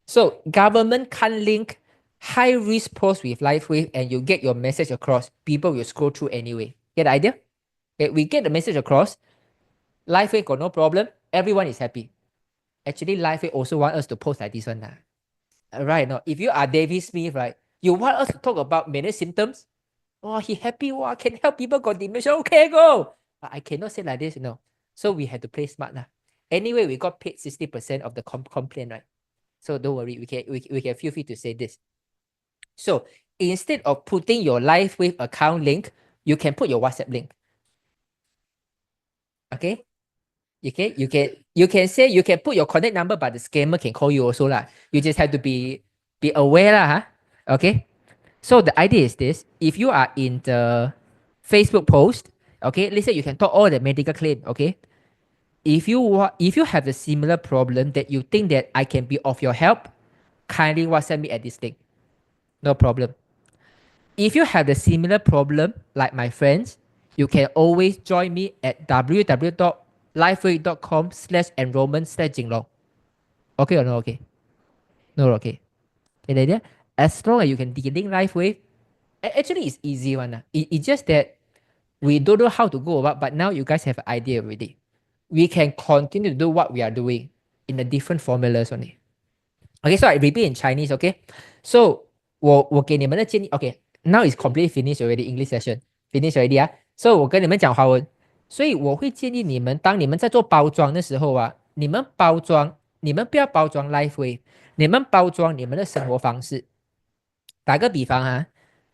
So government can't link high risk posts with LifeWave and you get your message across. People will scroll through anyway. Get the idea? Okay, we get the message across. LifeWave got no problem. Everyone is happy. Actually, LifeWave also want us to post like this one. Right, no. If you are David Smith, right, you want us to talk about many symptoms. Oh, he happy. Oh, can help people got dementia. Okay, go. But I cannot say like this, So we had to play smart. Anyway, we got paid 60% of the complaint, right? So don't worry, we can feel free to say this. So instead of putting your LifeWave account link, you can put your WhatsApp link. Okay? You can say you can put your contact number, but the scammer can call you also lah. You just have to be aware lah, huh? Okay. So the idea is this: if you are in the Facebook post, okay, let's say you can talk all the medical claim, okay. If you have a similar problem that you think that I can be of your help, kindly WhatsApp me at this link. No problem. If you have the similar problem like my friends, you can always join me at www.lifeway.com/enrollment/Jinlong. Okay or no okay? No okay. Okay, as long as you can de-link LifeWave, actually it's easy one. It's just that we don't know how to go about, but now you guys have an idea already. We can continue to do what we are doing in the different formulas only. Okay, so I repeat in Chinese, okay? So 我给你们的建议 okay, now is completely finished already, English session. Finished already, So 我跟你们讲华文，所以我会建议你们，当你们在做包装的时候你们不要包装 LifeWave，你们包装你们的生活方式。打个比方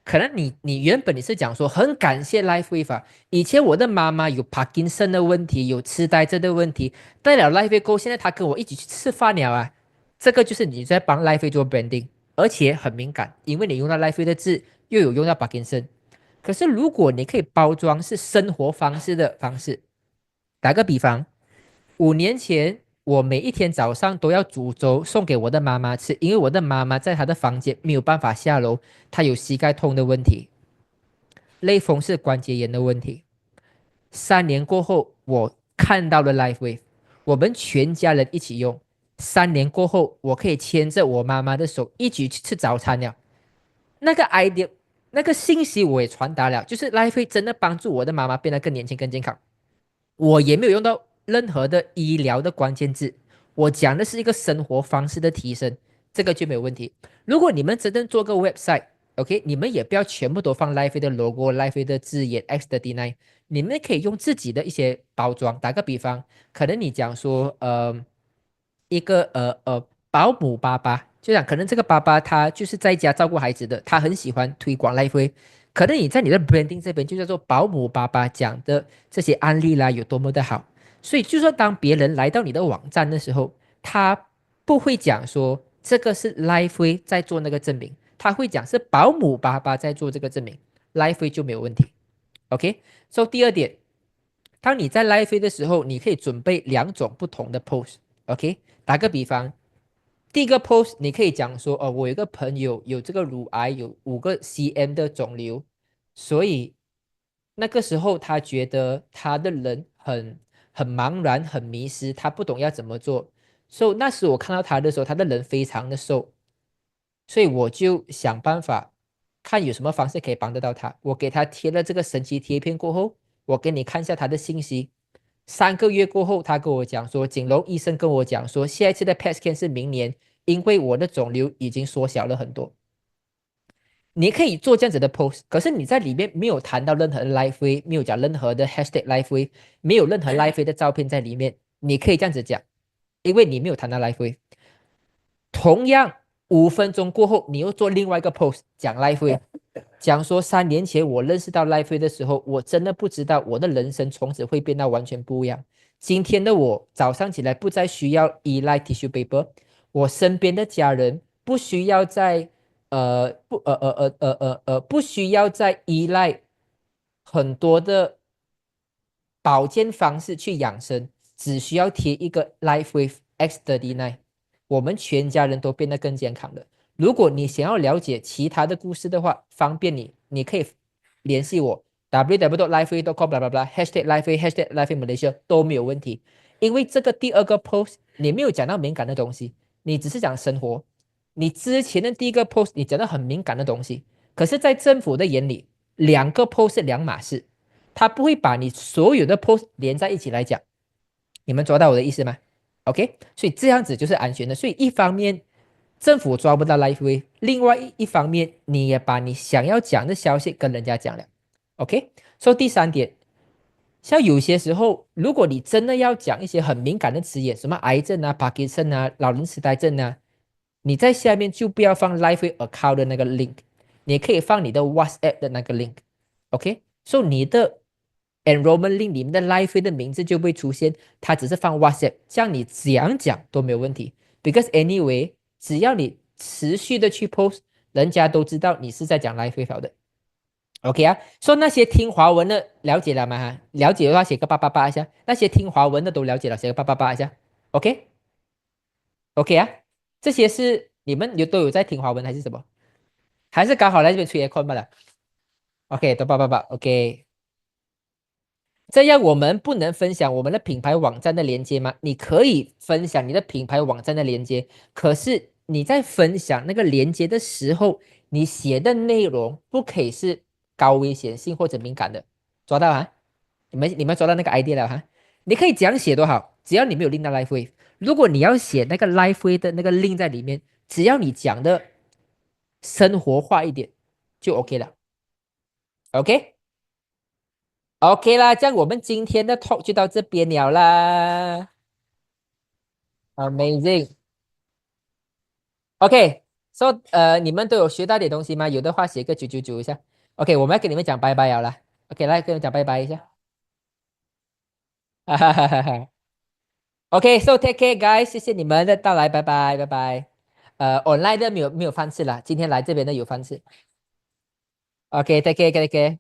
可能你原本你是讲说很感谢 LifeWave 以前我的妈妈有帕金森的问题，有痴呆症的问题，带了 LifeWave 过后，现在她跟我一起去吃饭了这个就是你在帮 LifeWave 做 branding， 而且很敏感，因为你用到 LifeWave 的字，又有用到帕金森。可是如果你可以包装是生活方式的方式，打个比方，5年前我每一天早上都要煮粥送给我的妈妈吃，因为我的妈妈在她的房间没有办法下楼，她有膝盖痛的问题，类风湿关节炎的问题。3年过后，我看到了 LifeWave， 我们全家人一起用。3年过后，我可以牵着我妈妈的手一起去吃早餐了。那个 idea， 那个信息我也传达了，就是 LifeWave 真的帮助我的妈妈变得更年轻、更健康。我也没有用到任何的医疗的关键字，我讲的是一个生活方式的提升，这个就没有问题。如果你们真正做个 website，OK，你们也不要全部都放 LifeWave 的 logo、LifeWave 的字眼、X39，你们可以用自己的一些包装。打个比方，可能你讲说，一个保姆爸爸，就讲可能这个爸爸他就是在家照顾孩子的，他很喜欢推广 LifeWave。可能你在你的 branding 这边就叫做保姆爸爸讲的这些案例啦有多么的好，所以就说当别人来到你的网站的时候，他不会讲说这个是 LifeWave 在做那个证明，他会讲是保姆爸爸在做这个证明 ，LifeWave 就没有问题。OK， 所以第二点，当你在 LifeWave 的时候，你可以准备2种不同的 post。OK， 打个比方，第一个 post 你可以讲说，我有一个朋友有这个乳癌，有5个 cm 的肿瘤，所以那个时候他觉得他的人很茫然，很迷失，他不懂要怎么做。所以那时我看到他的时候，他的人非常的瘦，所以我就想办法看有什么方式可以帮得到他。我给他贴了这个神奇贴片过后，我给你看一下他的信息。3个月过后，他跟我讲说，锦龙医生跟我讲说，下一次的 PET scan 是明年，因为我的肿瘤已经缩小了很多。你可以做这样子的 post， 可是你在里面没有谈到任何的 LifeWave， 没有讲任何的 hashtag LifeWave， 没有任何 LifeWave 的照片在里面，你可以这样子讲，因为你没有谈到 LifeWave。同样5分钟过后，你又做另外一个 post 讲 LifeWave， 讲说3年前我认识到 LifeWave 的时候，我真的不知道我的人生从此会变到完全不一样。今天的我早上起来不再需要依赖 tissue paper， 我身边的家人不需要再不需要再依赖很多的保健方式去养生，只需要贴一个 Life with X39，我们全家人都变得更健康了。如果你想要了解其他的故事的话，方便你可以联系我 www.lifeway.com #lifeway #lifeway Malaysia 都没有问题。因为这个第二个 post 你没有讲到敏感的东西，你只是讲生活。你之前的第一个 post 你讲到很敏感的东西，可是在政府的眼里，两个 post 是两码事，他不会把你所有的 post 连在一起来讲。你们抓到我的意思吗？ OK， 所以这样子就是安全的。所以一方面政府抓不到 LifeWay， 另外一方面你也把你想要讲的消息跟人家讲了。OK， 所以第三点，像有些时候，如果你真的要讲一些很敏感的词眼，什么癌症啊、帕金森啊、老人痴呆症啊，你在下面就不要放 LifeWay account 的那个 link， 你可以放你的 WhatsApp 的那个 link。OK， 所以你的 enrollment link 里面的 LifeWay 的名字就不会出现，它只是放 WhatsApp， 这样你怎样讲都没有问题。Because anyway， 只要你持续的去 post， 人家都知道你是在讲 LifeWay 的。OK 啊，说那些听华文的了解了吗？了解的话写个888一下，那些听华文的都了解了，写个888一下。OK，OK 啊，这些是你们都有在听华文还是什么？还是刚好来这边吹 aircon 罢了？OK，都888 OK。这样我们不能分享我们的品牌网站的链接吗？你可以分享你的品牌网站的链接，可是你在分享那个链接的时候，你写的内容不可以是高危险性或者敏感的，抓到啊？你们抓到那个 idea 了哈？你可以这样写多好，只要你没有 link 到 LifeWay。如果你要写那个 LifeWay 的那个 link 在里面，只要你讲的生活化一点就 OK 了。OK，OK 啦，这样我们今天的 talk 就到这边了啦。Amazing。OK，so 你们都有学到点东西吗？有的话写个999一下。OK，我们要跟你们讲拜拜了啦。OK，来跟你们讲拜拜一下。哈哈哈哈哈。OK，so take care guys，谢谢你们的到来，拜拜拜拜。online 的没有饭吃了，今天来这边的有饭吃。OK，take care，take care。